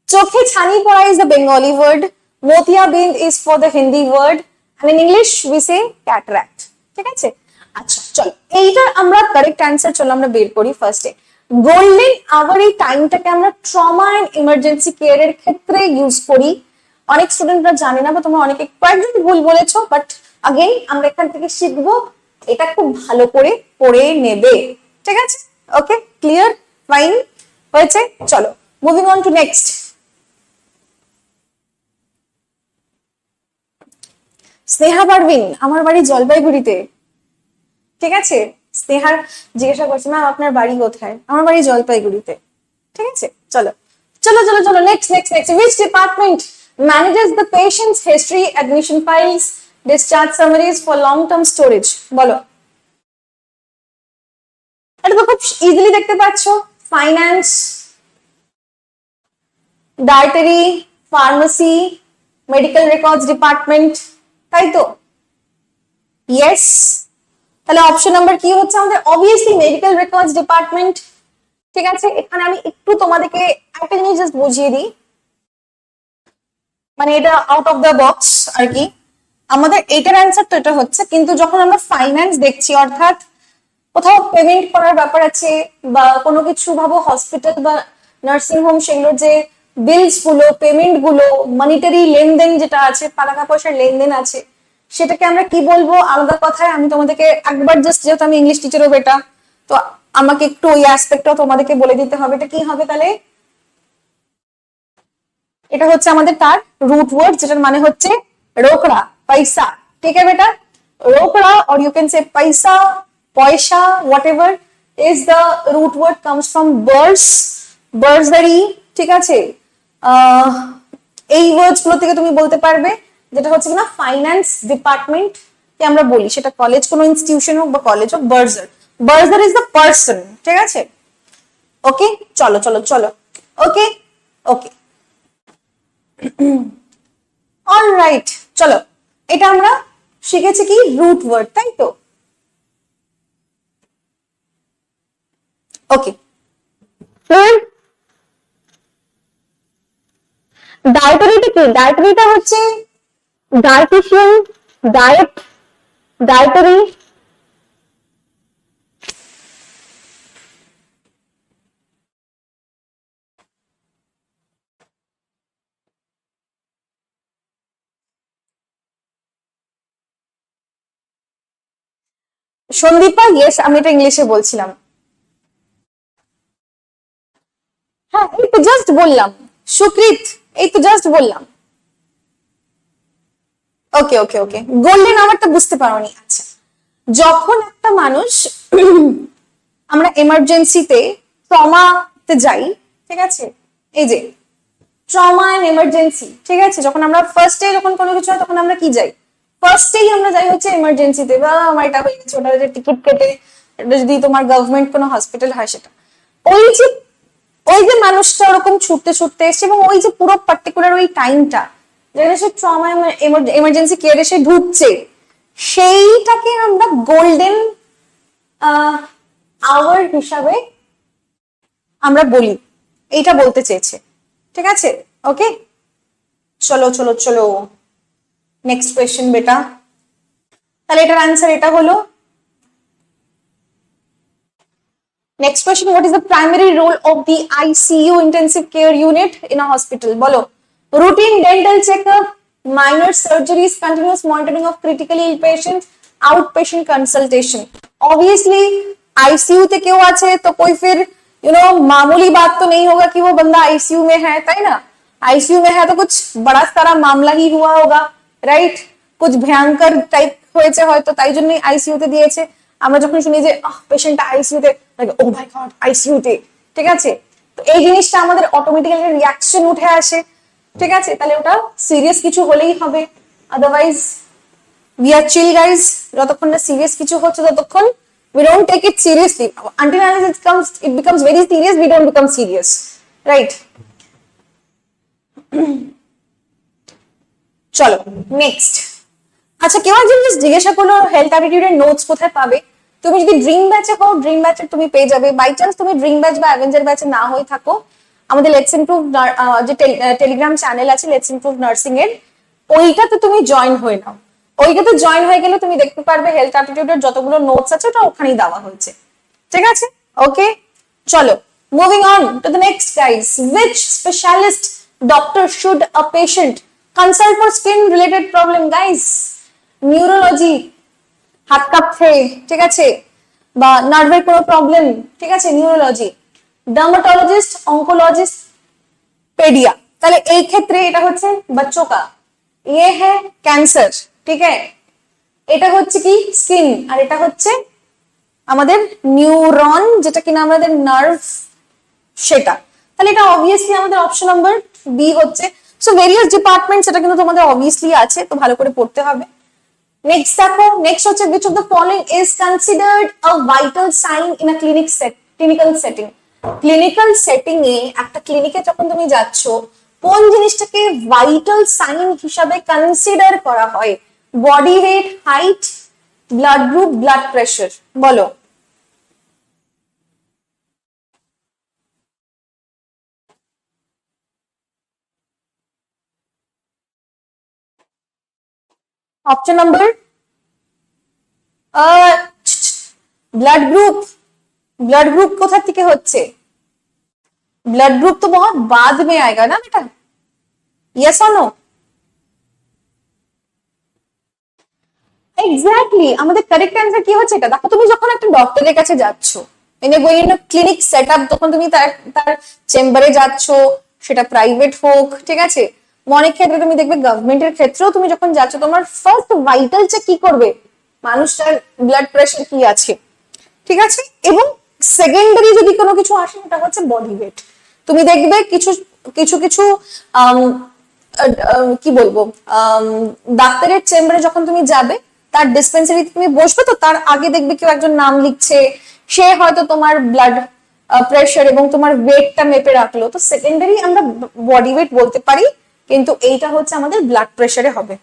चोखे छानी पड़ा is the Bengali word, मोतियाबिंद is for the Hindi word, and in English we say cataract, ঠিক আছে। আচ্ছা চলো এইটা আমরা কারেক্ট অ্যান্সার চলো আমরা বের করি ফার্স্টে। গোল্ডেন আওয়ার এই টাইমটাকে আমরা ট্রমা এন্ড ইমার্জেন্সি কেয়ারের ক্ষেত্রে ইউজ করি। অনেক স্টুডেন্টরা জানে না বা তোমরা অনেকে কয়েকজন ভুল বলেছো, বাট আগেন আমরা এখান থেকে শিখবো, এটা খুব ভালো করে পড়ে নেবে। ঠিক আছে, ওকে, ক্লিয়ার, ফাইন হয়েছে। চলো moving on to next. Sneha Parveen, আমার বাড়ি জলপাইগুড়িতে। ঠিক আছে, স্নেহার জিজ্ঞাসা করছে ম্যাম আপনার বাড়ি কোথায়, আমার বাড়ি জলপাইগুড়িতে। ঠিক আছে, চলো চলো চলো চলো next next next. Which department manages the patients history, admission files, discharge summaries for long term storage? বলো। এটা তো খুব ইজিলি দেখতে পাচ্ছ, finance, dietary, pharmacy, medical records department, তাই তো? ইয়েস, তাহলে অপশন নাম্বার কি হচ্ছে আমাদের? Obviously medical records department. ঠিক আছে, এখানে আমি একটু তোমাদেরকে একটা জিনিস জাস্ট বুঝিয়ে দিই, মানে এটা আউট অফ দ্য বক্স আর কি। আমাদের এটার অ্যান্সার তো এটা হচ্ছে, কিন্তু যখন আমরা ফাইন্যান্স দেখছি, অর্থাৎ কোথাও পেমেন্ট করার ব্যাপার আছে বা কোনো কিছু ভাবো হসপিটাল বা নার্সিং হোম, সেগুলোর যে বিলস গুলো, পেমেন্ট গুলো, মনিটারি লেনদেন যেটা আছে, টাকা পয়সার লেনদেন আছে, সেটাকে আমরা কি বলবো আলাদা কথায়? আমি তোমাদেরকে একবার জাস্ট, যেহেতু আমি ইংলিশ টিচারও বেটা, তো আমাকে একটু ওই অ্যাসপেক্টটাও তোমাদেরকে বলে দিতে হবে। এটা কি হবে তাহলে? এটা হচ্ছে আমাদের তার রুট ওয়ার্ড, যেটার মানে হচ্ছে রোকড়া, পয়সা। ঠিক আছে বেটা, রোকড়া, or you can say পয়সা, পয়সা, whatever is the root word, comes from bursary। ঠিক আছে, এই ওয়ার্ডস গুলো থেকে তুমি বলতে পারবে, যেটা হচ্ছে কিনা ফাইন্যান্স ডিপার্টমেন্ট কে আমরা বলি, সেটা কলেজ কোনো ইনস্টিটিউশন হোক বা কলেজ হোক। Berger is the person. ঠিক আছে, ওকে, চলো চলো চলো, ওকে ওকে, অলরাইট, চলো এটা আমরা শিখেছি কি রুট ওয়ার্ড, তাই তো? ওকে, ডায়েটারিটা কি? ডায়েটারিটা হচ্ছে dietician, diet, dietary. Sandipa, yes, আমি এটা ইংলিশে বলছিলাম। হ্যাঁ, এই তো জাস্ট বললাম। সুকৃত, এই তো জাস্ট বললাম। ওকে ওকে ওকে, গোল্ডেন আওয়ারটা বুঝতে পারোনি? আচ্ছা, যখন একটা মানুষ আমরা এমার্জেন্সিতে, ট্রমাতে যাই, ঠিক আছে, এই যে ট্রমা এন্ড এমার্জেন্সি, ঠিক আছে, যখন আমরা ফার্স্টে যখন কোনো কিছু হয় তখন আমরা কি যাই? ফার্স্টেই আমরা যাই হচ্ছে এমার্জেন্সিতে, বা আমার এটা হয়ে গেছে, ওটা যে টিকিট কেটে, যদি তোমার গভর্নমেন্ট কোনো হসপিটাল হয় সেটা। ওই যে মানুষটা ওরকম ছুটতে ছুটতে এসছে, এবং ওই যে পুরো পার্টিকুলার ওই টাইমটা যেখানে সে ট্রমা এমার্জেন্সি কেয়ারে সে ঢুকছে, সেইটাকে আমরা গোল্ডেন আওয়ার হিসাবে আমরা বলি, এইটা বলতে চেয়েছে। ঠিক আছে, ওকে, চলো চলো চলো নেক্সট কোয়েশ্চেন বেটা। তাহলে এটার আনসার এটা হলো। Next question, what is the primary role of the ICU, intensive care unit, in a hospital? বলো। Routine dental checkup, minor surgeries, continuous monitoring of critically ill patients, outpatient consultation. Obviously ICU ते क्यों आछे तो कोई फिर मामूली बात तो नहीं होगा कि वो बंदा ICU में है, ताई ना? ICU में है तो कुछ बड़ा सारा मामला ही हुआ होगा, राइट? कुछ भयंकर टाइप হয়েছে হয়তো, তাই জন্যই ICU তে দিয়েছে। আমরা যখন শুনি যে পেশেন্টটা ICU তে, ও মাই গড ICU তে, ঠিক আছে, তো এই জিনিসটা আমাদের অটোমেটিক্যালি রিঅ্যাকশন উঠে আসে। ঠিক আছে, তাহলে ওটা সিরিয়াস কিছু হলেই হবে, otherwise we are chill guys, যতক্ষণ না সিরিয়াস কিছু হচ্ছে ততক্ষণ we don't take it seriously, until it becomes very serious, we don't become serious, right? চলো নেক্সট। আচ্ছা, কেউ একজন জিজ্ঞাসা করলো হেলথ অ্যাটিটিউডের নোটস কোথায় পাবে? তুমি যদি ড্রিম ব্যাচে হও, ড্রিম ব্যাচের তুমি পেয়ে যাবে। বাই চান্স তুমি ড্রিম ব্যাচ বা অ্যাভেঞ্জার ব্যাচে না হয়ে থাকো, আমাদের লেটস ইমপ্রুভ যে টেলিগ্রাম চ্যানেল আছে লেটস ইমপ্রুভ নার্সিং এর, ওইটাতে তুমি জয়েন হয়ে নাও। ওইটাতে জয়েন হয়ে গেলে তুমি দেখতে পারবে হেলথ অ্যাটিটিউডের যতগুলো নোটস আছে ওটা ওখানেই দেওয়া হয়েছে। ঠিক আছে, ওকে, চলো, moving on to the next guys. Which specialist doctor should a patient consult for skin related problem guys? Neurology, হাত কাঁপছে, ঠিক আছে, বা নার্ভের কোনো প্রবলেম, ঠিক আছে, নিউরোলজি, ডার্মাটোলজিস্ট, অঙ্কোলজিস্ট, পেডিয়া। তাহলে এই ক্ষেত্রে এটা হচ্ছে বাচ্চোं का, ये है ক্যান্সার, ঠিক আছে, এটা হচ্ছে কি স্কিন, আর এটা হচ্ছে আমাদের নিউরন, যেটা কিনা আমাদের নার্ভ, সেটা। তাহলে এটা অবভিয়াসলি আমাদের অপশন নাম্বার বি হচ্ছে। সো ভেরিয়াস ডিপার্টমেন্টস, এটা কিন্তু তোমাদের অবভিয়াসলি আছে, তো ভালো করে পড়তে হবে। নেক্সট দেখো, নেক্সট হচ্ছে which of the following is considered a vital sign in a clinical setting? Clinical setting এ, একটা ক্লিনিকে যখন তুমি যাচ্ছ, কোন জিনিসটাকে ভাইটাল সাইন হিসাবে কনসিডার করা হয়? Body weight, height, blood group, blood pressure, বলো। Option number blood group. Blood group কোথা থেকে হচ্ছে? ब्लड ग्रुप तो बहुत बाद में आएगा ना बेटा, यस और नो? এক্স্যাক্টলি, আমাদের কারেক্ট অ্যান্সার কি হচ্ছে এটা দেখো। তুমি যখন একটা ডক্টরের কাছে যাচ্ছ, মানে গোয়িং টু ক্লিনিক সেটআপ, তখন তুমি তার তার চেম্বারে যাচ্ছ, সেটা প্রাইভেট হোক, ঠিক আছে, অনেক ক্ষেত্রে তুমি দেখবে গভর্নমেন্টের ক্ষেত্রেও তুমি যখন যাচ্ছ, তোমার ফার্স্ট ভাইটাল চেক কি করবে? মানুষটার ব্লাড প্রেশার কি আছে, ঠিক আছে, এবং সেকেন্ডারি যদি কোনো কিছু আসে, সেটা হচ্ছে বডি ওয়েট। তুমি দেখবে কিছু কিছু কিছু কি বলবো, ডাক্তারের চেম্বারে যখন তুমি যাবে, তার ডিসপেন্সারিতে তুমি বসবে, তো তার আগে দেখবে কেউ একজন নাম লিখছে, সে হয়তো তোমার ব্লাড প্রেশার এবং তোমার ওয়েটটা মেপে রাখলো। তো সেকেন্ডারি আমরা বডি ওয়েট বলতে পারি, কিন্তু এইটা হচ্ছে আমাদের ব্লাড প্রেশারে হবে।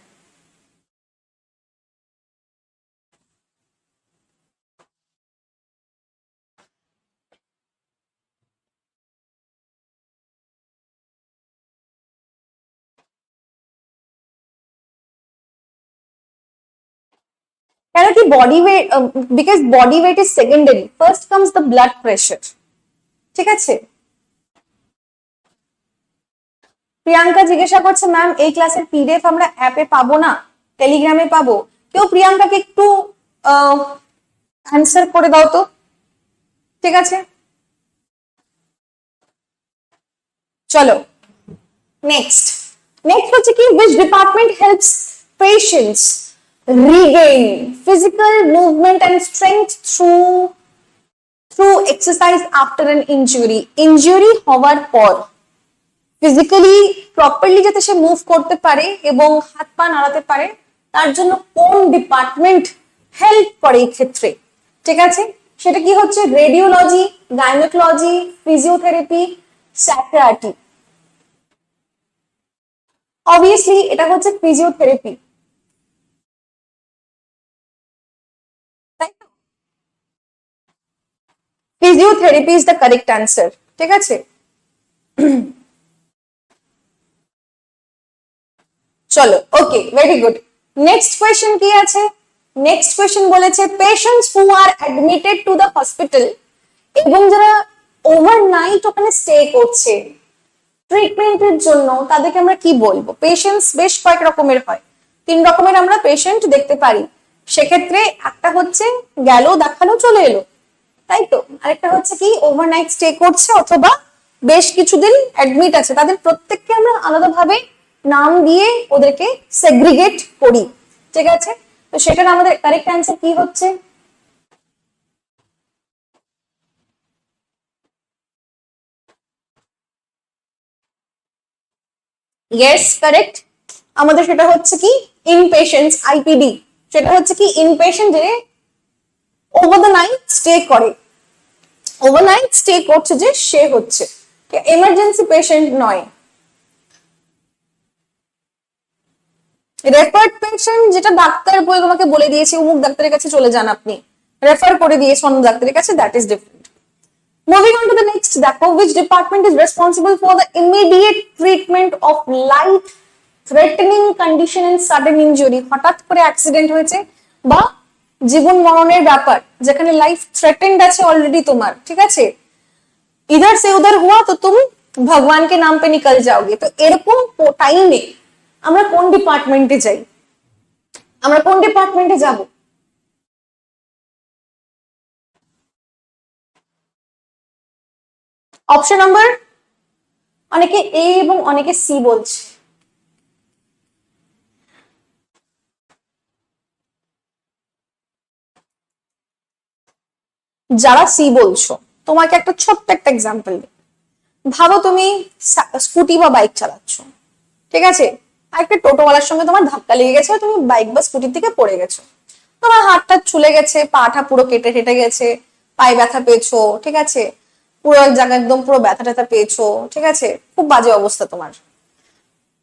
কেন কি body weight? Because body weight is secondary, first comes the blood pressure, ঠিক আছে। প্রিয়াঙ্কা জিজ্ঞাসা করছে, ম্যাম এই ক্লাসের পিডিএফ আমরা অ্যাপে পাবো না, টেলিগ্রামে পাবো? কেউ প্রিয়াঙ্কাকে একটু অ্যান্সার করে দাও তো, ঠিক আছে। চলো নেক্সট, নেক্সট হচ্ছে কি, which department helps patients regain physical movement and strength through exercise after an injury? Injury হওয়ার পর ফিজিক্যালি প্রপারলি যাতে সে মুভ করতে পারে এবং হাত পা নাড়াতে পারে, তার জন্য কোন ডিপার্টমেন্ট হেল্প করে এই ক্ষেত্রে, ঠিক আছে? সেটা কি হচ্ছে? Radiology, gynaecology, physiotherapy, psychiatry. Obviously এটা হচ্ছে ফিজিওথেরাপি, তাই তো? Physiotherapy is the correct answer, ঠিক আছে। চলো, okay, very good. Next question কি আছে? নেক্সট কোয়েশ্চেন বলেছে patients who are admitted to the hospital, এবং যারা ওভারনাইট ওখানে স্টে করছে ট্রিটমেন্টের জন্য, তাদেরকে আমরা কি বলবো? পেশেন্টস বেশ কয়েক রকমের হয়, 3 রকমের আমরা পেশেন্ট দেখতে পারি। সেক্ষেত্রে একটা হচ্ছে গেল দেখালো চলে এলো, তাই তো। আরেকটা হচ্ছে কি ওভারনাইট স্টে করছে অথবা বেশ কিছুদিন অ্যাডমিট আছে, তাদের প্রত্যেককে আমরা আলাদাভাবে নাম দিয়ে ওদেরকে সেগ্রিগেট করি, ঠিক আছে। তো সেটার আমাদের কারেক্ট অ্যান্সার কি হচ্ছে? Yes, correct. আমাদের সেটা হচ্ছে কি ইনপেশেন্টস, আইপিডি। সেটা হচ্ছে কি ইনপেশেন্ট যে ওভার দ্য নাইট স্টে করে, ওভারনাইট স্টে করছে যে সে হচ্ছে, এমার্জেন্সি পেশেন্ট নয়। রেফার্ড পেশেন্ট যেটা ডাক্তার বলে তোমাকে বলে দিয়েছে অমুক ডাক্তারের কাছে চলে যান, আপনি রেফার করে দিয়েছে অন্য ডাক্তারের কাছে, that is different. Moving on to the next, দেখো which department is responsible for the immediate treatment of life threatening condition and sudden injury? হঠাৎ করে অ্যাক্সিডেন্ট হয়েছে বা জীবন মরণের ব্যাপার, যেখানে লাইফ থ্রেটেন্ড আছে অলরেডি তোমার, ঠিক আছে, इधर से उधर हुआ तो तुम भगवान के नाम पे निकल जाओगे। तो এরকম টাইমে আমরা কোন ডিপার্টমেন্টে যাই, আমরা কোন ডিপার্টমেন্টে যাব? অপশন নাম্বার, অনেকে এ এবং অনেকে সি বলছে। যারা সি বলছো তোমাকে একটা ছোট্ট একটা এক্সাম্পল দিই। ভাবো তুমি স্কুটি বা বাইক চালাচ্ছ, ঠিক আছে, একটা টোটোওয়ালার সঙ্গে তোমার ধাক্কা লেগে গেছে, তুমি বাইক বা স্কুটির থেকে পড়ে গেছো, তোমার হাতটা ছুলে গেছে, পাটা পুরো কেটে কেটে গেছে, পায়ে ব্যথা পেয়েছো, ঠিক আছে, পুরো এক জায়গায় একদম পুরো ব্যথা ট্যাথা পেয়েছো, ঠিক আছে, খুব বাজে অবস্থা তোমার।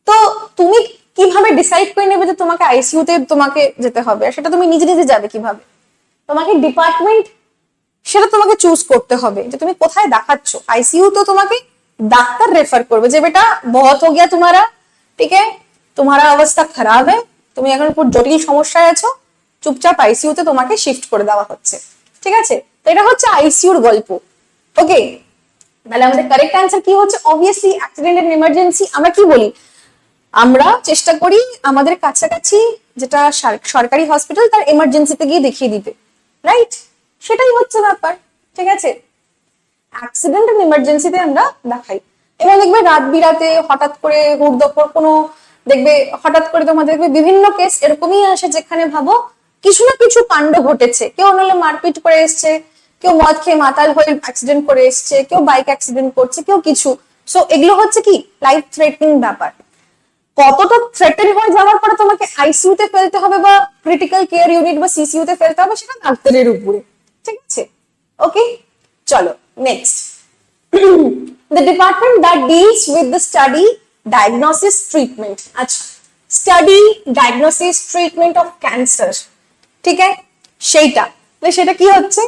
তো তুমি কিভাবে ডিসাইড করে নেবে যে তোমাকে আইসিইউ তে তোমাকে যেতে হবে? আর সেটা তুমি নিজে নিজে যাবে কিভাবে? তোমাকে ডিপার্টমেন্ট সেটা তোমাকে চুজ করতে হবে যে তুমি কোথায় দেখাচ্ছ। আইসিইউ তো তোমাকে ডাক্তার রেফার করবে যে বেটা বহুত হো গিয়া তোমারা, ঠিক है, तुम्हारा अवस्था खराब है, তুমি এখন খুব জটিল সমস্যায় আছো, চুপচাপ আইসিইউ তে তোমাকে শিফট করে দেওয়া হচ্ছে, ঠিক আছে। তো এটা হচ্ছে আইসিইউর গল্প। ওকে, তাহলে আমাদের কারেক্ট অ্যান্সার কি হচ্ছে? Obviously accident and emergency. আমরা কি বলি, আমরা চেষ্টা করি আমাদের কাছাকাছি যেটা সরকারি হসপিটাল তার এমার্জেন্সিতে গিয়ে দেখিয়ে দিতে, রাইট? সেটাই হচ্ছে ব্যাপার, ঠিক আছে। অ্যাক্সিডেন্ট এন্ড ইমার্জেন্সিতে আমরা দেখাই। এবার দেখবে রাত বিরাতে হঠাৎ করে হুড়দুপুর কোনো, দেখবে হঠাৎ করে তোমাদের দেখবে বিভিন্ন কেস এরকমই আসে যেখানে ভাবো কিছু না কিছু কাণ্ড ঘটেছে, কেউ নাহলে মারপিট করে এসছে, কেউ মদ খেয়ে মাতাল হয়ে অ্যাক্সিডেন্ট করে এসছে, কেউ বাইক অ্যাক্সিডেন্ট করছে, কেউ কিছু। সো এগুলো হচ্ছে কি লাইফ থ্রেটনিং ব্যাপার। কতটা থ্রেটেন হয়ে যাওয়ার পরে তোমাকে আইসিইউ তে ফেলতে হবে বা ক্রিটিক্যাল কেয়ার ইউনিট বা সিসিইউ তে ফেলতে হবে সেটা ডাক্তারের উপরে, ঠিক আছে। ওকে, চলো next. The department that deals with the study, diagnosis, treatment. আচ্ছা, study, diagnosis, treatment of cancer, ঠিক আছে, সেইটা সেটা কি হচ্ছে?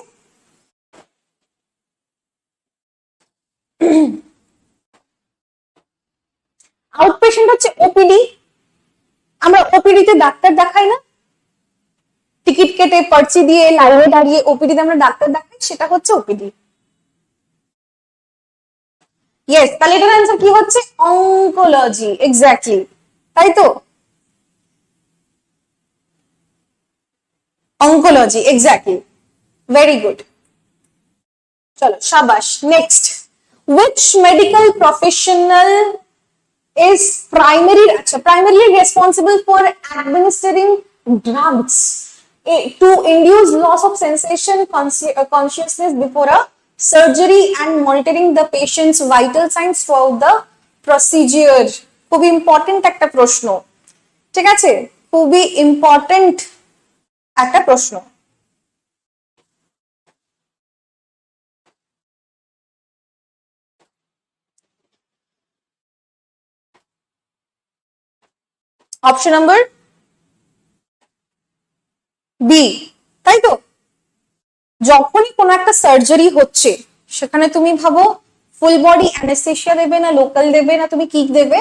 আউটপেশেন্ট হচ্ছে ওপিডি। আমরা ওপিডি তে ডাক্তার দেখাই না, টিকিট কেটে পার্চি দিয়ে লাইনে দাঁড়িয়ে ওপিডি তে আমরা ডাক্তার দেখাই, সেটা হচ্ছে ওপিডি। ইয়েস, তাহলে এটার অ্যান্সার কি হচ্ছে? অনকোলজি, এক্স্যাক্টলি, তাই তো, অনকোলজি, এক্স্যাক্টলি, ভেরি গুড। চলো শাবাশ, next. which medical professional is primarily responsible for administering drugs to induce loss of sensation, consciousness before a surgery and monitoring the patient's vital signs throughout the procedure? খুব ইম্পর্টেন্ট একটা প্রশ্ন, ঠিক আছে, খুবই ইম্পর্টেন্ট একটা প্রশ্ন। অপশন নাম্বার বি, তাই তো। যখনই কোনো একটা সার্জারি হচ্ছে সেখানে তুমি ভাবো ফুল বডি অ্যানেস্থেসিয়া দেবে না লোকাল দেবে না তুমি কি দেবে,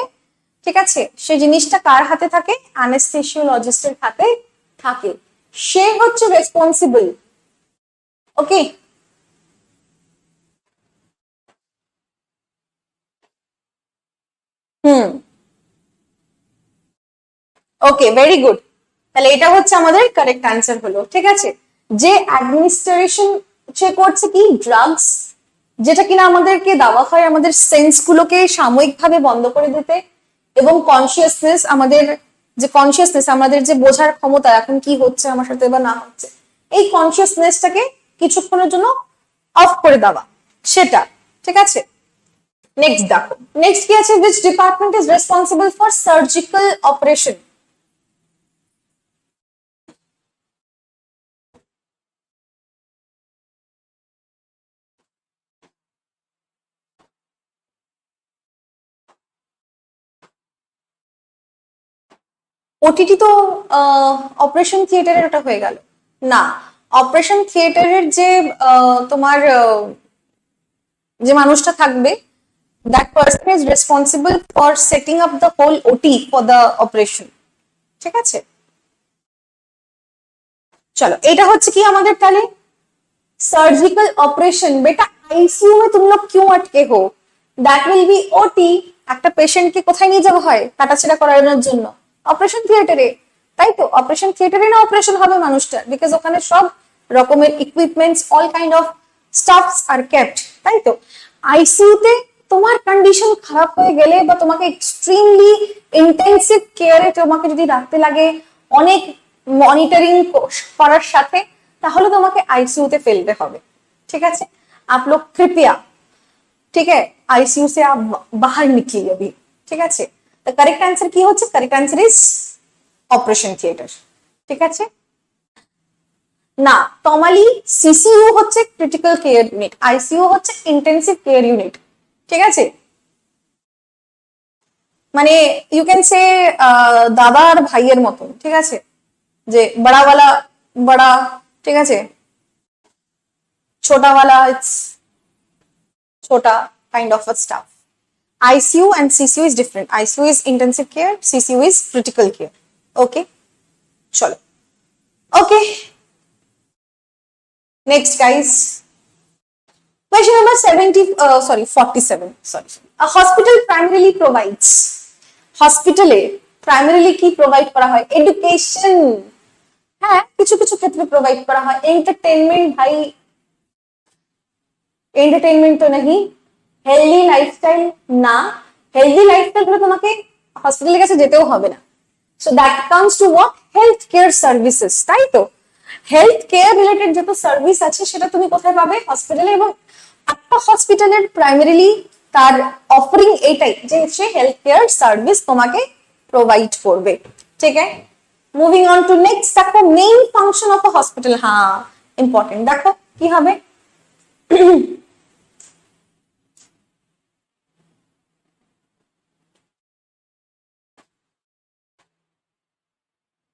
ঠিক আছে, সেই জিনিসটা কার হাতে থাকে? অ্যানেস্থেসিওলজিস্টের হাতে থাকে। সে হচ্ছে রেসপন্সিবল। ওকে, হুম, ওকে, ভেরি গুড। তাহলে এটা হচ্ছে আমাদের কারেক্ট অ্যান্সার হলো, ঠিক আছে। যে অ্যাডমিনিস্ট্রেশন সে করছে কি ড্রাগস, যেটা কিনা আমাদেরকে দেওয়া হয় আমাদের সেন্স গুলোকে সাময়িকভাবে বন্ধ করে দিতে, এবং কনসিয়াসনেস, আমাদের যে কনসিয়াসনেস, আমাদের যে বোঝার ক্ষমতা এখন কি হচ্ছে আমার সাথে বা না হচ্ছে, এই কনসিয়াসনেসটাকে কিছুক্ষণের জন্য অফ করে দেওয়া, সেটা, ঠিক আছে। নেক্সট দেখো, নেক্সট কি আছে? which department is responsible for surgical operation? OTT তো অপারেশন থিয়েটারের ওটা হয়ে গেল না। অপারেশন থিয়েটারের যে তোমার যে মানুষটা থাকবে, that person is responsible for setting up the whole OT for the operation, ঠিক আছে। চলো, এটা হচ্ছে কি আমাদের তাহলে সার্জিক্যাল অপারেশন। বেটা आईसीयू में तुम लोग क्यों अटके हो? That will be OT. একটা পেশেন্টকে কোথায় নিয়ে যাওয়া হয় কাটাছেড়া করানোর জন্য? অপারেশন থিয়েটারে, তাই তো? অপারেশন থিয়েটারে না অপারেশন হবে মানুষটার, বিকজ ওখানে সব রকমের equipments, all kind of stuffs are kept, তাই তো? আইসিইউতে তোমার কন্ডিশন খারাপ হয়ে গেলে বা তোমাকে এক্সট্রিমলি ইন্টেন্সিভ কেয়ারে তোমাকে যদি রাখতে লাগে অনেক মনিটরিং করার সাথে, তাহলে তোমাকে आईसीयू তে ফেলতে হবে। ठीक है, आप लोग कृपया, ठीक है, आईसीयू से आप बाहर निकलिए अभी। ठीक है, तो करेक्ट आंसर की होচ্ছে, correct answer is operation theatre. ঠিক আছে না, তমালি সিসিইউ হচ্ছে ক্রিটিক্যাল কেয়ার ইউনিট, আইসিইউ হচ্ছে ইন্টেন্সিভ কেয়ার ইউনিট। ঠিক আছে, মানে ইউ ক্যান সে দাদা আর ভাইয়ের মতন। ঠিক আছে, যে বড়াওয়ালা বড়া, ঠিক আছে, छोटा वाला it's छोटा kind of a stuff. ICU and CCU is different. ICU is intensive care, CCU is critical care. Okay, chalo. Okay, next guys, question number 47. A hospital primarily provides, hospital primarily কি provide করা হয়? education, হ্যাঁ কিছু কিছু ক্ষেত্রে provide করা হয়। entertainment ভাই, एंटरटेनमेंट तो नहीं। हेल्दी लाइफस्टाइल ना, हेल्दी लाइफस्टाइल হলে তোমাকে হসপিটালের কাছে যেতেও হবে না। So that comes to what? Health care services, তাই তো? হেলথ কেয়ার রিলেটেড যত সার্ভিস আছে সেটা তুমি কোথায় পাবে? হসপিটালে। এবং একটা হসপিটালের প্রাইমারিলি তার অফারিং এইটাই যে সে হেলথ কেয়ার সার্ভিস তোমাকে প্রোভাইড করবে। ঠিক আছে, মুভিং অন টু নেক্সট। দেখো main function of a hospital, হ্যাঁ ইম্পর্টেন্ট। দেখো কি হবে?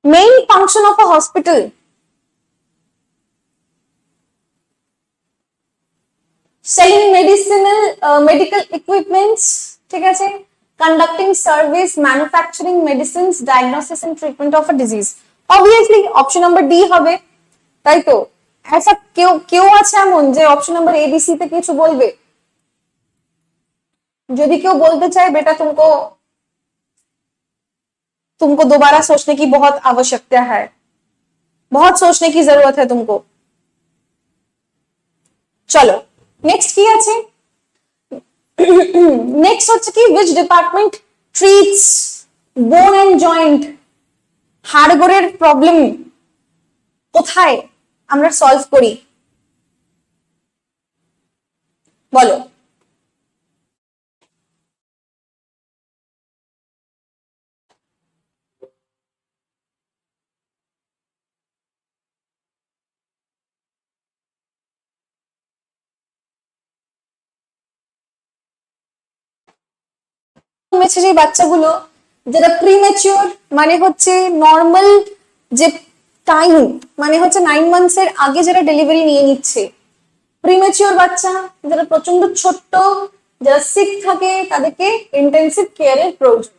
main function of a hospital, selling medical equipments, ঠিক আছে, conducting service, manufacturing medicines, diagnosis and treatment of a disease. obviously option number D হবে, তাই তো? ऐसा কেউ আছে এমন যে option number A B C তে কিছু বলবে? যদি কেউ বলতে চায় বেটা तुमको दोबारा सोचने की बहुत आवश्यकता है, बहुत सोचने की जरूरत है तुमको। चलो नेक्स्ट की আছে? नेक्स्ट হচ্ছে কি, which department treats bone and joint, হাড়গোড়ের প্রবলেম কোথায় আমরা সলভ করি? বলো। যে বাচ্চাগুলো যারা প্রিম্যাচিওর, মানে হচ্ছে নর্মাল যে টাইম, মানে হচ্ছে 9 মান্থস এর আগে যারা ডেলিভারি নিয়ে নিচ্ছে, প্রিম্যাচিওর বাচ্চা যারা প্রচন্ড ছোট্ট, যারা সিক থাকে, তাদেরকে ইন্টেন্সিভ কেয়ারের প্রয়োজন,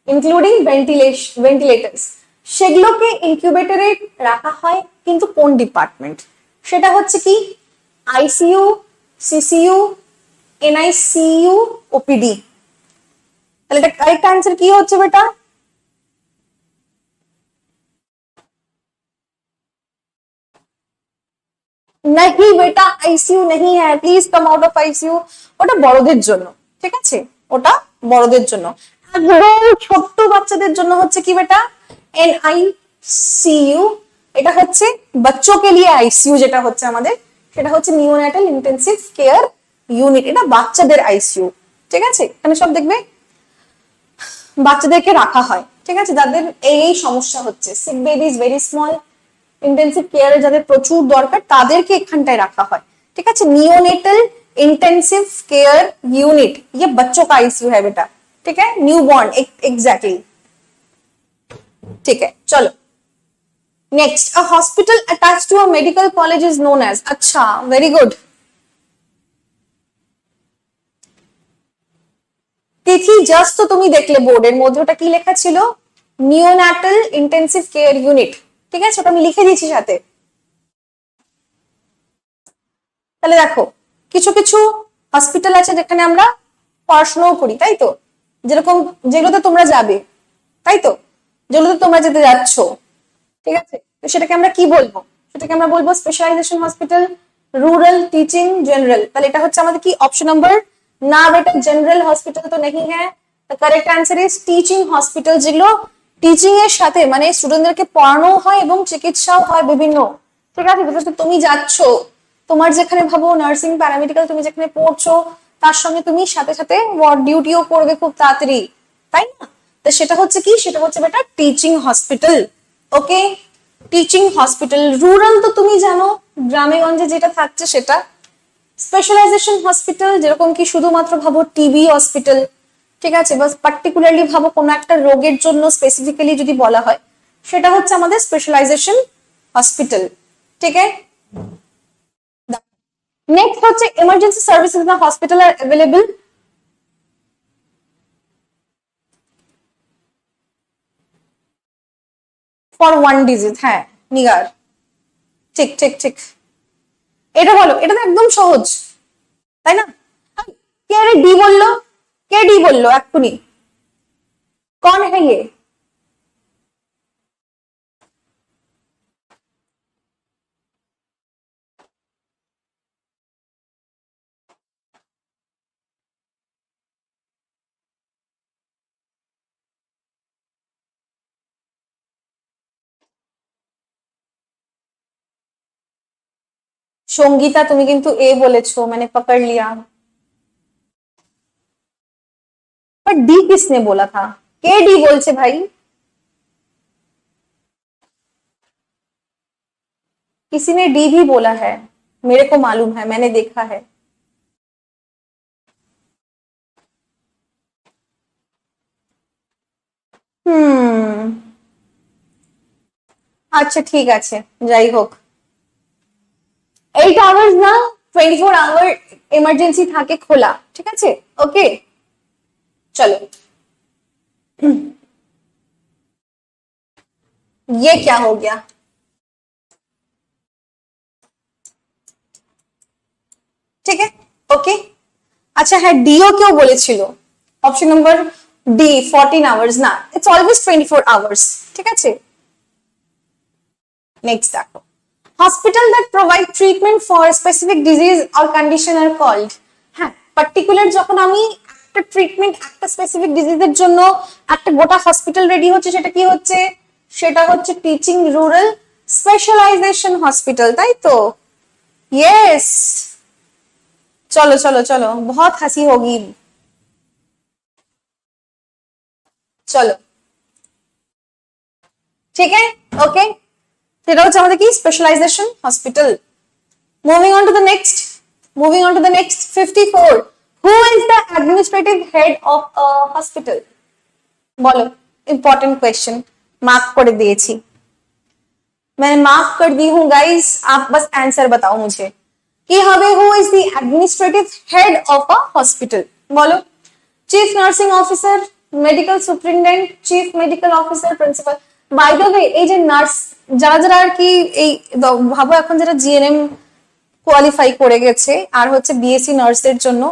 ইনক্লুডিং ভেন্টিলেটরস। সেগুলোকে ইনকিউবেটরে রাখা হয়, কিন্তু কোন ডিপার্টমেন্ট? সেটা হচ্ছে কি আইসিইউ, সিসিইউ, এনআইসিইউ, ওপিডি। তাহলে এটা কারেক্ট आंसर কি হচ্ছে বেটা? नहीं बेटा आईसीयू नहीं है, please come out of ICU. ওটা বড়দের জন্য, ঠিক আছে, ওটা বড়দের জন্য। একদম ছোট্ট বাচ্চাদের জন্য হচ্ছে কি বেটা? এনআইসিইউ। এটা হচ্ছে बच्चों के लिए आईसीयू, যেটা হচ্ছে আমাদের সেটা হচ্ছে নিওনেটাল ইন্টেন্সিভ কেয়ার ইউনিট। এটা বাচ্চাদের আইসিইউ, ঠিক আছে? এখানে সব দেখবে বাচ্চাদেরকে রাখা হয়, ঠিক আছে, যাদের এই সমস্যা হচ্ছে, sick babies, very small, intensive care যাদের প্রচুর দরকার তাদেরকে এখানটায় রাখা হয়। ঠিক আছে, नियोनेटल इंटेंसिव केयर यूनिट, ये बच्चों का आईसीयू है बेटा। ठीक है, न्यूबॉर्न, एग्जैक्टली। ठीक है, चलो next. A hospital attached to a medical college is known as, अच्छा वेरी गुड। তিথি জাস্ট তো তুমি দেখলে বোর্ডের মধ্যে ওটা কি লেখা ছিল? নিওনেটাল ইন্টেন্সিভ কেয়ার ইউনিট, ঠিক আছে, ওটা আমি লিখে দিয়েছি সাথে। তাহলে দেখো কিছু কিছু হসপিটাল আছে যেখানে আমরা পড়াশোনাও করি, তাই তো, যেরকম যেগুলোতে তোমরা যাবে, তাই তো, যেগুলোতে তোমরা যেতে যাচ্ছ, ঠিক আছে, তো সেটাকে আমরা কি বলবো? সেটাকে আমরা বলবো specialisation hospital, rural, teaching, general. তাহলে এটা হচ্ছে আমাদের কি অপশন নাম্বার না বেটা, जनरल हॉस्पिटल तो नहीं है। the correct answer is teaching hospital, যেগুলো টিচিং এর সাথে মানে স্টুডেন্টদেরকে পড়ানো হয় এবং চিকিৎসাও হয় বিভিন্ন, ঠিক আছে। বিকজ তুমি যাচ্ছ, তোমার যেখানে ভাবো নার্সিং প্যারামেডিক্যাল তুমি যেখানে পড়ছো, তার সঙ্গে তুমি সাথে সাথে ওয়ার্ড ডিউটিও করবে খুব তাড়াতাড়ি, তাই না? তো সেটা হচ্ছে কি, সেটা হচ্ছে বেটা টিচিং হসপিটাল। ওকে, টিচিং হসপিটাল। রুরাল তো তুমি জানো, গ্রামে গঞ্জে যেটা থাকছে সেটা। স্পেশালাইজেশন হসপিটাল যেরকম কি শুধুমাত্র ভাবো টিবি হসপিটাল, ঠিক আছে, বা পার্টিকুলারলি ভাবো কোনো একটা রোগের জন্য স্পেসিফিক্যালি যদি বলা হয়, সেটা হচ্ছে আমাদের স্পেশালাইজেশন হসপিটাল, ঠিক আছে। নেক্সট হচ্ছে emergency services in hospital R available for one disease. হ্যাঁ নিগার, ঠিক ঠিক ঠিক, এটা বলো, এটা তো একদম সহজ, তাই না? কে রে ডি বললো, কে ডি বললো এক্ষুনি, कौन है ये? সঙ্গীতা তুমি কিন্তু এ বলেছো, मैंने पकड़ लिया, पर डी किसने बोला था? के डी बोलছে भाई, किसी ने डी भी बोला है, मेरे को मालूम है, मैंने देखा है। আচ্ছা ঠিক আছে, যাই হোক, 8 আওয়ার্স না, 24 আওয়ার ইমার্জেন্সি থাকে খোলা, ঠিক আছে। ওকে চলো, ये क्या हो गया? ঠিক আছে, ওকে। আচ্ছা হ্যাঁ, ডিও কেউ বলেছিল অপশন নাম্বার ডি 14 আওয়ার্স না, ইটস অলওয়েজ 24 আওয়ার্স, ঠিক আছে। নেক্সট দেখো, hospital that provide treatment for specific disease or condition are called. হ্যাঁ, পার্টিকুলার যখন আমি একটা ট্রিটমেন্ট একটা স্পেসিফিক ডিজিজের জন্য একটা গোটা হসপিটাল রেডি হচ্ছে, সেটা কি হচ্ছে? সেটা হচ্ছে টিচিং রুরাল স্পেশালাইজেশন হসপিটাল, তাই তো। यस, चलो चलो चलो, बहुत हंसी होगी, चलो ठीक है, ओके। সেটা হচ্ছে আমাদের কি specialisation hospital. Moving on to the next, moving on to the next 54, who is the administrative head of a hospital? বলো, ইম্পর্টেন্ট क्वेश्चन, मार्क कर दिएছি, मैंने मार्क कर दी हूं गाइस, आप बस आंसर बताओ मुझे কি হবে। Who is the administrative head of a hospital? বলো, chief nursing officer, medical superintendent, chief medical officer, principal. By the way, এই যে নার্স যারা যারা আর কি এই ভাবো এখন যারা জিএনএম কোয়ালিফাই করে গেছে আর হচ্ছে বিএসসি নার্সের জন্য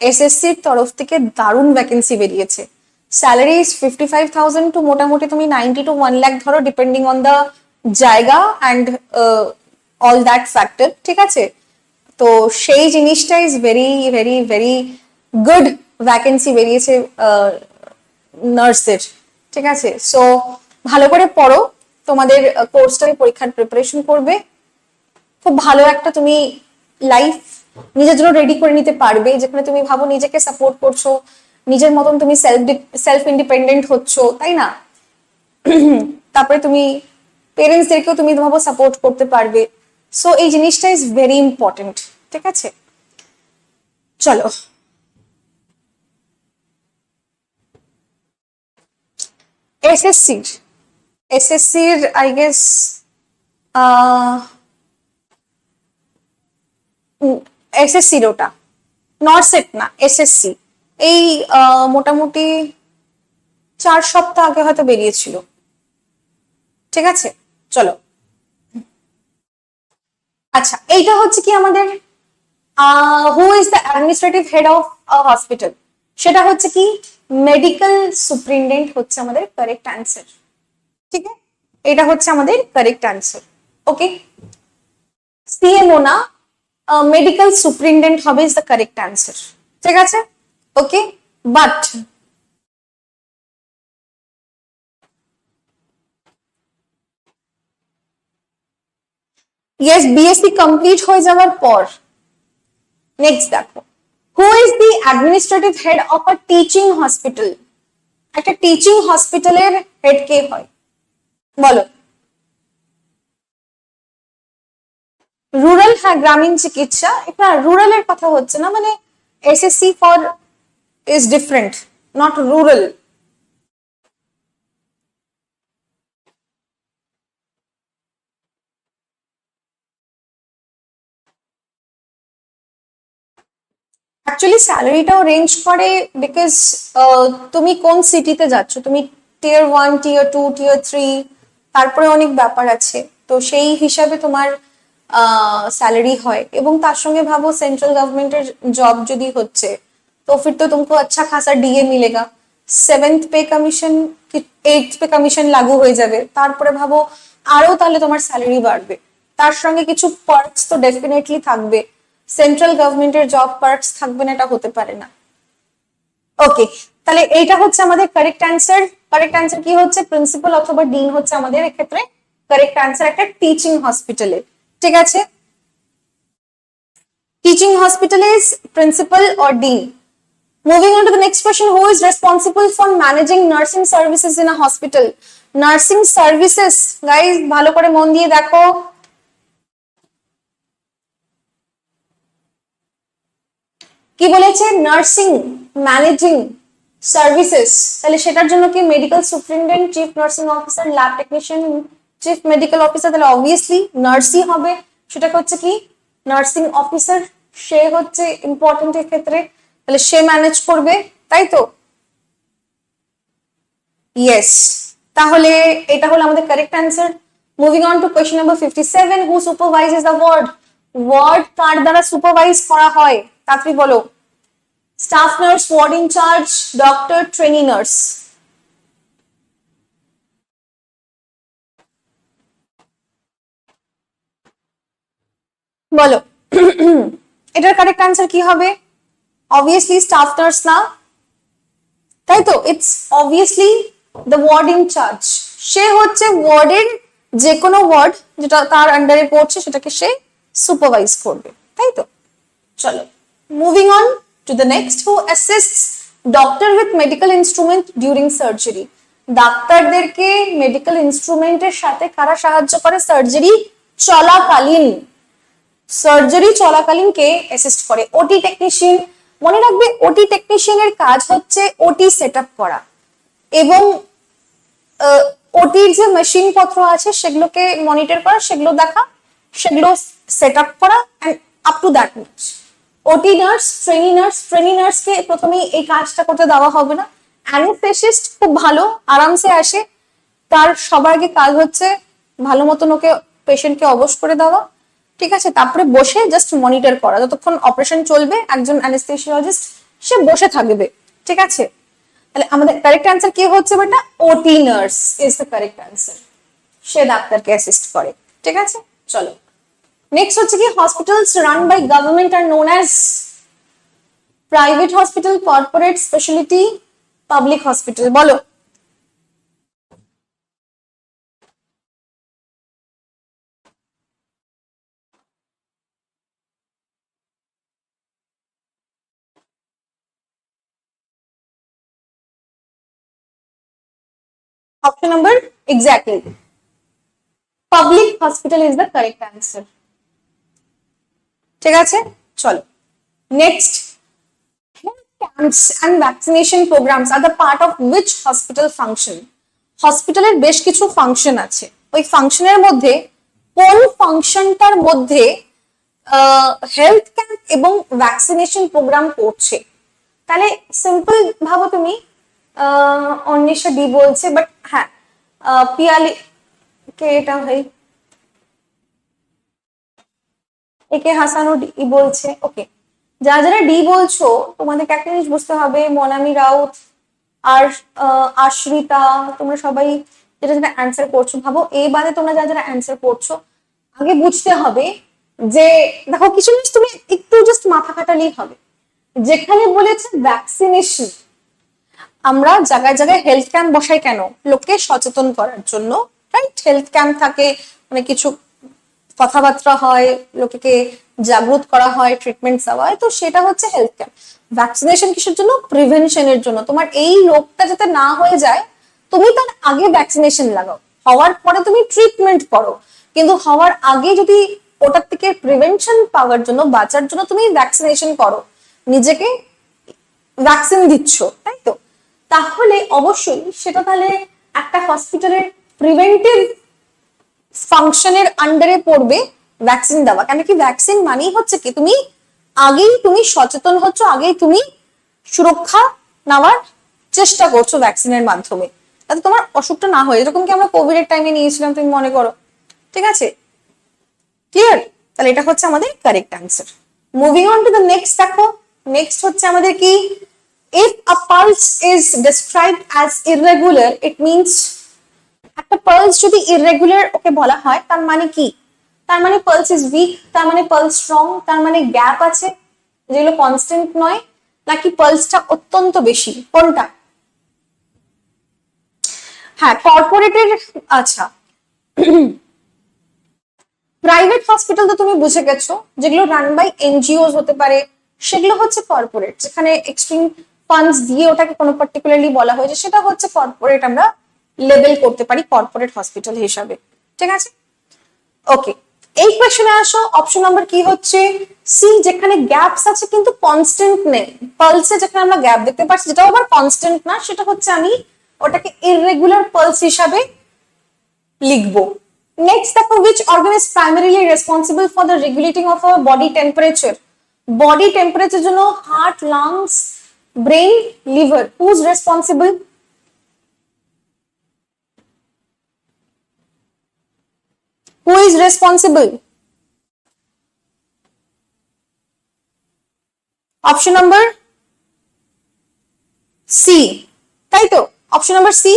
এসএসসির তরফ থেকে দারুণ ভ্যাকেন্সি বেরিয়েছে। স্যালারি ইজ 55,000 টু মোটামুটি তুমি 90 to 1 লাখ ধরো, ডিপেন্ডিং অন দ্য জায়গা অ্যান্ড অল দ্যাট ফ্যাক্টর, ঠিক আছে। তো সেই জিনিসটা is very very very good vacancy বেরিয়েছে নার্সের, ঠিক আছে। সো ভালো করে পড়ো, তোমাদের কোর্সটা পরীক্ষার প্রিপারেশন করবে, খুব ভালো একটা তুমি লাইফ নিজের জন্য রেডি করে নিতে পারবে, যেখানে তুমি ভাবো নিজেকে সাপোর্ট করছো, নিজের মতন তুমি সেলফ ইন্ডিপেন্ডেন্ট হচ্ছ, তাই না। তারপরে তুমি পেরেন্টসদেরকেও তুমি ভাবো সাপোর্ট করতে পারবে। সো এই জিনিসটা ইজ ভেরি ইম্পর্টেন্ট, ঠিক আছে। চলো, এসএসসির এসএসসির আই গেস এসএসসির ওটা নরসেট না, এসএসসি এই মোটামুটি 4 সপ্তাহ আগে হয়তো বেরিয়েছিল, ঠিক আছে। চলো, আচ্ছা এইটা হচ্ছে কি আমাদের হু is the administrative head of hospital, সেটা হচ্ছে কি মেডিকেল সুপ্রিনটেন্ডেন্ট হচ্ছে আমাদের কারেক্ট অ্যান্সার। ঠিক আছে, এটা হচ্ছে আমাদের কারেক্ট অ্যান্সার। ওকে, সিএমও না, মেডিকেল সুপ্রিনটেন্ডেন্ট হবে ইজ দ্য কারেক্ট অ্যান্সার। ঠিক আছে, ওকে, বাট ইয়েস বিএসসি কমপ্লিট হয়ে যাওয়ার পর নেক্সট দেখো, হু is the administrative head of a teaching hospital? একটা টিচিং হসপিটালের হেড কে হয় বলো? রুরাল, হ্যাঁ গ্রামীণ চিকিৎসা, এটা রুরালের কথা হচ্ছে না, মানে SSC for is different, not rural. Actually স্যালারিটাও রেঞ্জ করে বিকজ তুমি কোন সিটিতে যাচ্ছ, তুমি টিয়ার 1, টিয়ার 2, টিয়ার 3, তারপরে অনেক ব্যাপার আছে, তো সেই হিসাবে তোমার স্যালারি হয়। এবং তার সঙ্গে ভাবো সেন্ট্রাল গভর্নমেন্টের জব যদি হচ্ছে তো फिर तो तुमको अच्छा खासा डीए मिलेगा, 7th पे কমিশন, 8th पे কমিশন লাগু হয়ে যাবে, তারপরে ভাবো আরো তাহলে তোমার স্যালারি বাড়বে, তার সঙ্গে কিছু পার্কস তো ডেফিনেটলি থাকবে। সেন্ট্রাল গভর্নমেন্টের জব পার্কস থাকবে না এটা হতে পারে না। ওকে, তাহলে এইটা হচ্ছে আমাদের কারেক্ট অ্যান্সার। কারেক্ট অ্যান্সার কি হচ্ছে, প্রিন্সিপাল অথবা ডিন হচ্ছে আমাদের এক্ষেত্রে কারেক্ট অ্যান্সার একটা টিচিং হসপিটালে। ঠিক আছে, teaching hospital is principal or dean. Moving on to the next question, who is responsible for managing nursing services in a hospital? Nursing services, guys, ভালো করে মন দিয়ে দেখো। কি বলেছে, নার্সিং ম্যানেজিং সার্ভিসেস, তাহলে সেটার জন্য কি medical superintendent, chief nursing officer, lab technician, chief medical officer, তাহলে অবভিয়াসলি নার্সই হবে। সেটাকে হচ্ছে কি নার্সিং অফিসার, সে হচ্ছে ইম্পর্টেন্ট এর ক্ষেত্রে, তাহলে সে ম্যানেজ করবে, তাই তো? ইয়েস, তাহলে এটা হলো আমাদের correct answer. Moving on to question number 57, who supervises the ward? Ward কার দ্বারা সুপারভাইজ করা হয় তাড়াতাড়ি বলো? Staff nurse, ward incharge, doctor, trainee nurse. বলো এটার কারেক্ট অ্যান্সার কি হবে? অবভিয়াসলি স্টাফ নার্স না, তাই তো? It's obviously the ward incharge, সে হচ্ছে ওয়ার্ডের যে কোনো ওয়ার্ড যেটা তার আন্ডারে পড়ছে সেটাকে সে সুপারভাইজ করবে, তাই তো? চলো, moving on to the next, who assists doctor with medical instrument during surgery? ডাক্তারদেরকে মেডিকেল ইনস্ট্রুমেন্টের সাথে কারা সাহায্য করে সার্জারি চলাকালীন? সার্জারি চলাকালীন কে অ্যাসিস্ট করে? ওটি টেকনিশিয়ান। মনে রাখবে ওটি টেকনিশিয়ানের কাজ হচ্ছে ওটি সেট আপ করা এবং ওটির যে মেশিন পত্র আছে সেগুলোকে মনিটর করা, সেগুলো দেখা, সেগুলো সেট আপ করা, end up to that much. ওটি নার্স, ট্রেনি নার্সকে প্রথমেই এই কাজটা করতে দেওয়া হবে না। অ্যানেস্থেসিস্ট খুব ভালো, আরামসে আসে, তার সবার আগে কাজ হচ্ছে ভালো মতন ওকে পেশেন্টকে অবশ করে দেওয়া, ঠিক আছে? তারপরে বসে জাস্ট মনিটর করা, যতক্ষণ অপারেশন চলবে একজন অ্যানেস্থেসিওলজিস্ট সে বসে থাকবে, ঠিক আছে? তাহলে আমাদের কারেক্ট অ্যান্সার কি হচ্ছে বেটা? OT nurse is the correct answer, সে ডাক্তারকে অ্যাসিস্ট করে, ঠিক আছে? চলো, নেক্সট হচ্ছে কি, hospitals run by government are known as private hospital, corporate, speciality, public hospital. বলো option number, exactly, public hospital is the correct answer, ঠিক আছে? চলো, next, camps and vaccination programs are the part of which hospital function? হসপিটালের বেশ কিছু ফাংশন আছে, ওই ফাংশনের মধ্যে কোন ফাংশনটার মধ্যে হেলথ ক্যাম্প এবং ভ্যাকসিনেশন প্রোগ্রাম করছে? তাহলে সিম্পল ভাবো তুমি, অন্বেষা ডি বলছে, বাট হ্যাঁ পিয়ালি কে এটা ভাই, একে হাসানো ডি বলছে। ওকে, যারা যারা ডি বলছো তোমাদেরকে একটা জিনিস বুঝতে হবে, মনামি রাউত আর আশ্রিতা, তোমরা সবাই যেটা যেটা অ্যান্সার করছো, ভাবো এই বাদে তোমরা যারা যারা অ্যান্সার করছো, আগে বুঝতে হবে যে দেখো কিছু জিনিস তুমি একটু জাস্ট মাথা খাটালেই হবে। যেখানে বলেছে ভ্যাকসিনেশন, আমরা জায়গায় জায়গায় হেলথ ক্যাম্প বসাই কেন? লোককে সচেতন করার জন্য, রাইট? হেলথ ক্যাম্প থাকে, মানে কিছু কথাবার্তা হয়, লোককে জাগ্রত করা হয়, ট্রিটমেন্ট দেওয়া হয়, তো সেটা হচ্ছে হেলথ ক্যাম্প। ভ্যাকসিনেশন কিসের জন্য? প্রিভেনশনের জন্য। তোমার এই রোগটা যাতে না হয়ে যায়, তুমি তার আগে ভ্যাকসিনেশন লাগাও, হওয়ার পরে তুমি ট্রিটমেন্ট করো, কিন্তু হওয়ার আগে যদি ওটার থেকে প্রিভেনশন পাওয়ার জন্য, বাঁচার জন্য তুমি ভ্যাকসিনেশন করো, নিজেকে ভ্যাকসিন দিচ্ছ, তাই তো? তাহলে অবশ্যই সেটা তাহলে একটা হসপিটালের প্রিভেন্টিভ ফাংশনের আন্ডারে পড়বে ভ্যাকসিন দেওয়া। কেন কি ভ্যাকসিন মানেই হচ্ছে কি তুমি আগেই তুমি সচেতন হচ্ছ, আগেই তুমি সুরক্ষা নেওয়ার চেষ্টা করছো ভ্যাকসিনের মাধ্যমে, যাতে তোমার অসুখটা না হয়, এরকম কি আমরা কোভিড এর টাইমে নিয়েছিলাম, তুমি মনে করো। ঠিক আছে, ক্লিয়ার? তাহলে এটা হচ্ছে আমাদের correct answer. Moving on to the next, দেখো নেক্সট হচ্ছে আমাদের কি, if a pulse is described as irregular, it means একটা পালস যদি ইররেগুলার ওকে বলা হয়, তার মানে কি? তার মানে পালস ইজ উইক, তার মানে পালস স্ট্রং, তার মানে গ্যাপ আছে যেগুলো কনস্ট্যান্ট নয়, নাকি পালসটা অত্যন্ত বেশি, কোনটা? হ্যাঁ, কর্পোরেটের, আচ্ছা প্রাইভেট হসপিটাল তো তুমি বুঝে গেছো, যেগুলো রান বাই এনজিওস হতে পারে, সেগুলো হচ্ছে কর্পোরেট, যেখানে এক্সট্রিম ফান্ডস দিয়ে ওটাকে কোনো পার্টিকুলারলি বলা হয়েছে, সেটা হচ্ছে কর্পোরেট, আমরা লেবেল করতে পারি কর্পোরেট হসপিটাল হিসাবে। ঠিক আছে, ওকে। এই কোয়েশ্চনে আসো, অপশন নাম্বার কি হচ্ছে সি, যেখানে গ্যাপস আছে কিন্তু কনস্ট্যান্ট নেই। পালসে যেখানে আমরা গ্যাপ দেখতে পাচ্ছি, যেটাও আবার কনস্ট্যান্ট না, সেটা হচ্ছে আমি ওটাকে ইররেগুলার পালস হিসাবে লিখবো। নেক্সট দেখো, which organ is primarily responsible for the regulating of our body temperature? Body temperature জন্য heart, lungs, brain, liver, who is responsible? Who is responsible? Option number C, তাই তো? Option number C.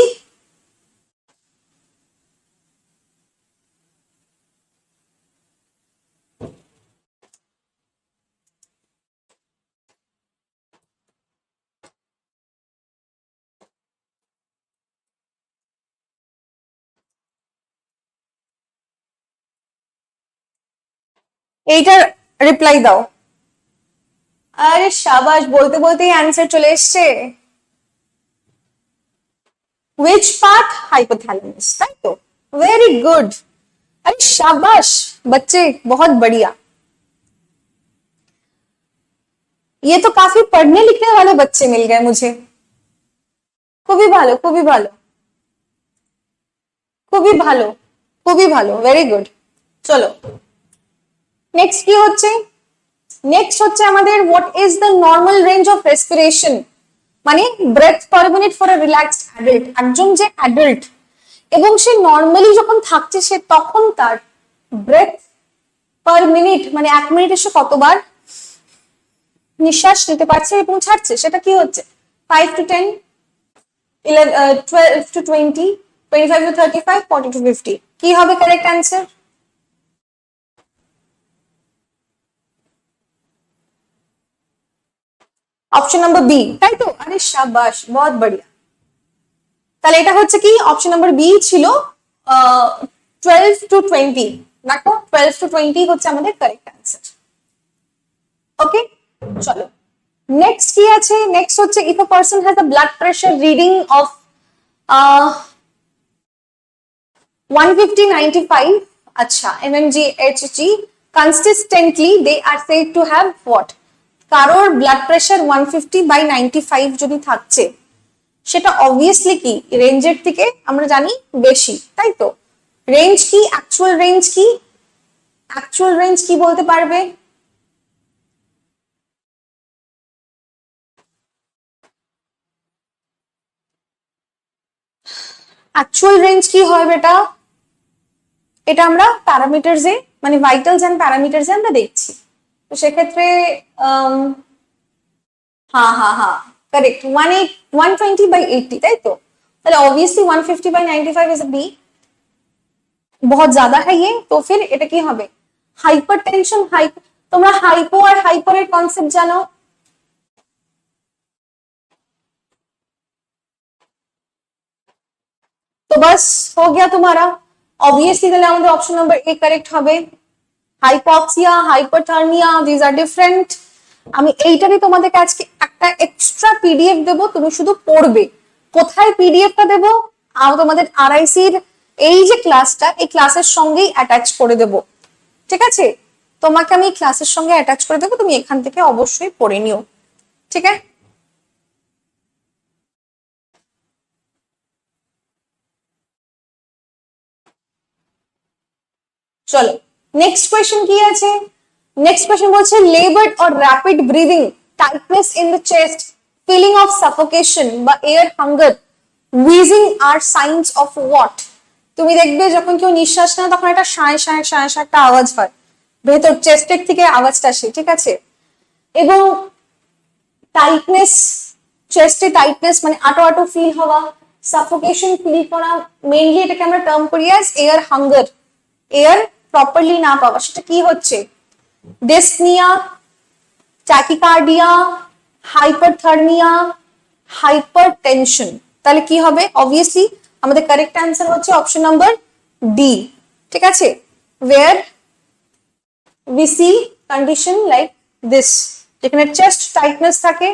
এইটার রিপ্লাই দাও। আরে শাবাশ, বলতে বলতেই অ্যান্সার চলে এসছে। which part? hypothalamus, তাই তো? वेरी गुड, अरे शाबाश बच्चे, बहुत बढ़िया। ये तो काफी पढ़ने लिखने वाले बच्चे मिल गए मुझे। খুবই ভালো, খুবই ভালো, খুবই ভালো, খুবই ভালো, ভেরি গুড। চলো নেক্সট কি হচ্ছে, নেক্সট হচ্ছে আমাদের what is the normal range of respiration, মানে breath per minute for a relaxed adult. একজন যে অ্যাডাল্ট এবং সে নর্মালি যখন থাকছে, সে তখন তার ব্রেথ পার মিনিট মানে 1 মিনিটে সে কতবার নিঃশ্বাস নিতে পারছে এবং ছাড়ছে, সেটা কি হচ্ছে? 5 to 10, 12 to 20, 25 to 35, 40 to 50, কি হবে correct answer? Option number B, তাই তো? আরে শাবাশ, বহুত বড়িয়া। তাহলে এটা হচ্ছে কি, অপশন নাম্বার বি ছিল 12 to 20। দেখো 12 to 20 হচ্ছে আমাদের কারেক্ট অ্যান্সার। ওকে, চলো নেক্সট কি আছে, নেক্সট হচ্ছে if a person has a blood pressure reading of 150/95, আচ্ছা mmg hg consistently, they are said to have what? কারোর ব্লাড প্রেশার 150/95 যদি থাকছে, সেটা অবভিয়াসলি কি রেঞ্জের থেকে আমরা জানি বেশি, তাই তো? রেঞ্জ কি, অ্যাকচুয়াল রেঞ্জ কি, অ্যাকচুয়াল রেঞ্জ কি বলতে পারবে? অ্যাকচুয়াল রেঞ্জ কি হয় বেটা? এটা আমরা প্যারামিটারসে মানে ভাইটালস এন্ড প্যারামিটারস আমরা দেখছি। তো সেক্ষেত্রে हाँ हाँ हाँ करेक्ट 120/80 তাই তো, তাহলে ऑब्वियसली 150/95 इज बी। बहुत ज्यादा है ये, तो फिर এটা কি হবে হাইপারটেনশন। তোমরা হাইপো আর হাইপারের কনসেপ্ট জানো? तो बस हो गया तुम्हारा। ऑब्वियसली তাহলে আমাদের অপশন নাম্বার এ কারেক্ট হবে। Hypoxia, hyperthermia, this are different. আমি এইটারই তোমাদেরকে আজকে একটা এক্সট্রা পিডিএফ দেব, তুমি শুধু পড়বে। কোথায় পিডিএফটা দেব? তোমাদের আরআইসির এই যে ক্লাসটা, এই ক্লাসের সঙ্গেই অ্যাটাচ করে দেব, ঠিক আছে? তোমাকে আমি ক্লাসের সঙ্গে অ্যাটাচ করে দেবো, তুমি এখান থেকে অবশ্যই পড়ে নিও, ঠিক আছে? চলো নেক্সট কোয়েশ্চেন কি আছে? নেক্সট কোয়েশ্চেন বলছে laboured or rapid breathing, tightness in the chest, feeling of suffocation বা air hunger, wheezing are signs of what? তুমি দেখবে যখন কেউ নিঃশ্বাস নেয় তখন একটা শাঁয় শাঁয় শাঁয় শাঁয় একটা আওয়াজ হয়, ভেতর চেস্টের থেকে আওয়াজটা আসে, ঠিক আছে? এবং টাইটনেস, চেস্টে টাইটনেস মানে আটো আটো ফিল হওয়া, সাফোকেশন ফিল করা, মেইনলি এটাকে আমরা টার্ম করি as air hunger, air properly না পাওয়া। সেটা কি হচ্ছে? Dyspnoea, tachycardia, hyperthermia, hypertension. তাহলে কি হবে? অবভিয়াসলি আমাদের কারেক্ট অ্যান্সার হচ্ছে অপশন নাম্বার ডি, ঠিক আছে? Where we see condition like this, যেখানে চেস্ট টাইটনেস থাকে,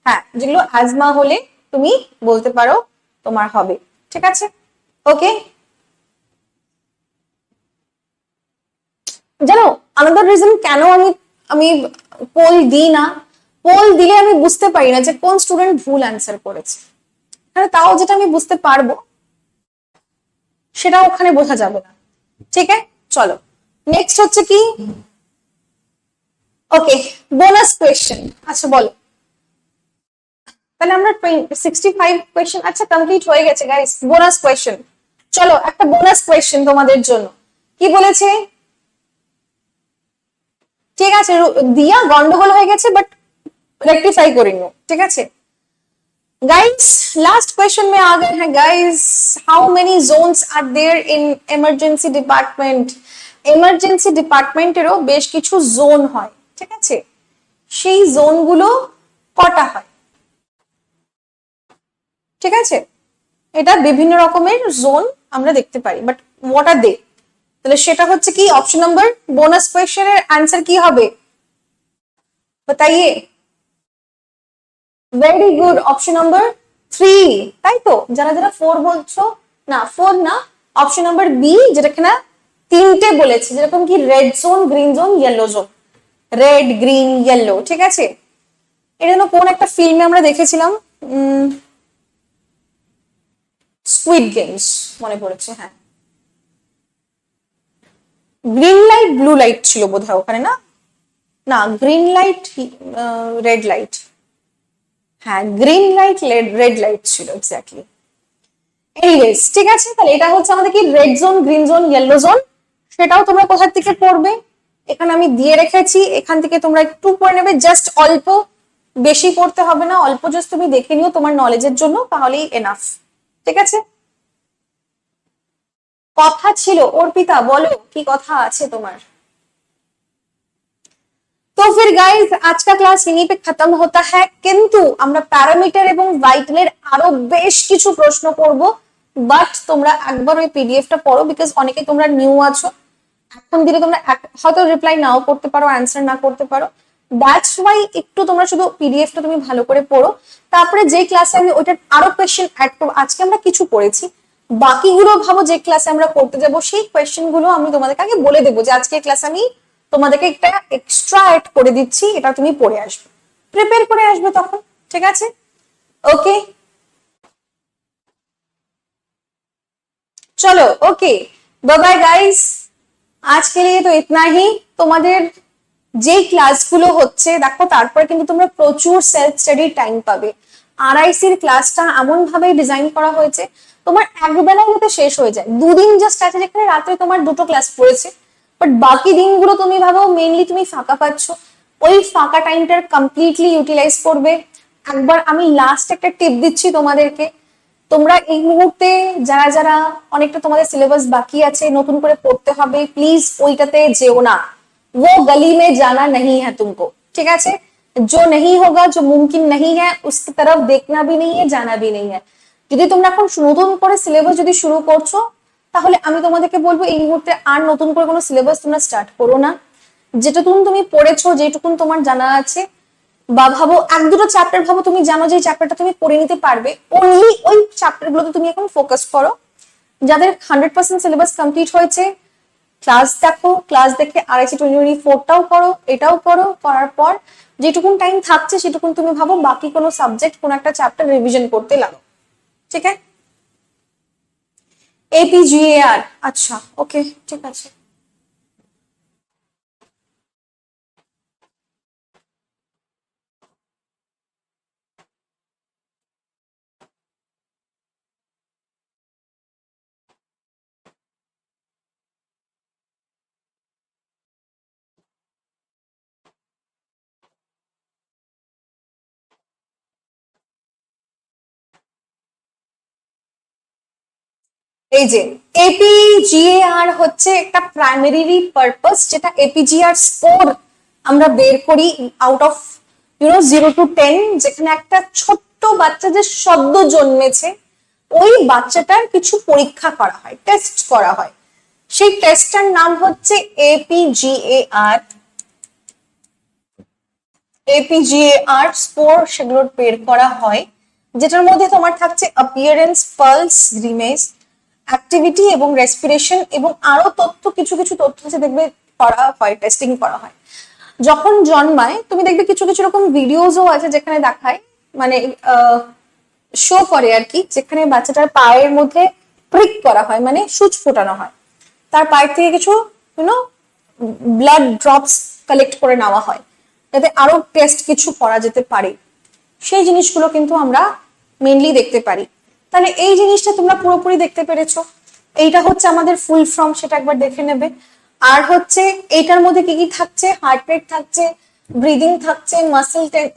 হ্যাঁ, যেগুলো অ্যাজমা হলে তুমি বলতে পারো তোমার হবে, ঠিক আছে? ওকে, জানো আনাদার রিজন কেন আমি আমি পোল দিই না? পোল দিলে আমি বুঝতে পারি না যে কোন স্টুডেন্ট ভুল অ্যান্সার করেছে। তাও যেটা আমি বুঝতে পারবো সেটা ওখানে বোঝা যাবে না, ঠিক আছে? চলো নেক্সট হচ্ছে কি, ওকে বোনাস কোয়েশ্চেন। আচ্ছা বলো, তাহলে আমরা 65 কোয়েশ্চেন আচ্ছা কমপ্লিট হয়ে গেছে গাইস। বোনাস কোয়েশ্চেন, চলো একটা বোনাস কোয়েশ্চেন তোমাদের জন্য। কি বলেছে? ঠিক আছে দিয়া গন্ডগোল হয়ে গেছে, বাট रेक्टिफाई করে নিও, ঠিক আছে? गाइस लास्ट क्वेश्चन में आ गए हैं guys. How many zones are there in emergency department? Emergency ডিপার্টমেন্টেরও বেশ কিছু জোন হয়, ঠিক আছে? সেই জোনগুলো কটা হয়, ঠিক আছে? এটা বিভিন্ন রকমের জোন আমরা দেখতে পারি, বাট হোয়াট আর দে? তাহলে সেটা হচ্ছে কি অপশন নাম্বার, বোনাস কোয়েশ্চেনের आंसर কি হবে बताइए? ভেরি গুড, অপশন নাম্বার 3, তাই তো? যারা যারা 4 বলছো, না 4 না, অপশন নাম্বার বি, যেটা কিনা তিনটে বলেছে, যেরকম কি red zone, green zone, yellow zone, red green yellow, ঠিক আছে? এটা যেন কোন একটা ফিল্মে আমরা দেখেছিলাম, স্কুইড গেমস মনে পড়েছে, হ্যাঁ। গ্রিন লাইট ব্লু লাইট ছিল বোধহয় ওখানে, না না গ্রিন লাইট রেড লাইট, হ্যাঁ গ্রিন লাইট রেড লাইট ছিল এক্স্যাক্টলি। এনিওয়েজ ঠিক আছে, তাহলে এটা হচ্ছে আমাদের কি red zone, green zone, yellow zone. সেটাও তোমরা কোথা থেকে পড়বে? এখানে আমি দিয়ে রেখেছি, এখান থেকে তোমরা একটু পড়ে নেবে, জাস্ট অল্প, বেশি পড়তে হবে না, অল্প জাস্ট তুমি দেখে নিও তোমার নলেজের জন্য, তাহলেই এনাফ, ঠিক আছে? কথা ছিল অর্পিতা, বলো কি কথা আছে তোমার? तो फिर गाइस आज का क्लास यहीं पे खत्म होता है, किंतु আমরা প্যারামিটার এবং ভাইটালের আরো বেশ কিছু প্রশ্ন করব, বাট তোমরা একবার ওই পিডিএফটা পড়ো, বিকজ অনেকে তোমরা নিউ আছো, এখন দিলে তোমরা হয়তো রিপ্লাই নাও করতে পারো, অ্যান্সার না করতে পারো, দ্যাটস ওয়াই একটু তোমরা শুধু পিডিএফটা তুমি ভালো করে পড়ো। তারপরে যে ক্লাসে আমি ওইটার আরো কোয়েশ্চেন অ্যাড করবো, আজকে আমরা কিছু পড়েছি, বাকিগুলো ভাবো যে ক্লাসে আমরা করতে যাব সেই কোয়েশ্চেন গুলো আমি তোমাদেরকে আগে বলে দেবো যে আজকে ক্লাসে আমি তোমাদেরকে একটা এক্সট্রা অ্যাড করে দিচ্ছি, এটা তুমি পড়ে আসবে, প্রিপেয়ার করে আসবে তখন, ঠিক আছে? ওকে চলো, ওকে बाय बाय गाइस, आज के लिए तो इतना ही। তোমাদের যে ক্লাসগুলো হচ্ছে দেখো, তারপর কিন্তু তোমরা প্রচুর সেলফ স্টাডি টাইম পাবে। আরআইসির ক্লাসটা এমন ভাবে ডিজাইন করা হয়েছে তোমার একবেলায় যাতে শেষ হয়ে যায়, দুদিন জাস্ট আছে যেখানে রাতে তোমার দুটো ক্লাস পড়েছে, বাট বাকি দিনগুলো তুমি ভাবো মেইনলি তুমি ফাঁকা পাচ্ছ, ওই ফাঁকা টাইমটার কমপ্লিটলি ইউটিলাইজ করবে। একবার আমি লাস্ট একটা টিপ দিচ্ছি তোমাদেরকে, তোমরা এই মুহূর্তে যারা যারা অনেকটা তোমাদের সিলেবাস বাকি আছে, নতুন করে পড়তে হবে, প্লিজ ওইটাতে যেও না। वो गली में जाना नहीं है तुमको, ठीक है? जो नहीं होगा, जो मुमकिन नहीं है, उसकी तरफ देखना भी नहीं है, जाना भी नहीं है। যদি তোমরা এখন নতুন করে সিলেবাস যদি শুরু করছো, তাহলে আমি তোমাদেরকে বলবো এই মুহূর্তে আর নতুন করে কোনো সিলেবাস তোমরা স্টার্ট করো না। যেটুকুন তুমি পড়েছো, যেটুকুন তোমার জানা আছে, বা ভাবো এক দুটো চ্যাপ্টার ভাবো তুমি জানো যে চ্যাপ্টারটা তুমি পড়ে নিতে পারবে, অনলি ওই চ্যাপ্টার গুলোতে তুমি এখন ফোকাস করো। যাদের 100% সিলেবাস কমপ্লিট হয়েছে, ক্লাস দেখো, ক্লাস দেখে RIC 2024টাও করো, এটাও করো, করার পর যেটুকুন টাইম থাকছে সেটুকুন তুমি ভাবো বাকি কোনো সাবজেক্ট, কোনো একটা চ্যাপ্টার রিভিশন করতে লাগো, ঠিক আছে? APGAR, আচ্ছা, ওকে, ঠিক আছে। এই যে APGAR হচ্ছে একটা প্রাইমারি পারপাস, যেটা APGAR স্কোর আমরা বের করি আউট অফ 0 to 10, যেখানে একটা ছোট্ট বাচ্চা যে সদ্য জন্মেছে ওই বাচ্চাটার কিছু পরীক্ষা করা হয়, টেস্ট করা হয়। সেই টেস্টটার নাম হচ্ছে APGAR স্কোর, সেগুলো বের করা হয়, যেটার মধ্যে তোমার থাকছে অ্যাপিয়ারেন্স, পালস, গ্রিমেজ, অ্যাক্টিভিটি এবং রেসপিরেশন, এবং আরো তথ্য, কিছু কিছু তথ্য আছে দেখবে করা হয়, টেস্টিং করা হয়। যখন জন্মায় তুমি দেখবে কিছু কিছু রকম ভিডিওসও আছে যেখানে দেখায়, মানে শো করে আর কি, যেখানে বাচ্চাটার পায়ের মধ্যে প্রিক করা হয়, মানে সুচ ফোটানো হয়, তার পায়ের থেকে কিছু ব্লাড ড্রপস কালেক্ট করে নেওয়া হয়, যাতে আরো টেস্ট কিছু করা যেতে পারে। সেই জিনিসগুলো কিন্তু আমরা মেইনলি দেখতে পারি। তাহলে এই জিনিসটা তোমরা পুরোপুরি দেখতে পেরেছো। এইটা হচ্ছে আমাদের ফুল ফর্ম, সেটা একবার দেখে নেবে। আর হচ্ছে এইটার মধ্যে কি কি থাকছে, হার্ট রেট থাকছে, ব্রিদিং থাকছে,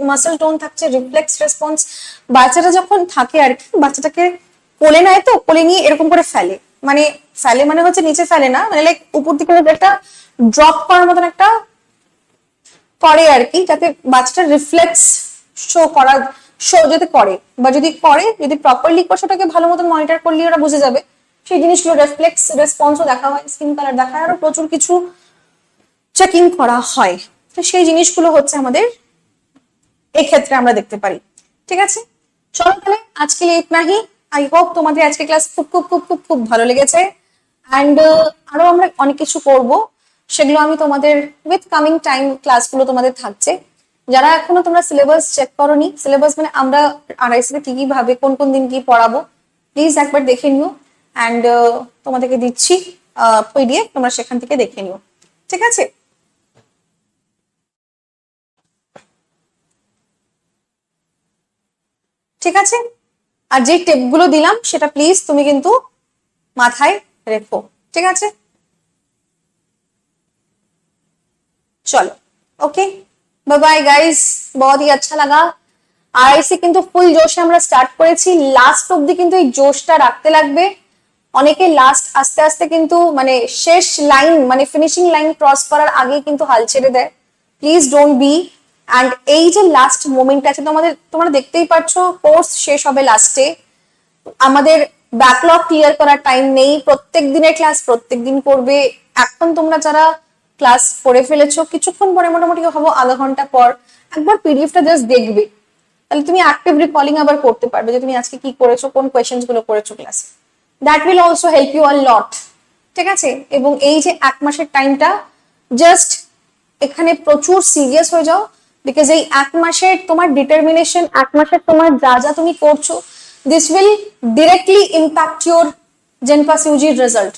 মাসেল টোন থাকছে, রিফ্লেক্স রেসপন্স। বাচ্চাটা যখন থাকে আর কি, বাচ্চাটাকে কোলে নেয়, তো কোলে নিয়ে এরকম করে ফেলে, মানে ফেলে মানে হচ্ছে নিচে ফেলে না, মানে লাইক উপর দিকে একটা ড্রপ করার মতন একটা করে আর কি, যাতে বাচ্চাটার রিফ্লেক্স শো যাতে করে, বা যদি করে, যদি প্রপারলি করে, সেটাকে ভালো মতন মনিটর করলে ওরা বুঝে যাবে। সেই জিনিসগুলো রিফ্লেক্স রেসপন্সও দেখা হয়, স্কিন কালার দেখা হয়, আরো প্রচুর কিছু চেকিং করা হয়। তো সেই জিনিসগুলো হচ্ছে আমাদের এই ক্ষেত্রে আমরা দেখতে পারি, ঠিক আছে? চলো তাহলে আজকে ইতনা হি। আই হোপ তোমাদের আজকে ক্লাস খুব খুব খুব খুব খুব ভালো লেগেছে, অ্যান্ড আরো আমরা অনেক কিছু করব, সেগুলো আমি তোমাদের উইথ কামিং টাইম ক্লাসগুলো তোমাদের থাকছে। যারা এখনো তোমরা সিলেবাস চেক করোনি, সিলেবাস মানে আমরা RIC তে কি কি ভাবে কোন কোন দিন কি পড়াবো, প্লিজ একবার দেখে নিও, অ্যান্ড তোমাদেরকে দিচ্ছি PDF, তোমরা সেখান থেকে দেখে নিও, ঠিক আছে? ঠিক আছে, আর যে টিপগুলো দিলাম সেটা প্লিজ তুমি কিন্তু মাথায় রেখো, ঠিক আছে? चलो ओके, बाय बाय गाइस, बहुत ही अच्छा लगा। RIC কিন্তু ফুল জোশে আমরা স্টার্ট করেছি, লাস্ট অবধি কিন্তু এই জোশটা রাখতে লাগবে। অনেকে লাস্ট আস্তে আস্তে কিন্তু মানে শেষ লাইন, মানে ফিনিশিং লাইন ক্রস করার আগে কিন্তু হাল ছেড়ে দেয়। প্লিজ ডোন্ট বি, অ্যান্ড এই যে লাস্ট মোমেন্ট আছে তোমাদের, তোমরা দেখতেই পাচ্ছ কোর্স শেষ হবে লাস্টে, আমাদের ব্যাকলগ ক্লিয়ার করার টাইম নেই, প্রত্যেক দিনের ক্লাস প্রত্যেক দিন করবে। এখন তোমরা যারা ক্লাস করে ফেলেছো, কিছুক্ষণ পরে মোটামুটি হবো আধা ঘন্টা পর একবার PDFটা জাস্ট দেখবে, তাহলে তুমি অ্যাক্টিভ রিকলিং আবার করতে পারবে যে তুমি আজকে কি করেছো, কোন কোয়েশ্চেন্স গুলো করেছো ক্লাসে। That will also help you a lot, ঠিক আছে? এবং এই যে 1 মাসের টাইমটা, জাস্ট এখানে প্রচুর সিরিয়াস হয়ে যাও, বিকজ এই 1 মাসের তোমার ডিটারমিনেশন, 1 মাসের তোমার যা যা তুমি করছো, this will directly impact your JENPAS ইউজির রেজাল্ট।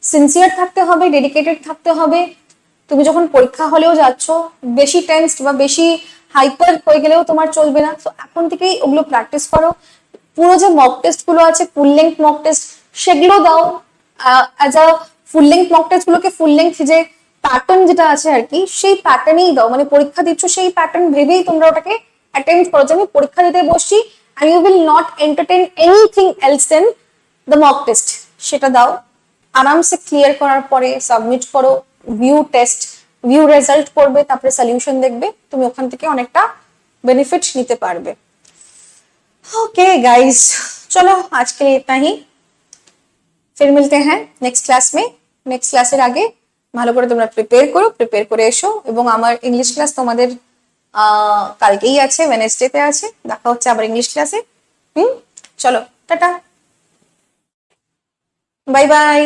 সিনসিয়ার থাকতে হবে, ডেডিকেটেড থাকতে হবে। তুমি যখন পরীক্ষা হলেও যাচ্ছ, বেশি টেন্সড বা বেশি হাইপার হয়ে গেলেও তোমার চলবে না। তো এখন থেকেই ওগুলো প্র্যাকটিস করো। পুরো যে মক টেস্ট গুলো আছে, ফুল লেন্থ মক টেস্ট, সেগুলো দাও। As a full length mock test গুলোকে ফুল লেন্থ যে প্যাটার্ন যেটা আছে আর কি, সেই প্যাটার্নেই দাও, মানে পরীক্ষা দিচ্ছ সেই প্যাটার্ন ভেবেই তোমরা ওটাকে অ্যাটেম্প করো যে আমি পরীক্ষা দিতে বসছি, and you will not entertain anything else than the mock test, সেটা দাও, আরামসে ক্লিয়ার করার পরে সাবমিট করো, ভিউ রেজাল্ট করবে, তারপরে সলিউশন দেখবে, তুমি ওখান থেকে অনেকটা बेनिफिट নিতে পারবে। ओके गाइस, चलो आज के लिए इतना ही, फिर मिलते हैं नेक्स्ट क्लास में। नेक्स्ट क्लासेर आगे ভালো করে তোমরা প্রিপেয়ার করে এসো, এবং আমার ইংলিশ ক্লাস তোমাদের কালকেই আছে, ওয়েডনেসডেতে আছে, দেখা হচ্ছে আবার ইংলিশ ক্লাসে। চলো টাটা, বাই বাই।